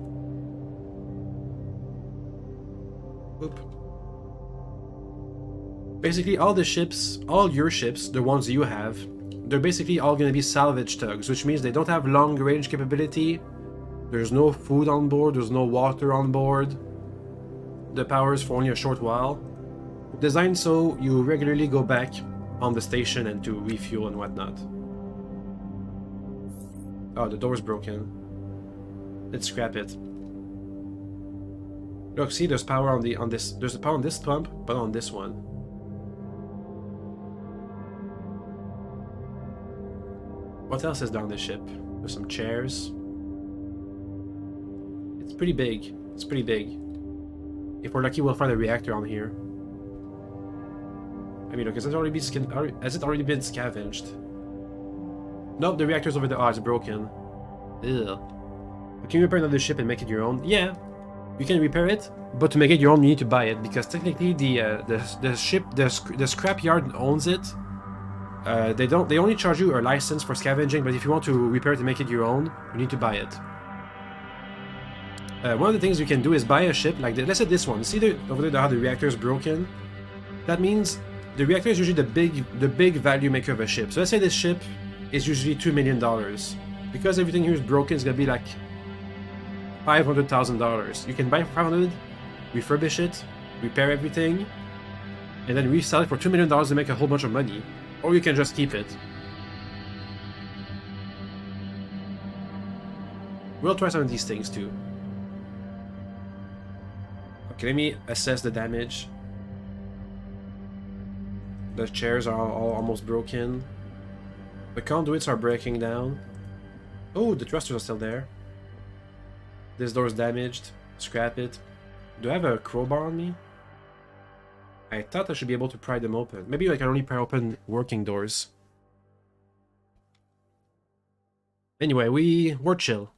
Oop. Basically, all the ships, all your ships, the ones you have, they're basically all going to be salvage tugs, which means they don't have long range capability. There's no food on board, there's no water on board. The power is for only a short while. Designed so you regularly go back on the station and to refuel and whatnot. Oh, the door's broken. Let's scrap it. Look, see, there's power on this. There's power on this pump, but on this one. What else is down this ship? There's some chairs. It's pretty big. It's pretty big. If we're lucky, we'll find a reactor on here. I mean, look, has it already been scavenged? Nope, the reactor's over there. Oh, it's broken. Ugh. But can you repair another ship and make it your own? Yeah, you can repair it, but to make it your own, you need to buy it, because technically the scrapyard owns it. They only charge you a license for scavenging, but if you want to repair it and make it your own, you need to buy it. One of the things you can do is buy a ship like let's say this one. See over there how the reactor is broken? That means the reactor is usually the big value maker of a ship. So let's say this ship is usually $2 million. Because everything here is broken, it's gonna be like $500,000. You can buy it for 500, refurbish it, repair everything, and then resell it for $2 million to make a whole bunch of money. Or you can just keep it. We'll try some of these things too. Okay, let me assess the damage. The chairs are all almost broken. The conduits are breaking down. Oh, the thrusters are still there. This door is damaged. Scrap it. Do I have a crowbar on me? I thought I should be able to pry them open. Maybe I can only pry open working doors. Anyway, we're chill.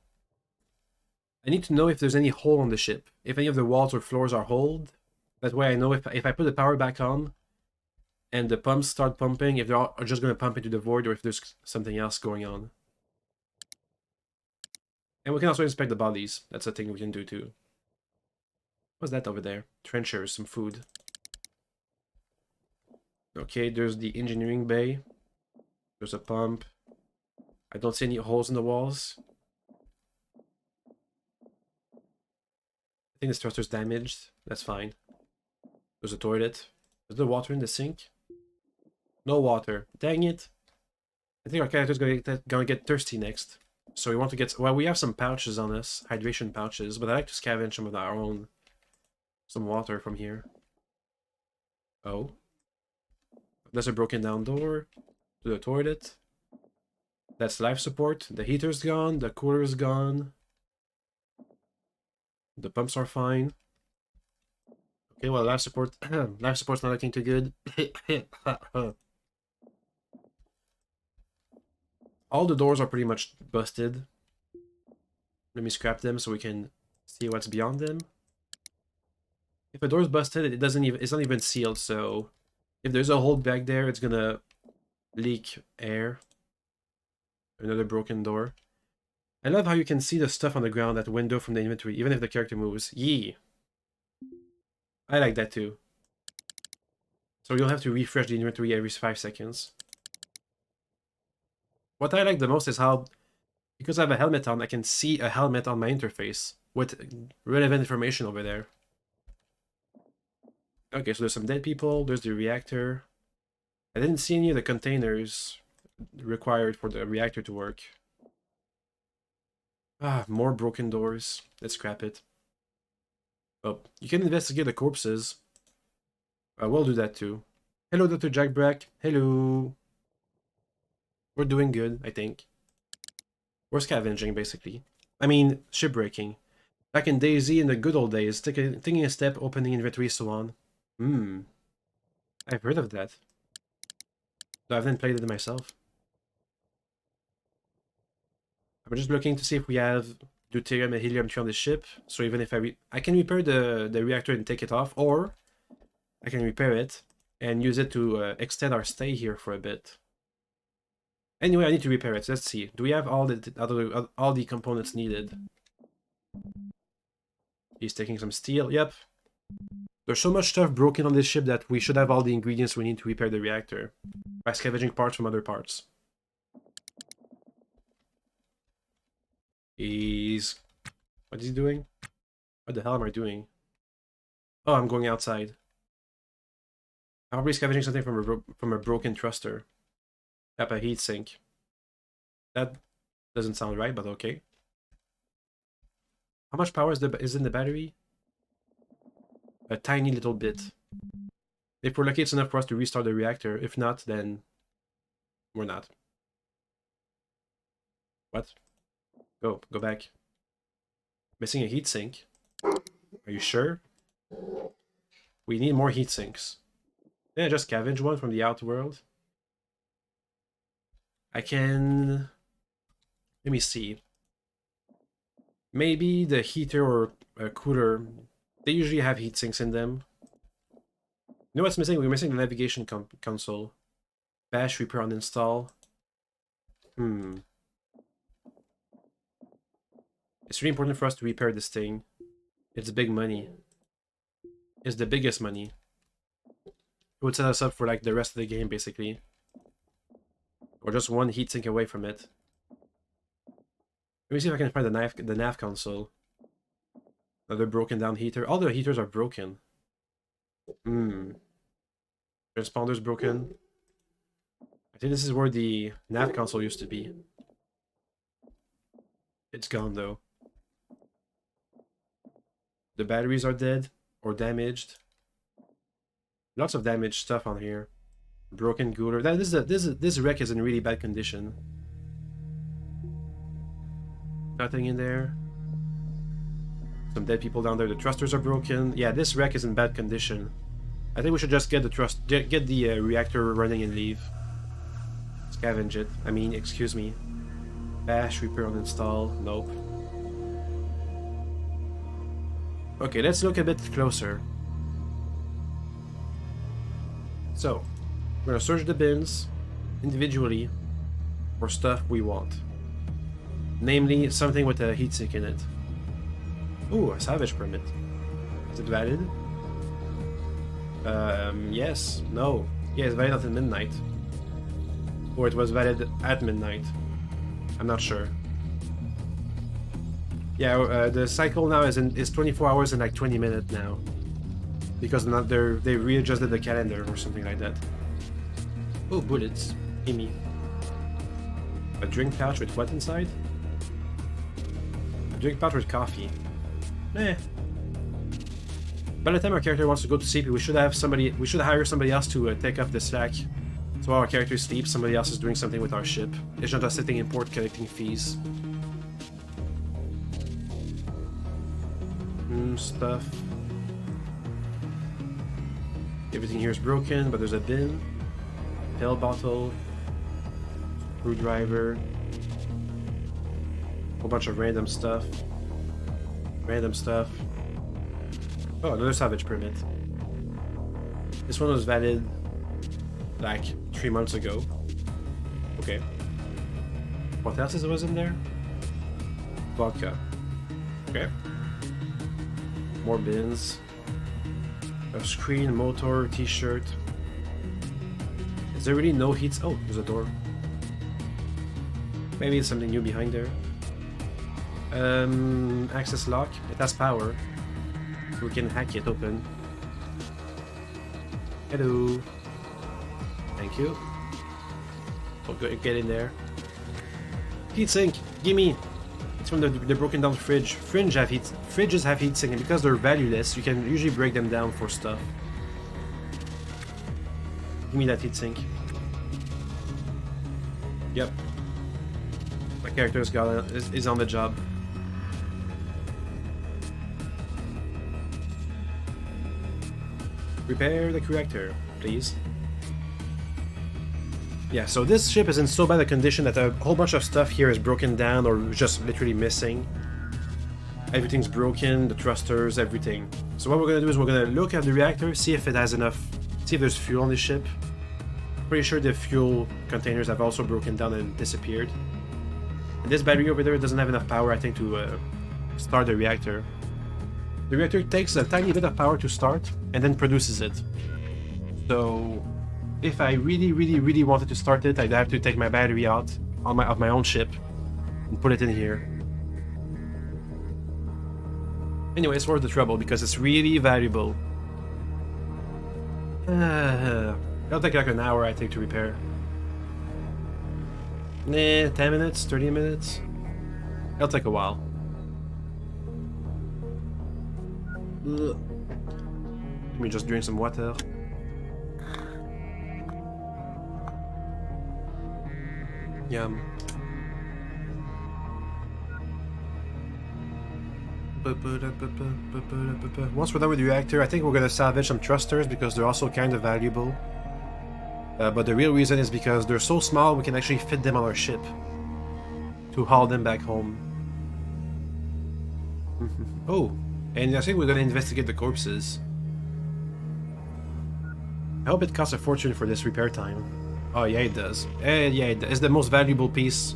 I need to know if there's any hole on the ship. If any of the walls or floors are holed. That way I know if I put the power back on and the pumps start pumping, if they are just going to pump into the void or if there's something else going on. And we can also inspect the bodies. That's a thing we can do too. What's that over there? Trenchers, some food. Okay, there's the engineering bay. There's a pump. I don't see any holes in the walls. I think this thruster's damaged. That's fine. There's a toilet. Is there water in the sink? No water. Dang it. I think our character's gonna get thirsty next. So we want to get... Well, we have some pouches on us. Hydration pouches. But I like to scavenge some of our own... Some water from here. Oh. There's a broken down door. To the toilet. That's life support. The heater's gone. The cooler's gone. The pumps are fine. Okay, well, life support... life support's not looking too good. All the doors are pretty much busted. Let me scrap them so we can see what's beyond them. If a door's busted, it's not even sealed, so if there's a hole back there, it's gonna leak air. Another broken door. I love how you can see the stuff on the ground at the window from the inventory, even if the character moves. Yee! I like that too. So you'll have to refresh the inventory every 5 seconds. What I like the most is how, because I have a helmet on, I can see a helmet on my interface with relevant information over there. Okay, so there's some dead people, there's the reactor. I didn't see any of the containers required for the reactor to work. Ah, more broken doors. Let's scrap it. Oh, you can investigate the corpses. I will do that too. Hello, Dr. Jack Brack. Hello. We're doing good, I think. We're scavenging, basically. I mean, shipbreaking. Back in DayZ, in the good old days, taking a step, opening inventory, so on. I've heard of that. Though I haven't played it myself. I'm just looking to see if we have deuterium and helium-3 on the ship. So even if I can repair the reactor and take it off, or I can repair it and use it to extend our stay here for a bit. Anyway, I need to repair it. Let's see. Do we have all the components needed? He's taking some steel. Yep. There's so much stuff broken on this ship that we should have all the ingredients we need to repair the reactor by scavenging parts from other parts. What is he doing? What the hell am I doing? Oh, I'm going outside. I'm probably scavenging something from a broken thruster. Yep, a heatsink. That doesn't sound right, but okay. How much power is in the battery? A tiny little bit. If we're lucky, it's enough for us to restart the reactor. If not, then we're not. What? Go back. Missing a heatsink. Are you sure? We need more heatsinks. Yeah, just scavenge one from the outworld. I can... Let me see. Maybe the heater or cooler, they usually have heatsinks in them. You know what's missing? We're missing the navigation console. Bash, repair, uninstall. It's really important for us to repair this thing. It's big money. It's the biggest money. It would set us up for like the rest of the game, basically. Or just one heatsink away from it. Let me see if I can find the nav console. Another broken down heater. All the heaters are broken. Transponder's broken. I think this is where the nav console used to be. It's gone though. The batteries are dead or damaged. Lots of damaged stuff on here. Broken cooler. This wreck is in really bad condition. Nothing in there. Some dead people down there. The thrusters are broken. Yeah, this wreck is in bad condition. I think we should just get the reactor running and leave. Scavenge it. I mean, excuse me. Bash, repair, uninstall. Nope. Okay, let's look a bit closer. So, we're gonna search the bins individually for stuff we want. Namely, something with a heatsink in it. Ooh, a salvage permit. Is it valid? Yes. No. Yeah, it's valid until midnight. Or it was valid at midnight. I'm not sure. Yeah, the cycle now is 24 hours and like 20 minutes now. Because they readjusted the calendar or something like that. Oh, bullets. Gimme. A drink pouch with what inside? A drink pouch with coffee. Eh. By the time our character wants to go to sleep, we should have somebody. We should hire somebody else to take up the slack. So while our character sleeps, somebody else is doing something with our ship. It's not just sitting in port collecting fees. Stuff. Everything here is broken, but there's a bin, pill bottle, screwdriver, a whole bunch of random stuff. Oh, another salvage permit. This one was valid like 3 months ago. Okay. What else was in there? Vodka. Okay. More bins. A screen, motor, t-shirt. Is there really no heat? Oh, there's a door. Maybe it's something new behind there. Access lock. It has power. So we can hack it open. Hello. Thank you. So get in there. Heatsink. Gimme. It's from the broken down fridge. Fridges have heatsink, and because they're valueless, you can usually break them down for stuff. Give me that heatsink. Yep. My character is on the job. Repair the reactor, please. Yeah, so this ship is in so bad a condition that a whole bunch of stuff here is broken down or just literally missing. Everything's broken, the thrusters, everything. So what we're gonna do is we're gonna look at the reactor, see if it has enough, see if there's fuel on the ship. Pretty sure the fuel containers have also broken down and disappeared. And this battery over there doesn't have enough power, I think, to start the reactor. The reactor takes a tiny bit of power to start and then produces it. So if I really wanted to start it, I'd have to take my battery out of my own ship and put it in here. Anyway, it's worth the trouble because it's really valuable. It'll take like an hour, I think, to repair. Nah, 10 minutes, 30 minutes. It'll take a while. Ugh. Let me just drink some water. Yum. Once we're done with the reactor, I think we're gonna salvage some thrusters because they're also kind of valuable. But the real reason is because they're so small we can actually fit them on our ship to haul them back home. Oh, and I think we're gonna investigate the corpses. I hope it costs a fortune for this repair time. Oh yeah, it does. Yeah, it's the most valuable piece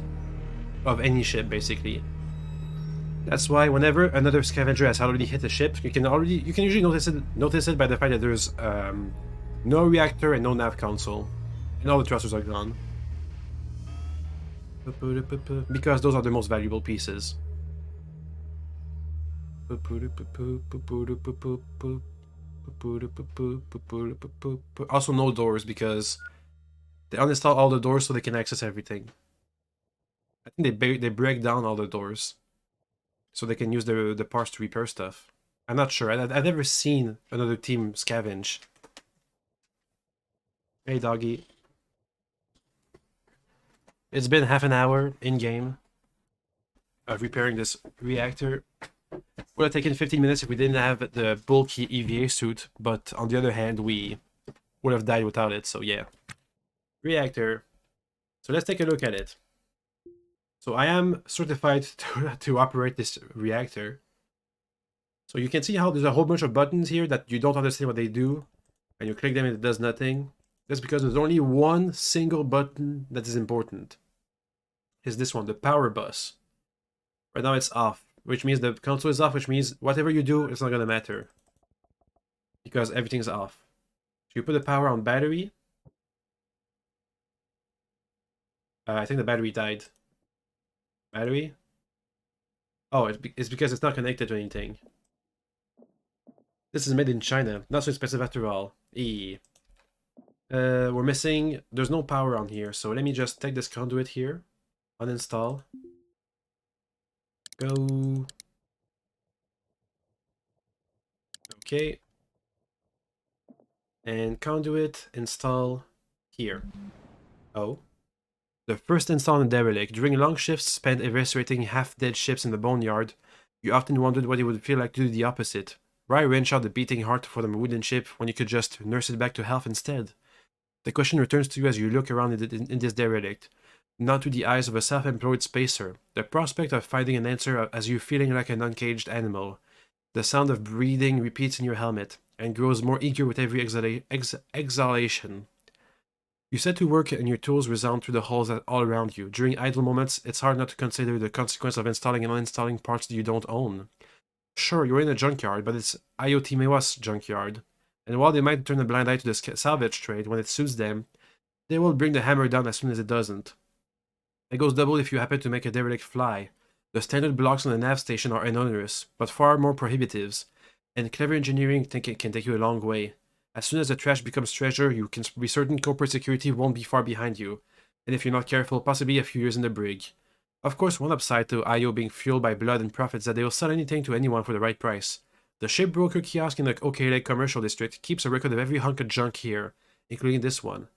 of any ship, basically. That's why whenever another scavenger has already hit a ship, you can usually notice it by the fact that there's no reactor and no nav console, and all the thrusters are gone. Because those are the most valuable pieces. Also no doors because they uninstall all the doors so they can access everything. I think they break down all the doors so they can use the parts to repair stuff. I'm not sure. I've never seen another team scavenge. Hey doggy. It's been half an hour in-game of repairing this reactor. Would have taken 15 minutes if we didn't have the bulky EVA suit, but on the other hand, we would have died without it, so yeah. Reactor. So let's take a look at it. So I am certified to operate this reactor. So you can see how there's a whole bunch of buttons here that you don't understand what they do, and you click them and it does nothing. That's because there's only one single button that is important. It's this one, the power bus. Right now it's off, which means the console is off, which means whatever you do, it's not gonna matter. Because everything's off. So you put the power on battery. I think the battery died. Battery? Oh, it's because it's not connected to anything. This is made in China. Not so expensive after all. We're missing... There's no power on here, so let me just take this conduit here. Uninstall. Go. Okay. And conduit install here. Oh. The first install in Derelict. During long shifts spent eviscerating half-dead ships in the boneyard, you often wondered what it would feel like to do the opposite. Why wrench out the beating heart for the wooden ship when you could just nurse it back to health instead? The question returns to you as you look around in this derelict, not through the eyes of a self-employed spacer. The prospect of finding an answer as you feeling like an uncaged animal. The sound of breathing repeats in your helmet, and grows more eager with every exhalation. You set to work and your tools resound through the halls all around you. During idle moments, it's hard not to consider the consequence of installing and uninstalling parts that you don't own. Sure, you're in a junkyard, but it's IoT Mewa's junkyard. And while they might turn a blind eye to the salvage trade when it suits them, they will bring the hammer down as soon as it doesn't. It goes double if you happen to make a derelict fly. The standard blocks on the nav station are onerous, but far more prohibitives, and clever engineering can take you a long way. As soon as the trash becomes treasure, you can be certain corporate security won't be far behind you, and if you're not careful, possibly a few years in the brig. Of course, one upside to IO being fueled by blood and profits is that they will sell anything to anyone for the right price. The shipbroker kiosk in the OK Lake commercial district keeps a record of every hunk of junk here, including this one.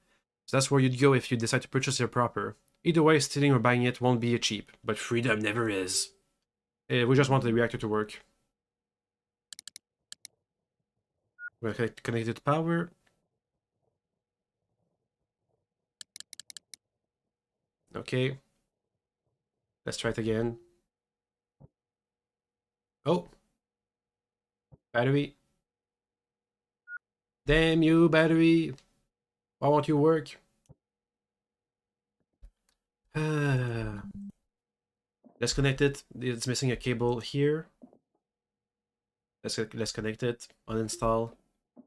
So that's where you'd go if you decide to purchase it proper. Either way, stealing or buying it won't be cheap, but freedom never is. We just want the reactor to work. We're connected to power. Okay. Let's try it again. Oh. Battery. Damn you, battery. Why won't you work? Let's connect it. It's missing a cable here. Let's connect it. Uninstall. I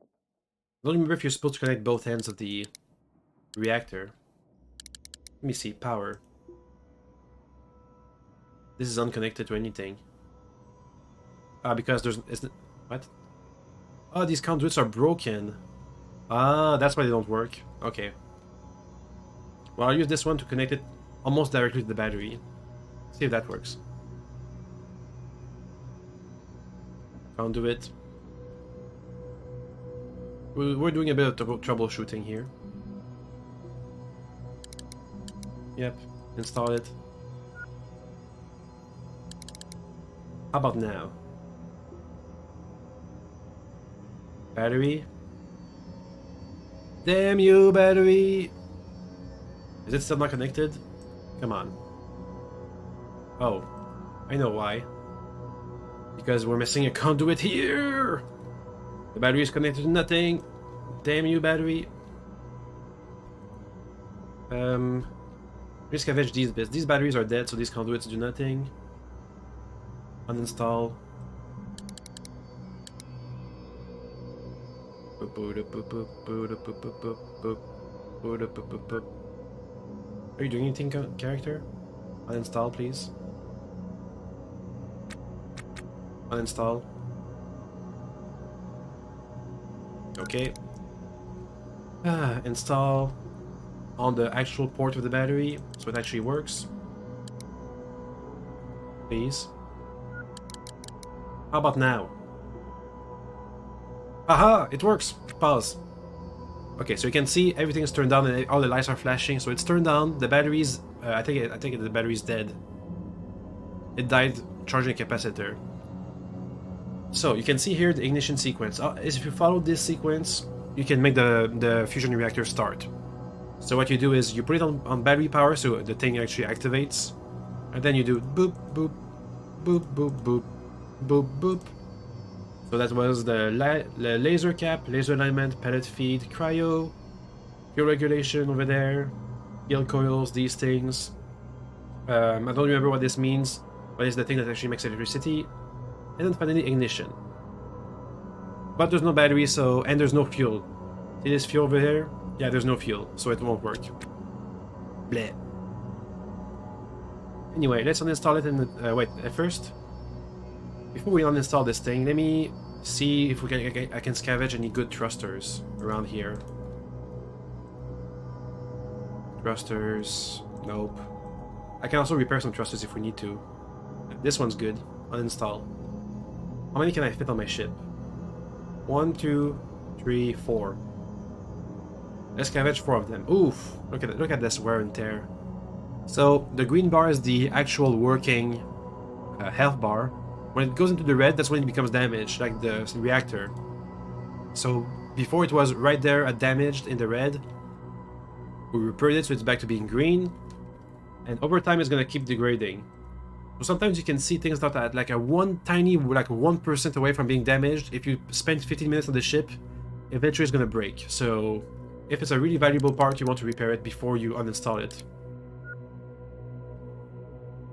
don't remember if you're supposed to connect both ends of the reactor. Let me see. Power. This is unconnected to anything. Because there's... What? Oh, these conduits are broken. Ah, that's why they don't work. Okay. Well, I'll use this one to connect it almost directly to the battery. See if that works. Conduit. We're doing a bit of troubleshooting here. Yep. Install it. How about now? Battery. Damn you, battery! Is it still not connected? Come on. Oh, I know why. Because we're missing a conduit here! The battery is connected to nothing. Damn you, battery. We scavenge these bits. These batteries are dead, so these conduits do nothing. Uninstall. Are you doing anything, character? Uninstall, please. Uninstall. Okay. Install on the actual port of the battery, so it actually works. Please. How about now? Aha! It works! Pause. Okay, so you can see everything is turned down and all the lights are flashing, so it's turned down. The battery's... I think the battery's dead. It died charging a capacitor. So you can see here the ignition sequence. If you follow this sequence, you can make the fusion reactor start. So what you do is you put it on battery power so the thing actually activates. And then you do boop, boop, boop, boop, boop, boop, boop. So that was the laser cap, laser alignment, pellet feed, cryo, fuel regulation over there, yield coils, these things. I don't remember what this means, but it's the thing that actually makes electricity. And then finally ignition. But there's no battery, and there's no fuel. See this fuel over here? Yeah, there's no fuel, so it won't work. Bleh. Anyway, let's uninstall it and wait, first, before we uninstall this thing, let me see if I can scavenge any good thrusters around here. Thrusters, nope. I can also repair some thrusters if we need to. This one's good. Uninstall. How many can I fit on my ship? 1, 2, 3, 4. Let's scavenge 4 of them. Oof! Look at this wear and tear. So the green bar is the actual working health bar. When it goes into the red, that's when it becomes damaged, like the reactor. So before it was right there at damaged in the red. We repaired it so it's back to being green. And over time it's gonna keep degrading. So sometimes you can see things that are like a one tiny, like 1% away from being damaged. If you spend 15 minutes on the ship, eventually it's gonna break. So if it's a really valuable part, you want to repair it before you uninstall it.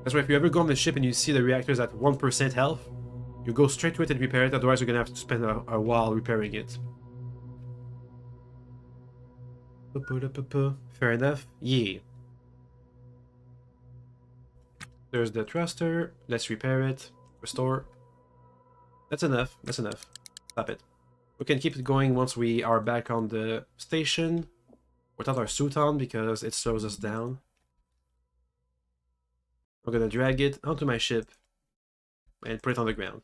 That's why if you ever go on the ship and you see the reactors at 1% health, you go straight to it and repair it, otherwise you're gonna have to spend a while repairing it. Fair enough. Yeah. There's the thruster. Let's repair it. Restore. That's enough. That's enough. Stop it. We can keep it going once we are back on the station without our suit on because it slows us down. I'm gonna drag it onto my ship and put it on the ground.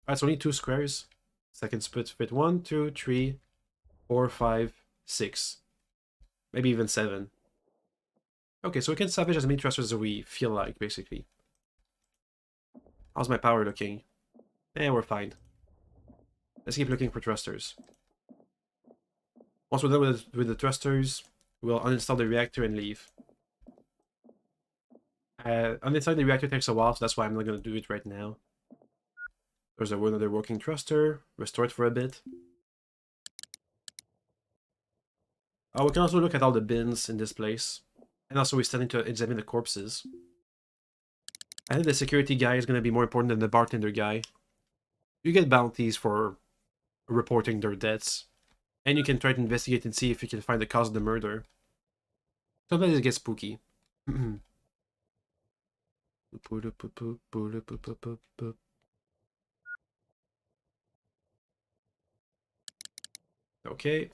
Alright, so only 2 squares. So I can fit 1, 2, 3, 4, 5, 6. Maybe even 7. Okay, so we can salvage as many thrusters as we feel like, basically. How's my power looking? We're fine. Let's keep looking for thrusters. Once we're done with the thrusters, we'll uninstall the reactor and leave. Uninstalling the reactor takes a while, so that's why I'm not going to do it right now. There's another working thruster. Restore it for a bit. We can also look at all the bins in this place. And also we still need to examine the corpses. I think the security guy is going to be more important than the bartender guy. You get bounties for reporting their deaths. And you can try to investigate and see if you can find the cause of the murder. Sometimes it gets spooky. Okay,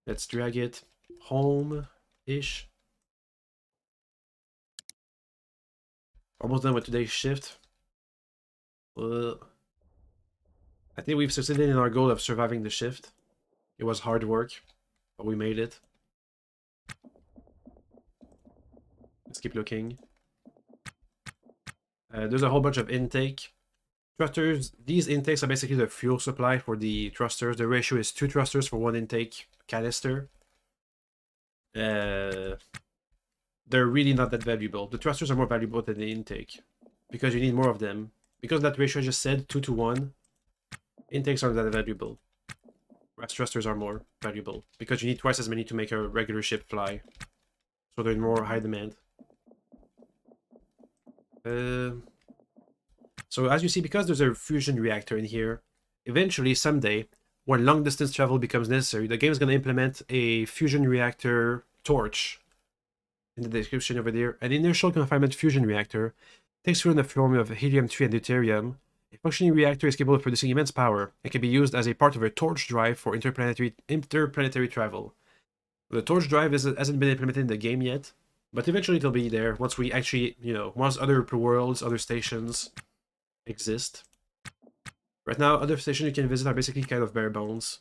let's drag it home-ish. Almost done with today's shift. I think we've succeeded in our goal of surviving the shift. It was hard work, but we made it. Let's keep looking. There's a whole bunch of intake. Thrusters, these intakes are basically the fuel supply for the thrusters. The ratio is 2 thrusters for 1 intake canister. They're really not that valuable. The thrusters are more valuable than the intake because you need more of them. Because that ratio I just said, 2 to 1, intakes aren't that valuable. Whereas thrusters are more valuable because you need twice as many to make a regular ship fly. So they're in more high demand. So as you see, because there's a fusion reactor in here, eventually, someday, when long distance travel becomes necessary, the game is going to implement a fusion reactor torch in the description over there. An inertial confinement fusion reactor takes fuel in the form of helium-3 and deuterium. A functioning reactor is capable of producing immense power. It can be used as a part of a torch drive for interplanetary travel. The torch drive hasn't been implemented in the game yet, but eventually it'll be there once we actually, once other worlds, other stations exist. Right now, other stations you can visit are basically kind of bare bones.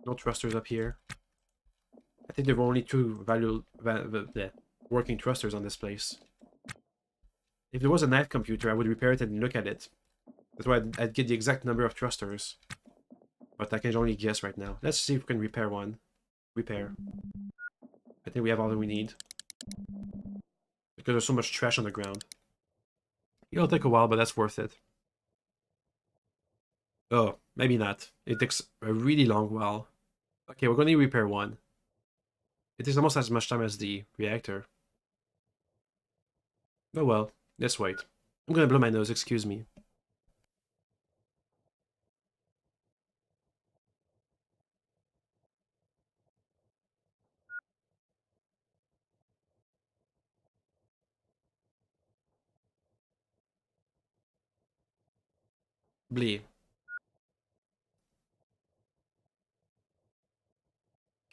No thrusters up here. I think there were only 2 working thrusters on this place. If there was a night computer, I would repair it and look at it. That's why I'd get the exact number of thrusters. But I can only guess right now. Let's see if we can repair one. Repair. I think we have all that we need. Because there's so much trash on the ground. It'll take a while, but that's worth it. Oh, maybe not. It takes a really long while. Okay, we're going to repair one. It takes almost as much time as the reactor. Oh well, let's wait. I'm going to blow my nose, excuse me. Blee.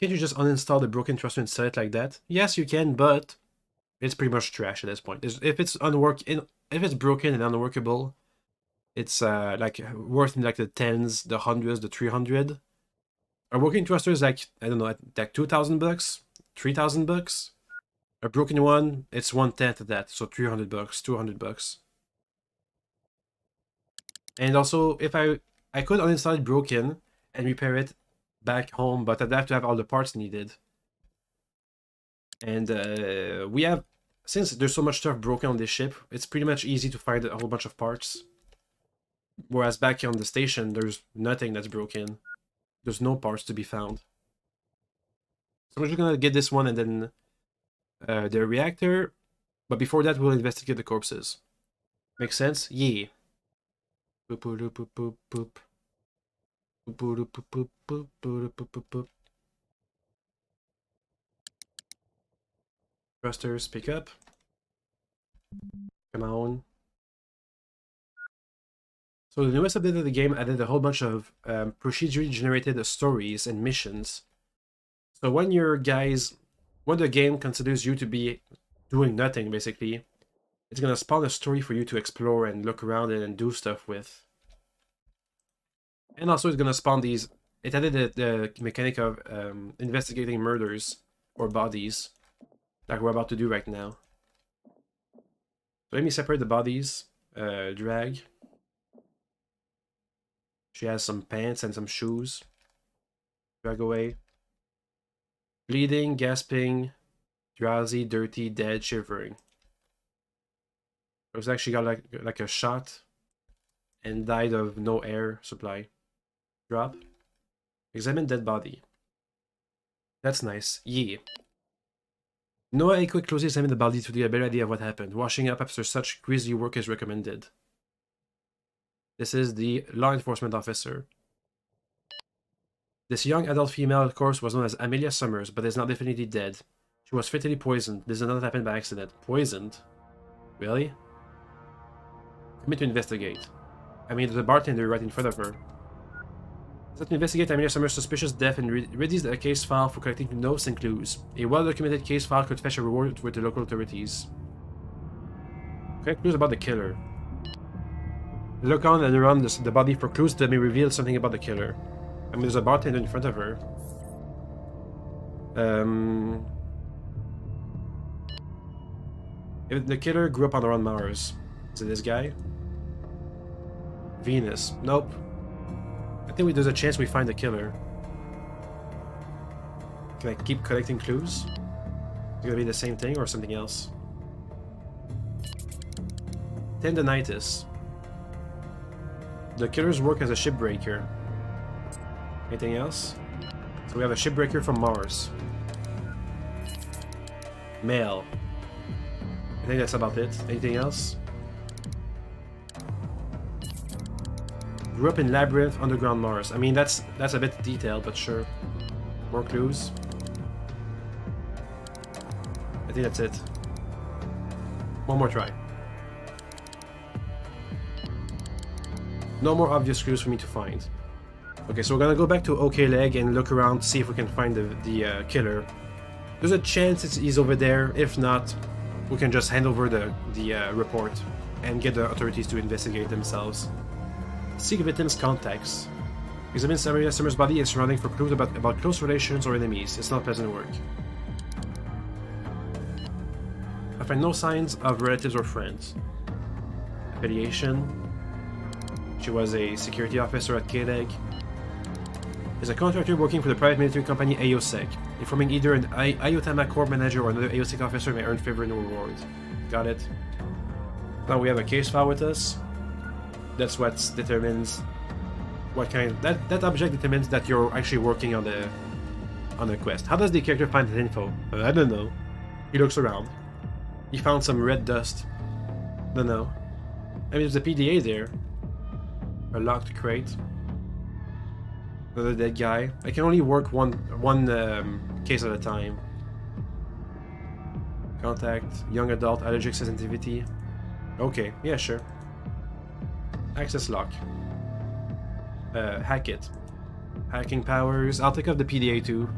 Can't you just uninstall the broken thruster and sell it like that? Yes, you can, but it's pretty much trash at this point. If it's broken and unworkable, it's like worth in like the tens, the hundreds, the 300. A working thruster is like, I don't know, like 2,000 bucks, 3,000 bucks. A broken one, it's 1/10 of that, so 300 bucks, 200 bucks. And also, if I could uninstall it broken and repair it back home, but I'd have to have all the parts needed. And we have, since there's so much stuff broken on this ship, it's pretty much easy to find a whole bunch of parts. Whereas back on the station, there's nothing that's broken. There's no parts to be found. So we're just gonna get this one and then the reactor. But before that, we'll investigate the corpses. Make sense? Yeah. Boop boop boop boop boop. Boop boop boop boop boop boop boop boop. Thrusters, pick up. Come on. So the newest update of the game added a whole bunch of procedurally generated stories and missions. So when the game considers you to be doing nothing, basically, it's gonna spawn a story for you to explore and look around it and do stuff with. And also it's gonna spawn these. It added the mechanic of investigating murders or bodies, like we're about to do right now. So let me separate the bodies. Drag. She has some pants and some shoes. Drag away. Bleeding, gasping, drowsy, dirty, dead, shivering. Looks like she got like a shot and died of no air supply. Drop. Examine dead body. That's nice. Yeah. Noah Echo closely examined the body to get a better idea of what happened. Washing up after such grisly work is recommended. This is the law enforcement officer. This young adult female, of course, was known as Amelia Summers, but is now definitely dead. She was fatally poisoned. This did not happen by accident. Poisoned? Really? Commit to investigate. I mean, there's a bartender right in front of her. Set to investigate Amelia Summers' suspicious death and readies a case file for collecting notes and clues. A well-documented case file could fetch a reward with the local authorities. Collect clues about the killer. Look on and around the body for clues that may reveal something about the killer. I mean, there's a bartender in front of her. If the killer grew up on around Mars. Is it this guy? Venus. Nope. I think there's a chance we find the killer. Can I keep collecting clues? Is it gonna be the same thing or something else? Tendonitis. The killers work as a shipbreaker. Anything else? So we have a shipbreaker from Mars. Male. I think that's about it. Anything else? Grew up in Labyrinth, underground Mars. I mean, that's a bit detailed, but sure. More clues. I think that's it. One more try. No more obvious clues for me to find. Okay, so we're gonna go back to OK Leg and look around to see if we can find the killer. There's a chance he's over there. If not, we can just hand over the report and get the authorities to investigate themselves. Seek victims' contacts. Examine Amelia Summers' body and surrounding for clues about close relations or enemies. It's not pleasant work. I find no signs of relatives or friends. Affiliation. She was a security officer at K-Leg. Is a contractor working for the private military company AOSEC. Informing either an IOTAMA Corps manager or another AOSEC officer may earn favor and reward. Got it. Now we have a case file with us. That's what determines what kind. That object determines that you're actually working on the quest. How does the character find that info? I don't know. He looks around. He found some red dust. Don't know. I mean, there's a PDA there. A locked crate. Another dead guy. I can only work one case at a time. Contact. Young adult. Allergic sensitivity. Okay. Yeah, sure. Access lock. Hack it. Hacking powers. I'll take off the PDA too.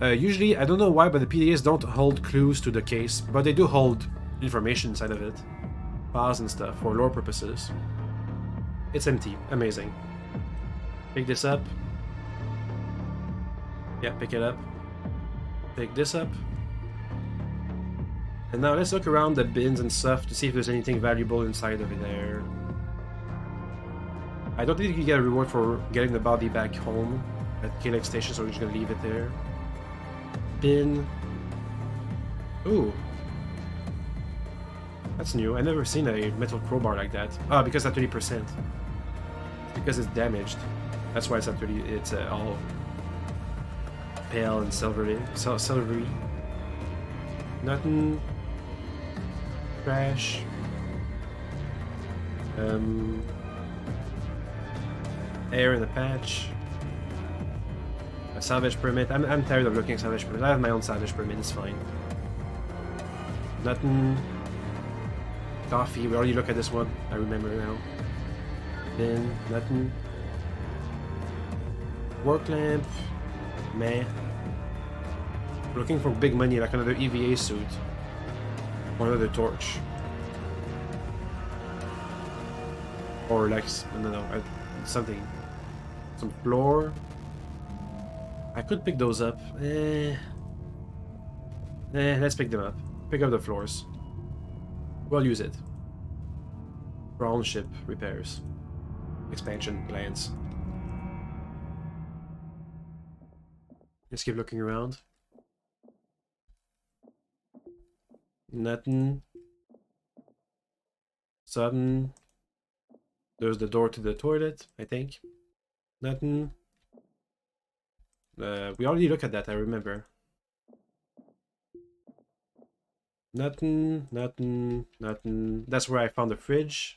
Usually, I don't know why, but the PDAs don't hold clues to the case, but they do hold information inside of it. Files and stuff, for lore purposes. It's empty. Amazing. Pick this up. Yeah, pick it up. Pick this up. And now let's look around the bins and stuff to see if there's anything valuable inside of there. I don't think you get a reward for getting the body back home at Kalex Station, so we're just gonna leave it there. Bin. Ooh. That's new. I've never seen a metal crowbar like that. Ah, because at 30%. Because it's damaged. That's why it's at 30. It's all pale and silvery. Silvery. Nothing. Trash. Air in the patch. A salvage permit. I'm tired of looking at salvage permit. I have my own salvage permit. It's fine. Nothing. Coffee. We already looked at this one. I remember now. Then nothing. Work lamp. Meh. Looking for big money, like another EVA suit. Or another torch. Or like, no, something. Some floor. I could pick those up. Let's pick them up. Pick up the floors. We'll use it. For our own ship repairs. Expansion plans. Let's keep looking around. Nothing. Something. There's the door to the toilet, I think. Nothing. We already looked at that, I remember. Nothing, nothing, nothing. That's where I found the fridge.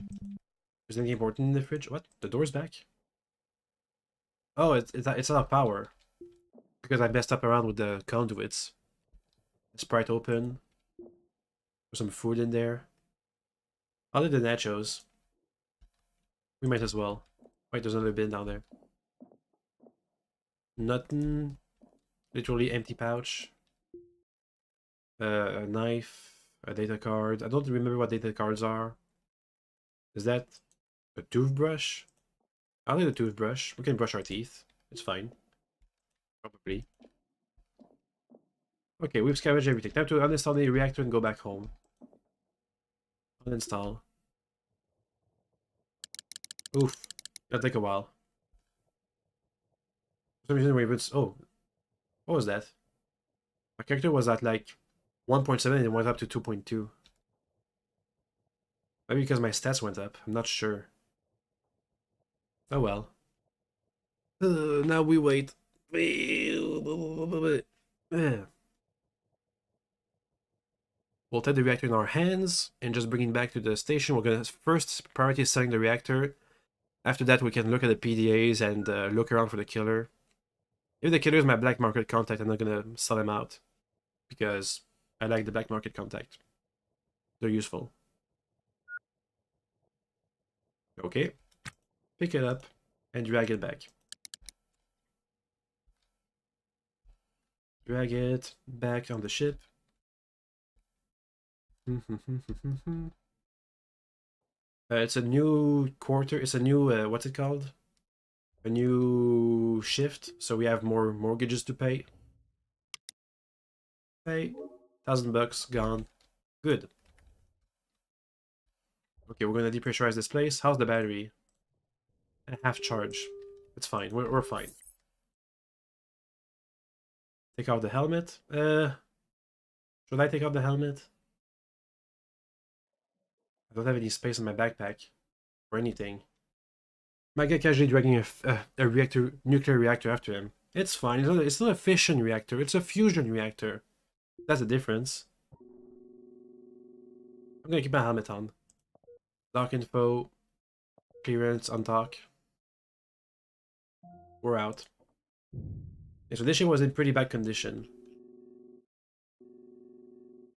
Is anything important in the fridge? What? The door's back? Oh, it's out of power. Because I messed up around with the conduits. Sprite open. There's some food in there. Other than nachos. We might as well. Wait, there's another bin down there. Nothing. Literally empty pouch. A knife. A data card. I don't remember what data cards are. Is that a toothbrush? I like the toothbrush. We can brush our teeth. It's fine. Probably. Okay, we've scavenged everything. Time to uninstall the reactor and go back home. Uninstall. Oof. That'll take a while. For some reason, oh. What was that? My character was at like 1.7 and it went up to 2.2. Maybe because my stats went up. I'm not sure. Oh well. Now we wait. We'll take the reactor in our hands and just bring it back to the station. We're gonna first priority selling the reactor. After that, we can look at the PDAs and look around for the killer. If the killer is my black market contact, I'm not gonna sell him out because I like the black market contact. They're useful. Okay, pick it up and drag it back. Drag it back on the ship. It's a new quarter. It's a new what's it called? A new shift. So we have more mortgages to pay. Pay $1,000 gone. Good. Okay, we're gonna depressurize this place. How's the battery? Half charge. It's fine. We're fine. Take out the helmet. Should I take out the helmet? I don't have any space in my backpack or anything. My guy casually dragging a reactor, nuclear reactor after him. It's fine. It's not a fission reactor. It's a fusion reactor. That's the difference. I'm gonna keep my helmet on. Dock info. Clearance, undock. We're out. Yeah, so this ship was in pretty bad condition.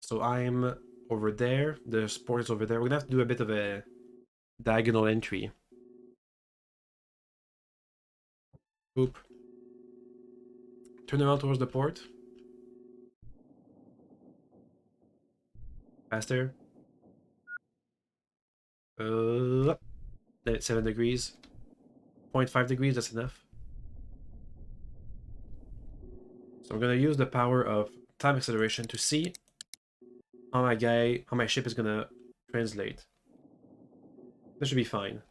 So I'm over there. The sport is over there. We're gonna have to do a bit of a diagonal entry. Oop. Turn around towards the port. Faster. 7 degrees. 0.5 degrees, that's enough. So I'm gonna use the power of time acceleration to see how my ship is gonna translate. That should be fine.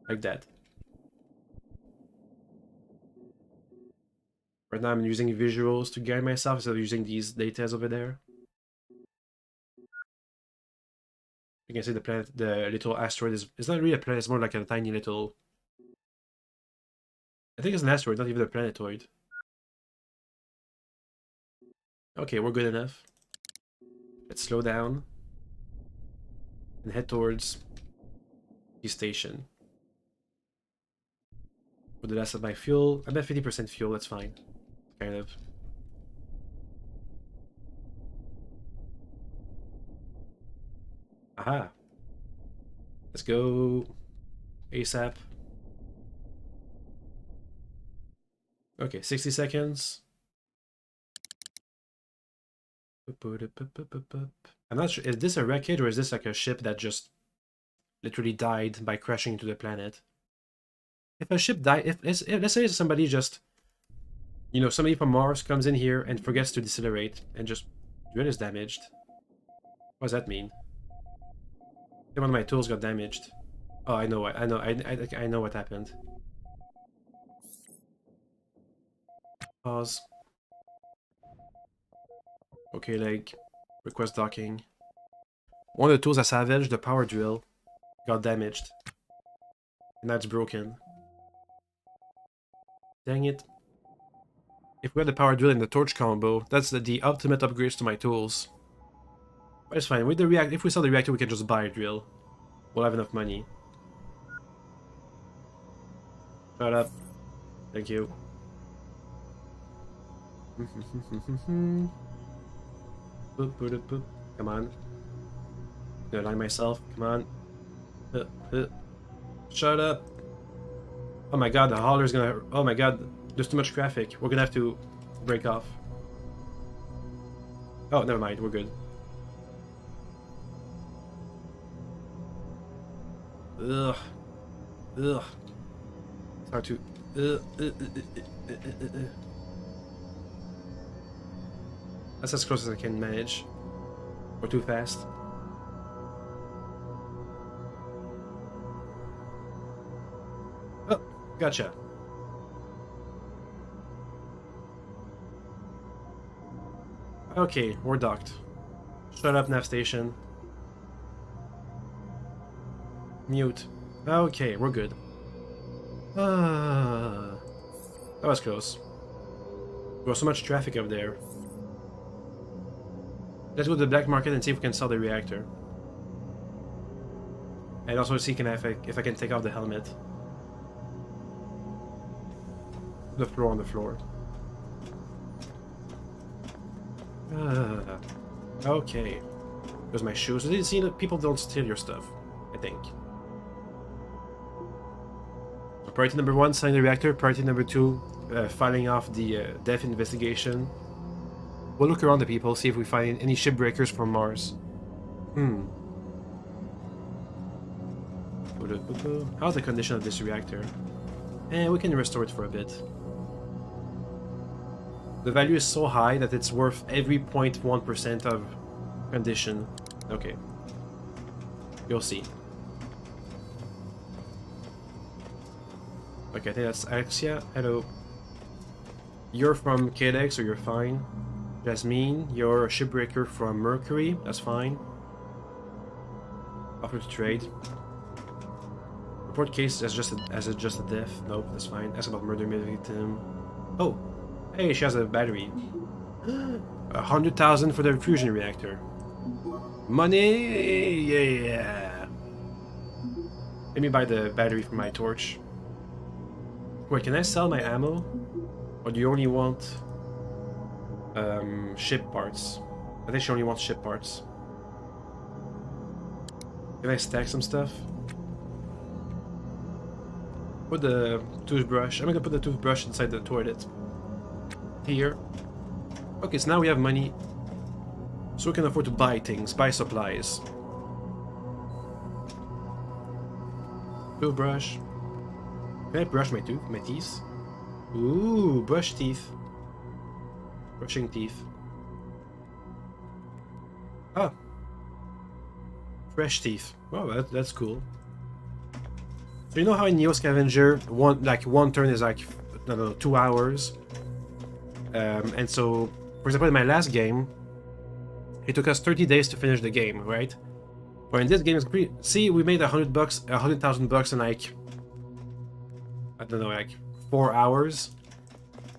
Like that. Right now I'm using visuals to guide myself instead of using these datas over there. You can see the planet, the little asteroid is, it's not really a planet, it's more like a tiny little... I think it's an asteroid, not even a planetoid. Okay, we're good enough. Let's slow down and head towards the station. With the last of my fuel, I'm at 50% fuel, that's fine. Kind of. Aha. Let's go ASAP. Okay, 60 seconds. I'm not sure, is this a wreckage or is this like a ship that just literally died by crashing into the planet? If a ship died, if let's say somebody just, you know, somebody from Mars comes in here and forgets to decelerate and just drill is damaged. What does that mean? One of my tools got damaged. Oh, I know what happened. Pause. Okay, like, request docking. One of the tools I salvaged, the power drill, got damaged. And now it's broken. Dang it. If we had the power drill and the torch combo, that's the ultimate upgrades to my tools. But it's fine. With the if we sell the reactor, we can just buy a drill. We'll have enough money. Shut up. Thank you. Boop, boop, boop. Come on. I'm gonna line myself. Come on. Shut up. Oh my god, the hauler's gonna... Oh my god, there's too much traffic. We're gonna have to break off. Oh, never mind. We're good. Ugh. Ugh. It's hard to... That's as close as I can manage. Or too fast. Oh, gotcha. Okay, we're docked. Shut up, nav station. Mute. Okay, we're good. That was close. There was so much traffic up there. Let's go to the black market and see if we can sell the reactor. And also see if I can take off the helmet. The floor on the floor. Okay. There's my shoes. You see that people don't steal your stuff, I think. So priority number 1, selling the reactor. Priority number 2, filing off the death investigation. We'll look around the people, see if we find any shipbreakers from Mars. How's the condition of this reactor? We can restore it for a bit. The value is so high that it's worth every 0.1% of condition. Okay. You'll see. Okay, I think that's Alexia. Hello. You're from KDX, so you're fine. Jasmine, you're a shipbreaker from Mercury. That's fine. Offer to trade. Report case as just a death. Nope, that's fine. Ask about murder victim. Oh, hey, she has a battery. 100,000 for the fusion reactor. Money, yeah. Let me buy the battery for my torch. Wait, can I sell my ammo? Or do you only want ship parts? I think she only wants ship parts. Can I stack some stuff? Put the toothbrush. I'm gonna put the toothbrush inside the toilet. Here. Okay, so now we have money. So we can afford to buy things, buy supplies. Toothbrush. Can I brush my teeth? Ooh, brush teeth. Brushing teeth. Ah, fresh teeth. Oh, that's cool. So you know how in Neo Scavenger, one turn is like, I don't know, 2 hours? And so, for example, in my last game, it took us 30 days to finish the game, right? But in this game, it's pretty... See, we made $100,000 in like... I don't know, like 4 hours.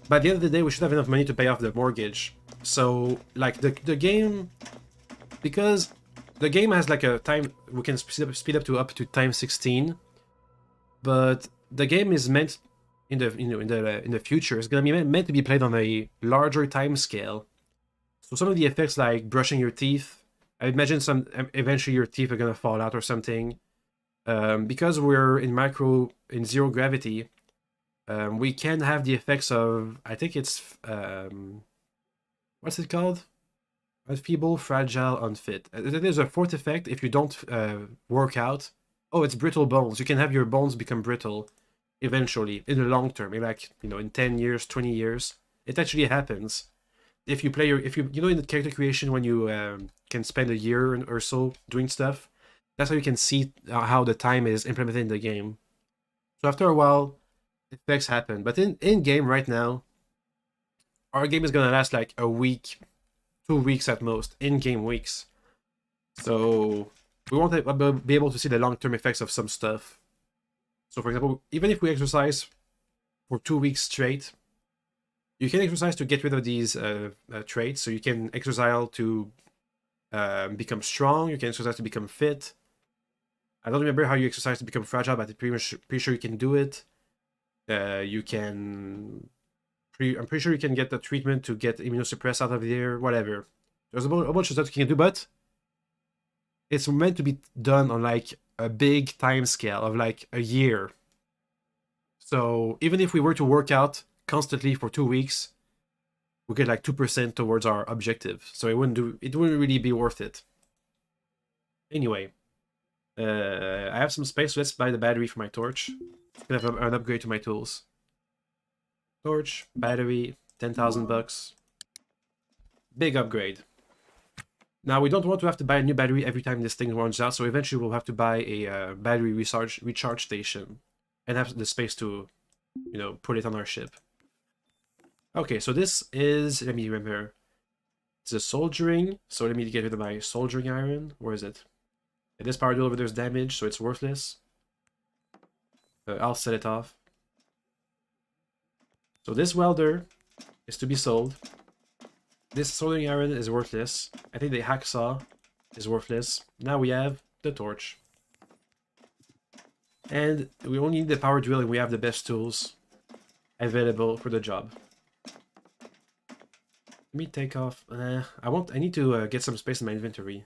By the end of the day, we should have enough money to pay off the mortgage. So, like, the game... Because the game has like a time... We can speed up to time 16. But the game is meant... In the future, it's gonna be meant to be played on a larger time scale. So some of the effects, like brushing your teeth, I imagine eventually your teeth are gonna fall out or something. Because we're in zero gravity, we can have the effects of, I think it's what's it called? Feeble, fragile, unfit. There's a fourth effect if you don't work out. Oh, it's brittle bones. You can have your bones become brittle. Eventually, in the long term, like, in 10 years, 20 years, it actually happens. If you play in the character creation, when you can spend a year or so doing stuff, that's how you can see how the time is implemented in the game. So after a while, effects happen. But in game right now, our game is gonna last like a week, 2 weeks at most, in-game weeks. So we won't be able to see the long-term effects of some stuff. So, for example, even if we exercise for 2 weeks straight, you can exercise to get rid of these traits. So you can exercise to become strong. You can exercise to become fit. I don't remember how you exercise to become fragile, but I'm pretty sure you can do it. You can... I'm pretty sure you can get the treatment to get immunosuppressed out of there, whatever. There's a bunch of stuff you can do, but it's meant to be done on like a big time scale of like a year. So even if we were to work out constantly for 2 weeks, we get like 2% towards our objective. So it wouldn't really be worth it. Anyway, I have some space, so let's buy the battery for my torch. I'm gonna have an upgrade to my tools. Torch, battery, 10,000 bucks. Big upgrade. Now, we don't want to have to buy a new battery every time this thing runs out, so eventually we'll have to buy a battery recharge station and have the space to, put it on our ship. Okay, so this is, let me remember, it's a soldiering, so let me get rid of my soldering iron. Where is it? And this power duel over there is damaged, so it's worthless. I'll set it off. So this welder is to be sold. This soldering iron is worthless. I think the hacksaw is worthless. Now we have the torch. And we only need the power drill, and we have the best tools available for the job. Let me take off... I need to get some space in my inventory.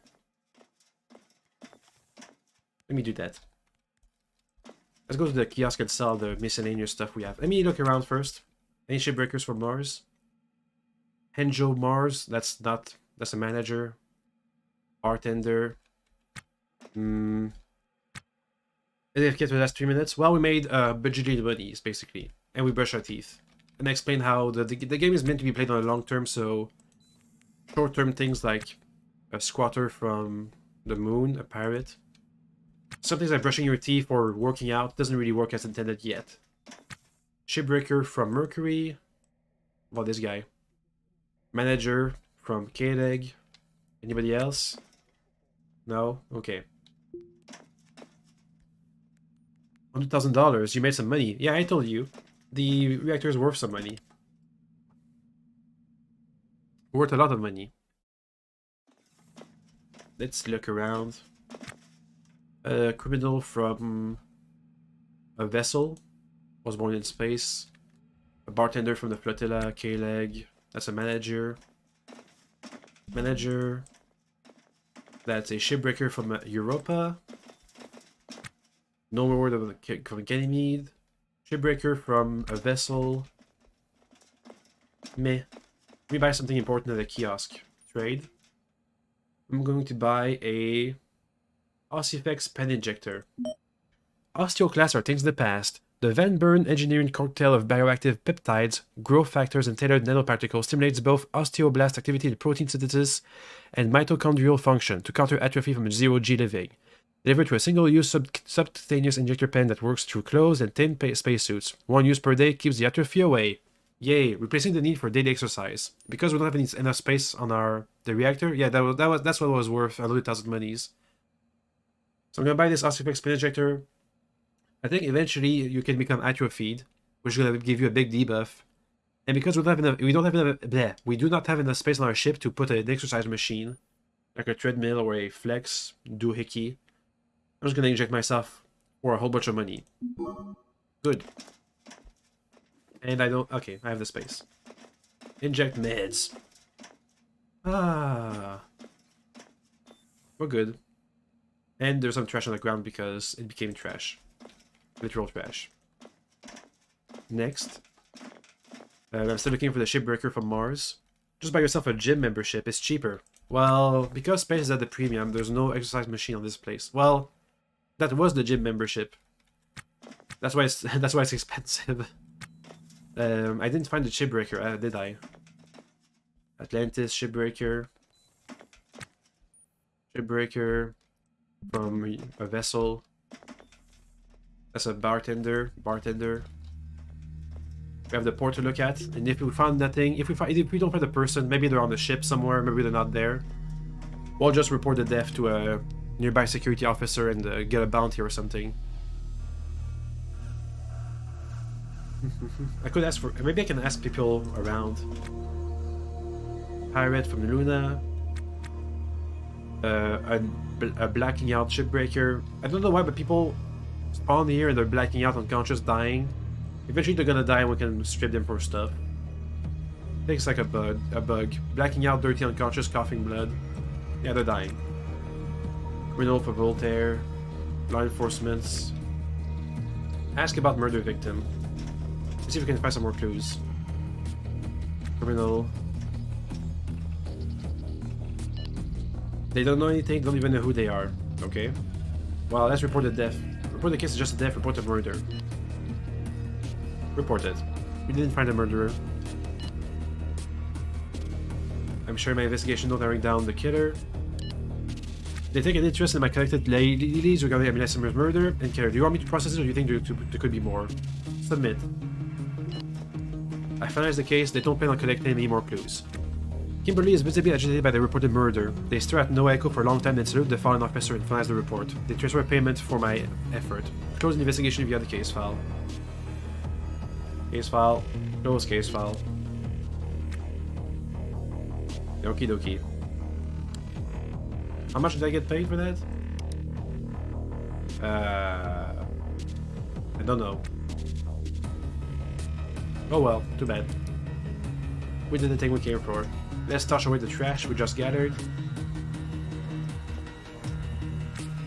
Let me do that. Let's go to the kiosk and sell the miscellaneous stuff we have. Let me look around first. Any shipbreakers from Mars? Henjo Mars, that's a manager. Bartender. Did I get to the last 3 minutes? Well, we made budgeted buddies, basically. And we brush our teeth. And I explain how the game is meant to be played on the long term, so short-term things like a squatter from the moon, a pirate. Some things like brushing your teeth or working out doesn't really work as intended yet. Shipbreaker from Mercury. Well, this guy. Manager from K-Leg. Anybody else? No? Okay. $100,000. You made some money. Yeah, I told you. The reactor is worth some money. Worth a lot of money. Let's look around. A criminal from a vessel. Was born in space. A bartender from the flotilla. K-Leg. That's a manager. Manager. That's a shipbreaker from Europa. No word from Ganymede. Shipbreaker from a vessel. Meh. Let me buy something important at a kiosk. Trade. I'm going to buy a Ossifex pen injector. Osteoclasts are things of the past. The Van Buren engineering cocktail of bioactive peptides, growth factors, and tailored nanoparticles stimulates both osteoblast activity in protein synthesis and mitochondrial function to counter atrophy from zero-G living. Delivered to a single-use subcutaneous injector pen that works through closed and thin spacesuits. 1 use per day keeps the atrophy away. Yay, replacing the need for daily exercise. Because we don't have enough space on the reactor, yeah, that's what it was worth, 100,000 monies. So I'm gonna buy this Ossifex pen injector. I think eventually you can become atrophied, which will give you a big debuff. And because we do not have enough space on our ship to put an exercise machine, like a treadmill or a flex doohickey, I'm just gonna inject myself for a whole bunch of money. Good. And I don't... Okay, I have the space. Inject meds. Ah. We're good. And there's some trash on the ground because it became trash. Literal trash. Next. I'm still looking for the Shipbreaker from Mars. Just buy yourself a gym membership. It's cheaper. Well, because space is at the premium, there's no exercise machine on this place. Well, that was the gym membership. That's why it's expensive. I didn't find the Shipbreaker, did I? Atlantis, Shipbreaker. Shipbreaker from a vessel. That's a bartender. We have the port to look at, and if we found nothing, if we don't find the person, maybe they're on the ship somewhere, maybe they're not there. We'll just report the death to a nearby security officer and get a bounty or something. I could ask for... Maybe I can ask people around. Pirate from Luna. A blacking out shipbreaker. I don't know why, but people spawn here and they're blacking out, unconscious, dying. Eventually they're gonna die and we can strip them for stuff. I think it's like a bug. Blacking out, dirty, unconscious, coughing blood. Yeah, they're dying. Criminal for Voltaire. Law enforcement. Ask about murder victim. Let's see if we can find some more clues. Criminal. They don't know anything, don't even know who they are. Okay. Well, let's report the death. Report the case is just a death, report the murder. Report it. We didn't find a murderer. I'm sure my investigation not narrowing down the killer. They take an interest in my collected leads regarding Amelia Simmer's murder and killer. Do you want me to process it or do you think there could be more? Submit. I finalized the case, they don't plan on collecting any more clues. Kimberly is visibly agitated by the reported murder. They stare at no echo for a long time and salute the fallen officer and finalize the report. They transfer payment for my effort. Close the investigation via the case file. Case file. Close case file. Okie dokie. How much did I get paid for that? I don't know. Oh well, too bad. We did the thing we came for. Let's toss away the trash we just gathered.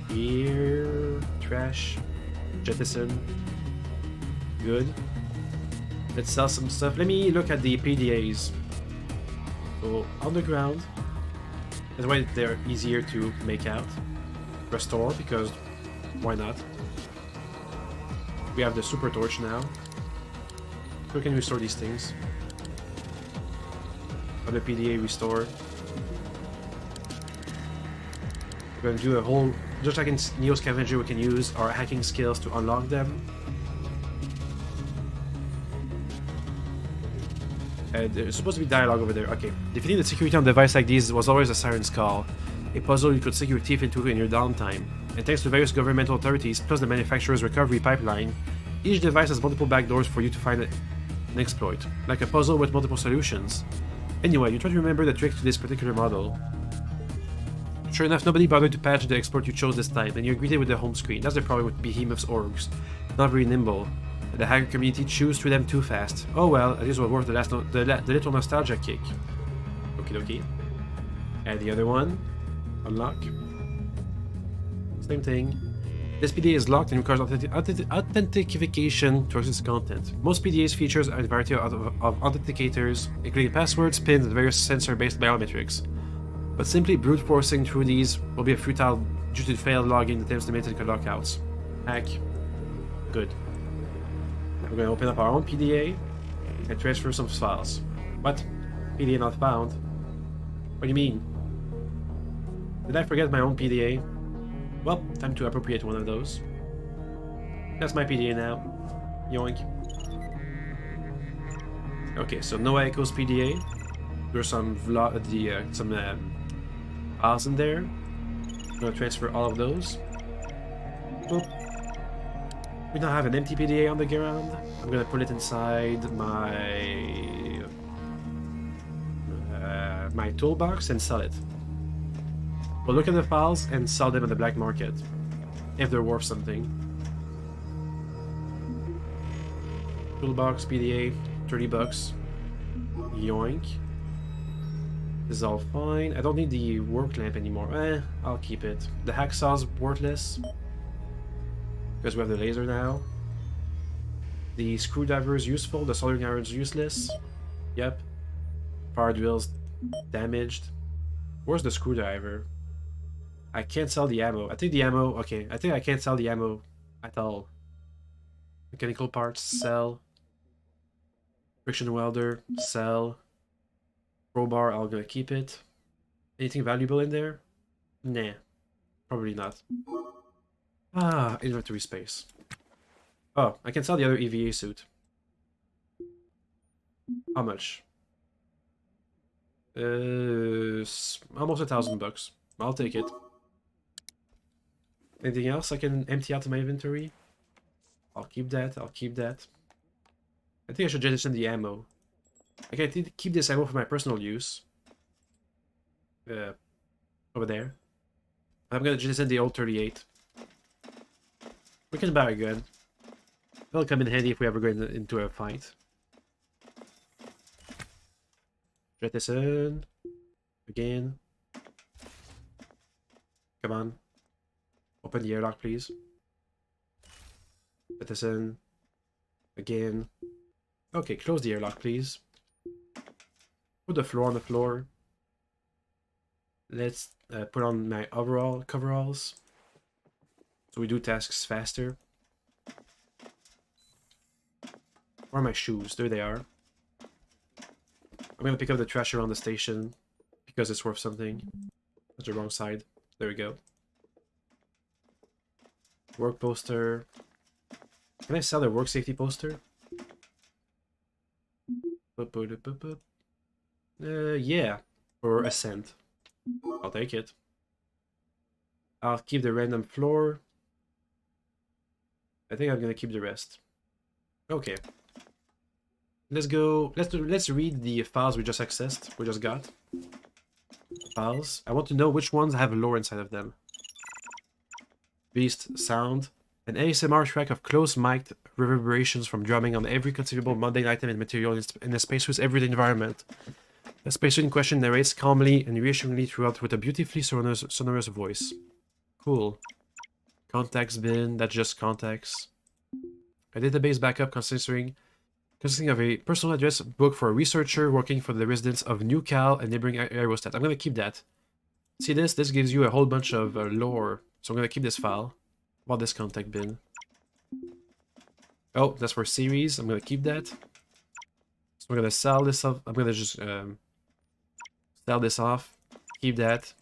Here, trash, jettison. Good. Let's sell some stuff. Let me look at the PDAs. So, underground. That's why they're easier to make out. Restore, because why not? We have the super torch now. So we can restore these things. Other PDA restore. We're gonna do a whole, just like in Neo Scavenger, we can use our hacking skills to unlock them. There's supposed to be dialogue over there. Okay. Defeating the security on a device like these was always a siren's call. A puzzle you could sink your teeth into in your downtime. And thanks to various governmental authorities, plus the manufacturer's recovery pipeline, each device has multiple backdoors for you to find an exploit. Like a puzzle with multiple solutions. Anyway, you try to remember the trick to this particular model. Sure enough, nobody bothered to patch the exploit you chose this time, and you're greeted with the home screen. That's the problem with Behemoth's orgs. Not very nimble. The hacker community chews through them too fast. Oh well, at least it was worth the little nostalgia kick. Okie dokie. And the other one. Unlock. Same thing. This PDA is locked and requires authentication to access content. Most PDAs features a variety of authenticators, including passwords, pins, and various sensor-based biometrics. But simply brute forcing through these will be a futile due to failed logging attempts to maintain lockouts. Hack. Good. Now we're going to open up our own PDA and transfer some files. What? PDA not found? What do you mean? Did I forget my own PDA? Well, time to appropriate one of those. That's my PDA now. Yoink. Okay, so no echoes PDA. There's some files in there. I'm gonna transfer all of those. Boop. We now have an empty PDA on the ground. I'm gonna put it inside my toolbox and sell it. We'll look at the files and sell them on the black market if they're worth something. Toolbox PDA, 30 bucks. Yoink. This is all fine. I don't need the work lamp anymore. I'll keep it. The hacksaw's worthless because we have the laser now. The screwdriver is useful. The soldering iron is useless. Yep. Power drill's damaged. Where's the screwdriver? I can't sell the ammo. I think the ammo... Okay, I think I can't sell the ammo at all. Mechanical parts, sell. Friction welder, sell. Crowbar, I'm gonna keep it. Anything valuable in there? Nah. Probably not. Ah, inventory space. Oh, I can sell the other EVA suit. How much? Almost $1,000. I'll take it. Anything else I can empty out of my inventory? I'll keep that, I'll keep that. I think I should jettison the ammo. I can keep this ammo for my personal use. Over there. I'm gonna jettison the old 38. We can buy a gun. That'll come in handy if we ever go into a fight. Jettison. Again. Come on. Open the airlock, please. Jettison. Again. Okay, close the airlock, please. Put the floor on the floor. Let's put on my coveralls. So we do tasks faster. Where are my shoes? There they are. I'm gonna pick up the trash around the station because it's worth something. That's the wrong side. There we go. Work poster. Can I sell the work safety poster? Yeah. For a cent. I'll take it. I'll keep the random floor. I think I'm gonna keep the rest. Okay. Let's go. Let's read the files we just accessed. We just got. Files. I want to know which ones have lore inside of them. Beast sound. An ASMR track of close mic'd reverberations from drumming on every conceivable mundane item and material in the spacesuit's everyday environment. The spacesuit in question narrates calmly and reassuringly throughout with a beautifully sonorous voice. Cool. Contacts bin, that's just contacts. A database backup consisting of a personal address book for a researcher working for the residents of New Cal and neighboring Aerostat. I'm going to keep that. See this? This gives you a whole bunch of lore. So I'm going to keep this file. About this contact bin. Oh, that's for series. I'm going to keep that. So I'm going to sell this off. I'm going to just sell this off. Keep that.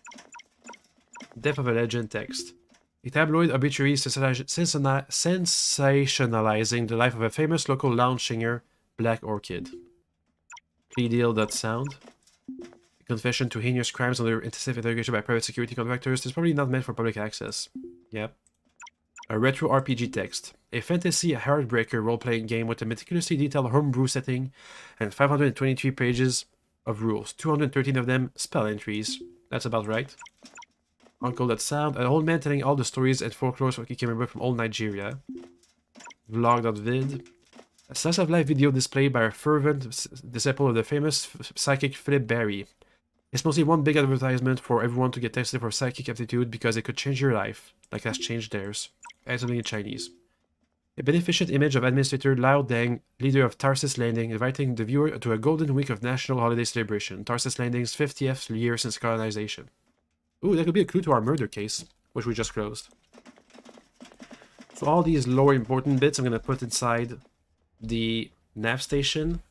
Death of a Legend text. A tabloid obituary sensationalizing the life of a famous local lounge singer, Black Orchid. Plea deal.sound. A confession to heinous crimes under intensive interrogation by private security contractors is probably not meant for public access. Yep. A retro RPG text. A fantasy heartbreaker role-playing game with a meticulously detailed homebrew setting and 523 pages of rules. 213 of them spell entries. That's about right. Uncle.sound. An old man telling all the stories and folklore he can remember from old Nigeria. Vlog.vid. A slice of life video displayed by a fervent disciple of the famous psychic Philip Barry. It's mostly one big advertisement for everyone to get tested for psychic aptitude because it could change your life, like it has changed theirs. And something in Chinese. A beneficent image of Administrator Lao Deng, leader of Tarsus Landing, inviting the viewer to a golden week of national holiday celebration. Tarsus Landing's 50th year since colonization. Ooh, that could be a clue to our murder case, which we just closed. So all these lower important bits I'm going to put inside the nav station.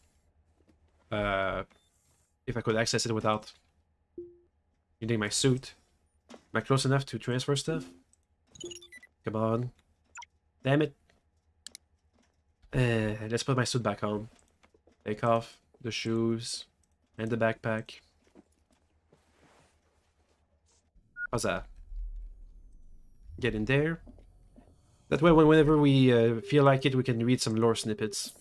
If I could access it without needing my suit. Am I close enough to transfer stuff? Come on. Damn it. Let's put my suit back on. Take off the shoes and the backpack. How's that? Get in there. That way, whenever we feel like it, we can read some lore snippets.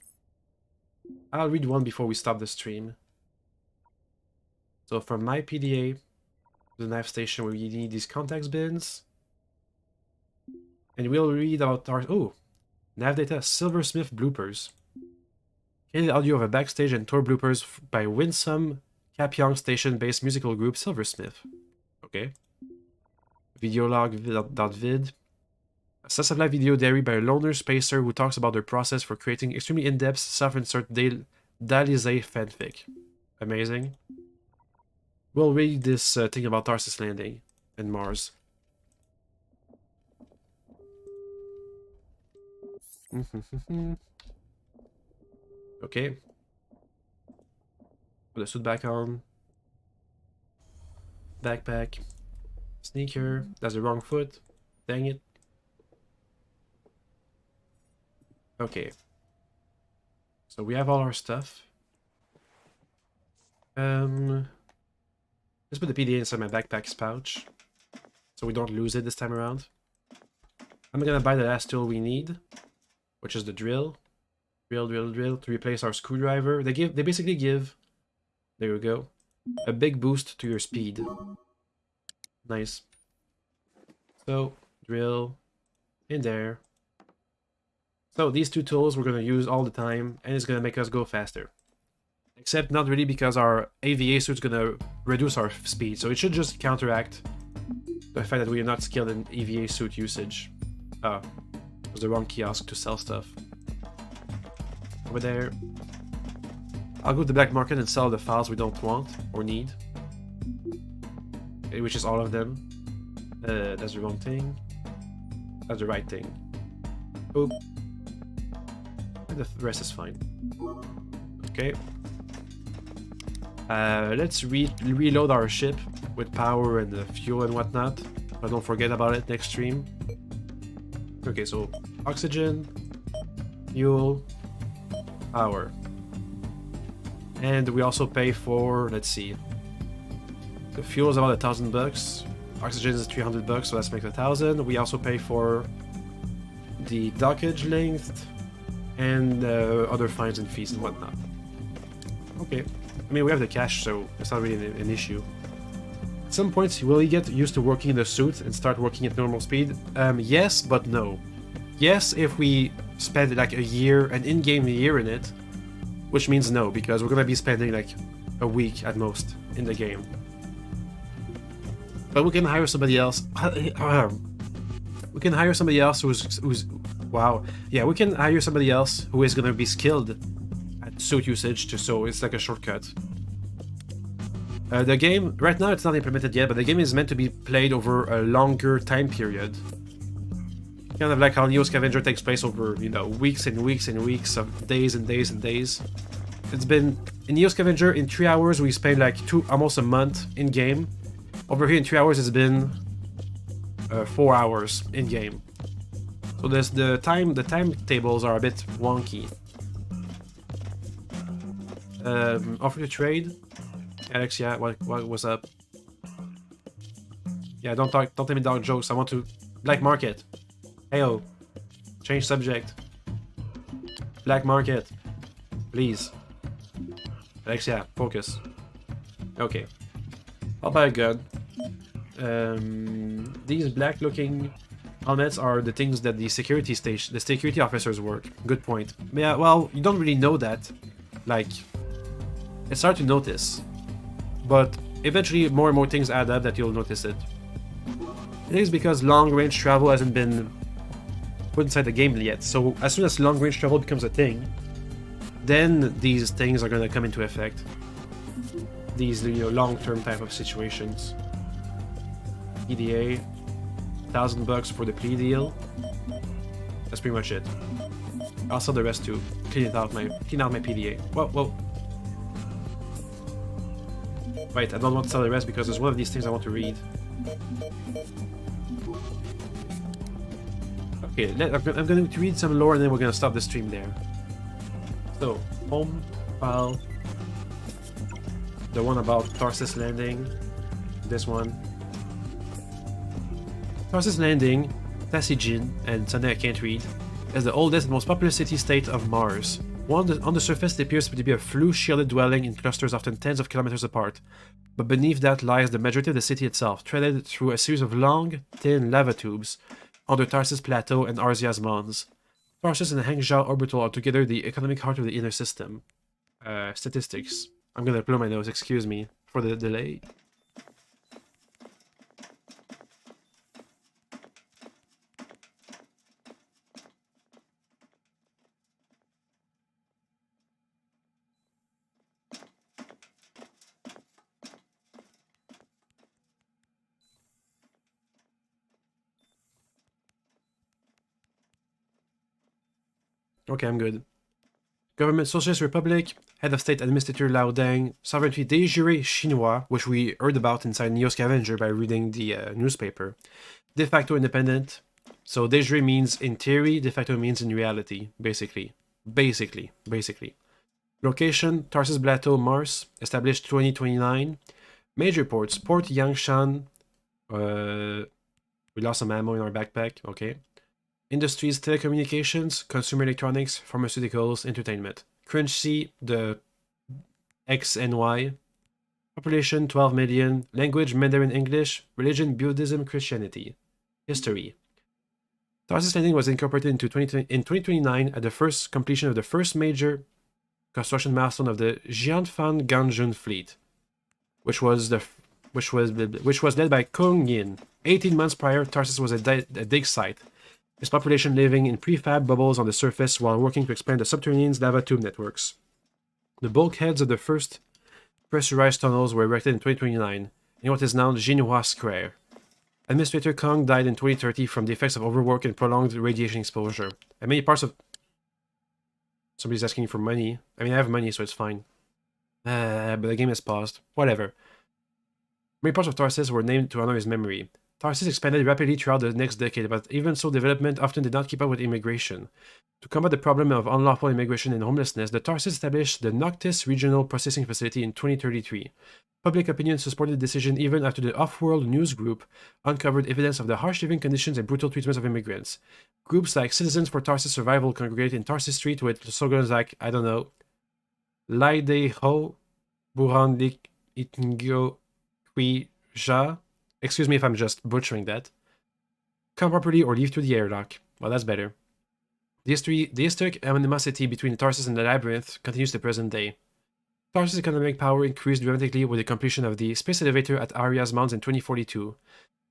I'll read one before we stop the stream. So from my PDA, the nav station, we need these contacts bins. And we'll read about our... Oh! Nav data, Silversmith bloopers. Candid audio of a backstage and tour bloopers by Winsome Kapyong station-based musical group Silversmith. Okay. Video log .vid. A slice of life video diary by a loner spacer who talks about their process for creating extremely in-depth self-insert Dalizé fanfic. Amazing. We'll read this thing about Tarsus Landing and Mars. Okay. Put the suit back on. Backpack. Sneaker. That's the wrong foot. Dang it. Okay. So we have all our stuff. Let's put the PDA inside my backpack's pouch, so we don't lose it this time around. I'm gonna buy the last tool we need, which is the drill. Drill to replace our screwdriver. They basically give, there we go, a big boost to your speed. Nice. So drill in there. So these two tools we're gonna use all the time, and it's gonna make us go faster. Except not really, because our AVA suit's gonna reduce our speed, so it should just counteract the fact that we are not skilled in EVA suit usage. Ah, it was the wrong kiosk to sell stuff. Over there. I'll go to the black market and sell the files we don't want or need. Okay, which is all of them. That's the wrong thing. That's the right thing. Oop. And the rest is fine. Okay. Let's reload our ship with power and fuel and whatnot. But don't forget about it next stream. Okay, so oxygen, fuel, power. And we also pay for, let's see. The fuel is about $1,000. Oxygen is $300, so let's make $1,000. We also pay for the dockage length and other fines and fees and whatnot. Okay. I mean, we have the cash, so it's not really an issue. At some points, will he get used to working in the suit and start working at normal speed? Yes, but no. Yes, if we spend like a year, an in-game year in it, which means no, because we're gonna be spending like a week at most in the game. But we can hire somebody else. We can hire somebody else who's wow. Yeah, we can hire somebody else who is gonna be skilled suit usage, so it's like a shortcut. The game, right now it's not implemented yet, but the game is meant to be played over a longer time period. Kind of like how Neo Scavenger takes place over, you know, weeks and weeks and weeks of days and days and days. It's been, in Neo Scavenger, in 3 hours we spent like almost a month in game. Over here in 3 hours it's been 4 hours in game. So there's the timetables are a bit wonky. Offer to trade, Alex. Yeah, what was up? Yeah, don't tell me dark jokes. I want to black market. Heyo, change subject. Black market, please. Alex, yeah, focus. Okay, I'll buy a gun. These black-looking helmets are the things that the security officers work. Good point. Yeah, well, you don't really know that. Like, it's hard to notice, but eventually more and more things add up that you'll notice it. I think it's because long-range travel hasn't been put inside the game yet. So as soon as long-range travel becomes a thing, then these things are gonna come into effect. These, you know, long-term type of situations. PDA, $1,000 for the plea deal. That's pretty much it. I'll sell the rest too. Clean out my PDA. Whoa. Wait, I don't want to sell the rest because there's one of these things I want to read. Okay, I'm going to read some lore and then we're going to stop the stream there. So, home, file, the one about Tarsus Landing, this one. Tarsus Landing, Tassigin, and something I can't read, is the oldest and most populous city-state of Mars. On the surface, it appears to be a flue-shielded dwelling in clusters often tens of kilometers apart, but beneath that lies the majority of the city itself, threaded through a series of long, thin lava tubes under Tarsus Plateau and Arzia's Mons. Tarsus and Hangzhou Orbital are together the economic heart of the inner system. Statistics. I'm gonna blow my nose, excuse me for the delay. Okay, I'm good. Government Socialist Republic, Head of State Administrator Lao Deng, Sovereignty de jure Chinois, which we heard about inside Neo Scavenger by reading the newspaper. De facto independent. So de jure means in theory, de facto means in reality, basically. Basically. Location, Tarsus Plateau, Mars, established 2029. Major ports, Port Yangshan. We lost some ammo in our backpack, okay. Industries, telecommunications, consumer electronics, pharmaceuticals, entertainment. Currency, the X and Y. Population, 12 million. Language, Mandarin English. Religion, Buddhism, Christianity. History. Tarsus Landing was incorporated in 2029 at the first completion of the first major construction milestone of the Jianfan Ganjun fleet, which was led by Kong Yin. 18 months prior, Tarsus was a dig site. Its population living in prefab bubbles on the surface while working to expand the subterranean lava tube networks. The bulkheads of the first pressurized tunnels were erected in 2029 in what is now Jinhua Square. Administrator Kong died in 2030 from the effects of overwork and prolonged radiation exposure. And many parts of... Somebody's asking for money. I mean, I have money, so it's fine. But the game is paused. Whatever. Many parts of Tarsus were named to honor his memory. Tarsus expanded rapidly throughout the next decade, but even so, development often did not keep up with immigration. To combat the problem of unlawful immigration and homelessness, the Tarsus established the Noctis Regional Processing Facility in 2033. Public opinion supported the decision even after the Off-World News Group uncovered evidence of the harsh living conditions and brutal treatment of immigrants. Groups like Citizens for Tarsus Survival congregate in Tarsus Street with slogans like, I don't know, Laide Ho, Burandik Itngyo Kui Ja. Excuse me if I'm just butchering that. Come properly or leave through the airlock. Well, that's better. The historic animosity between Tarsus and the Labyrinth continues to the present day. Tarsus' economic power increased dramatically with the completion of the space elevator at Arzia's Mons in 2042.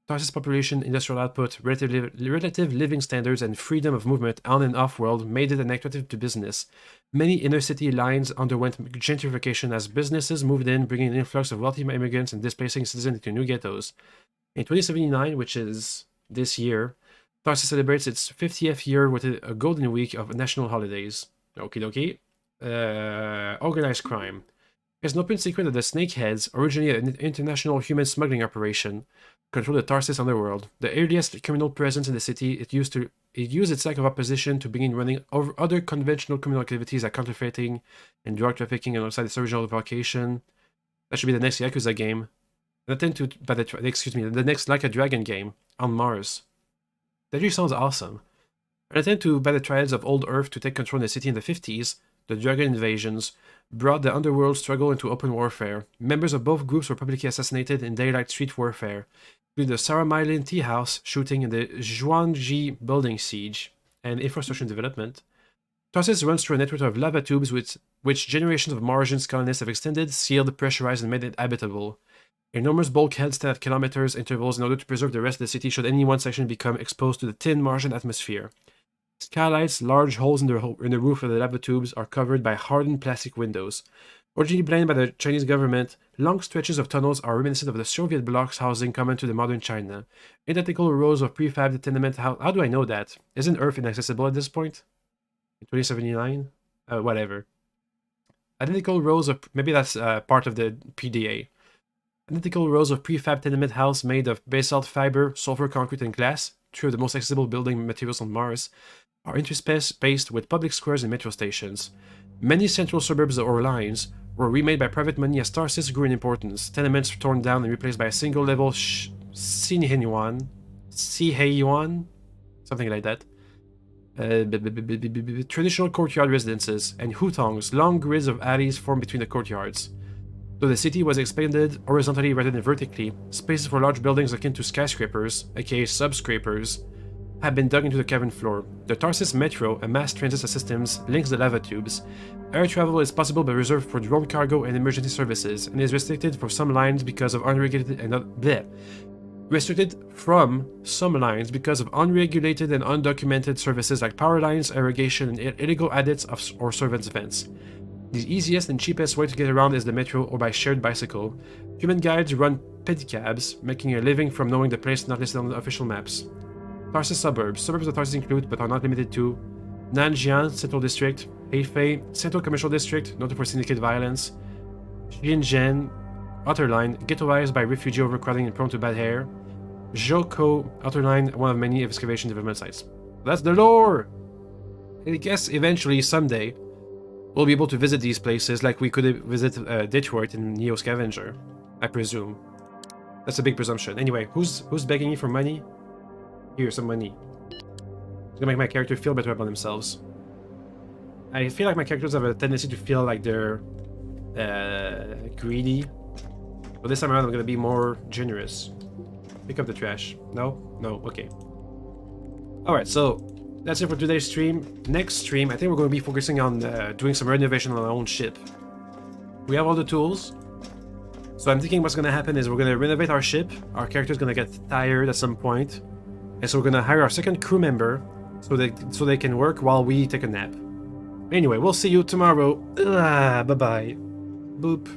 Tarsus' population, industrial output, relative living standards, and freedom of movement on and off-world made it an attractive to business. Many inner-city lines underwent gentrification as businesses moved in, bringing an influx of wealthy immigrants and displacing citizens into new ghettos. In 2079, which is this year, Tarsus celebrates its 50th year with a golden week of national holidays. Okie dokie. Organized crime. It's an open secret that the Snakeheads, originally an international human smuggling operation, control the Tarsus underworld. The earliest criminal presence in the city, it used its lack of opposition to begin running over other conventional criminal activities like counterfeiting and drug trafficking alongside its original vocation. That should be the next Yakuza game. The next Like a Dragon game on Mars. That really sounds awesome. An attempt to by the triads of Old Earth to take control in the city in the 50s, the Dragon invasions, brought the underworld struggle into open warfare. Members of both groups were publicly assassinated in daylight street warfare, including the Saramylin Tea House shooting and the Zhuangji building siege, and infrastructure development. Tarsus runs through a network of lava tubes which generations of Martian colonists have extended, sealed, pressurized, and made it habitable. Enormous bulkheads stand at kilometers intervals in order to preserve the rest of the city should any one section become exposed to the thin Martian atmosphere. Skylights, large holes in the roof of the lava tubes, are covered by hardened plastic windows. Originally planned by the Chinese government, long stretches of tunnels are reminiscent of the Soviet blocks housing common to the modern China. Identical rows of prefab tenement house. How do I know that? Isn't Earth inaccessible at this point? In 2079? Whatever. Identical rows of. Maybe that's part of the PDA. Identical rows of prefab tenement house made of basalt fiber, sulfur concrete, and glass, two of the most accessible building materials on Mars, are interspaced with public squares and metro stations. Many central suburbs or lines were remade by private money as star systems grew in importance. Tenements torn down and replaced by a single-level Xinheyuan, something like that. Traditional courtyard residences and hutongs, long grids of alleys formed between the courtyards. Though the city was expanded horizontally rather than vertically, spaces for large buildings akin to skyscrapers, aka subscrapers, have been dug into the cavern floor. The Tarsis Metro, a mass transit system, links the lava tubes. Air travel is possible but reserved for drone cargo and emergency services, and is restricted for some lines because of unregulated and undocumented services like power lines, irrigation, and illegal audits or servants' events. The easiest and cheapest way to get around is the metro or by shared bicycle. Human guides run pedicabs, making a living from knowing the place not listed on the official maps. Tarsis suburbs. Suburbs of Tarsis include, but are not limited to, Nanjian Central District, Hefei Central Commercial District, noted for syndicate violence, Xinjiang Outer Line, ghettoized by refugee overcrowding and prone to bad hair, Zhoukou Outer Line, one of many excavation development sites. That's the lore! I guess eventually, someday, we'll be able to visit these places like we could visit Detroit in Neo Scavenger, I presume. That's a big presumption. Anyway, who's begging me for money? Here, some money. It's gonna make my character feel better about themselves. I feel like my characters have a tendency to feel like they're greedy. But this time around, I'm gonna be more generous. Pick up the trash. No? No? Okay. Alright, so that's it for today's stream. Next stream, I think we're going to be focusing on doing some renovation on our own ship. We have all the tools. So I'm thinking what's going to happen is we're going to renovate our ship. Our character's going to get tired at some point. And so we're going to hire our second crew member so they can work while we take a nap. Anyway, we'll see you tomorrow. Bye-bye. Boop.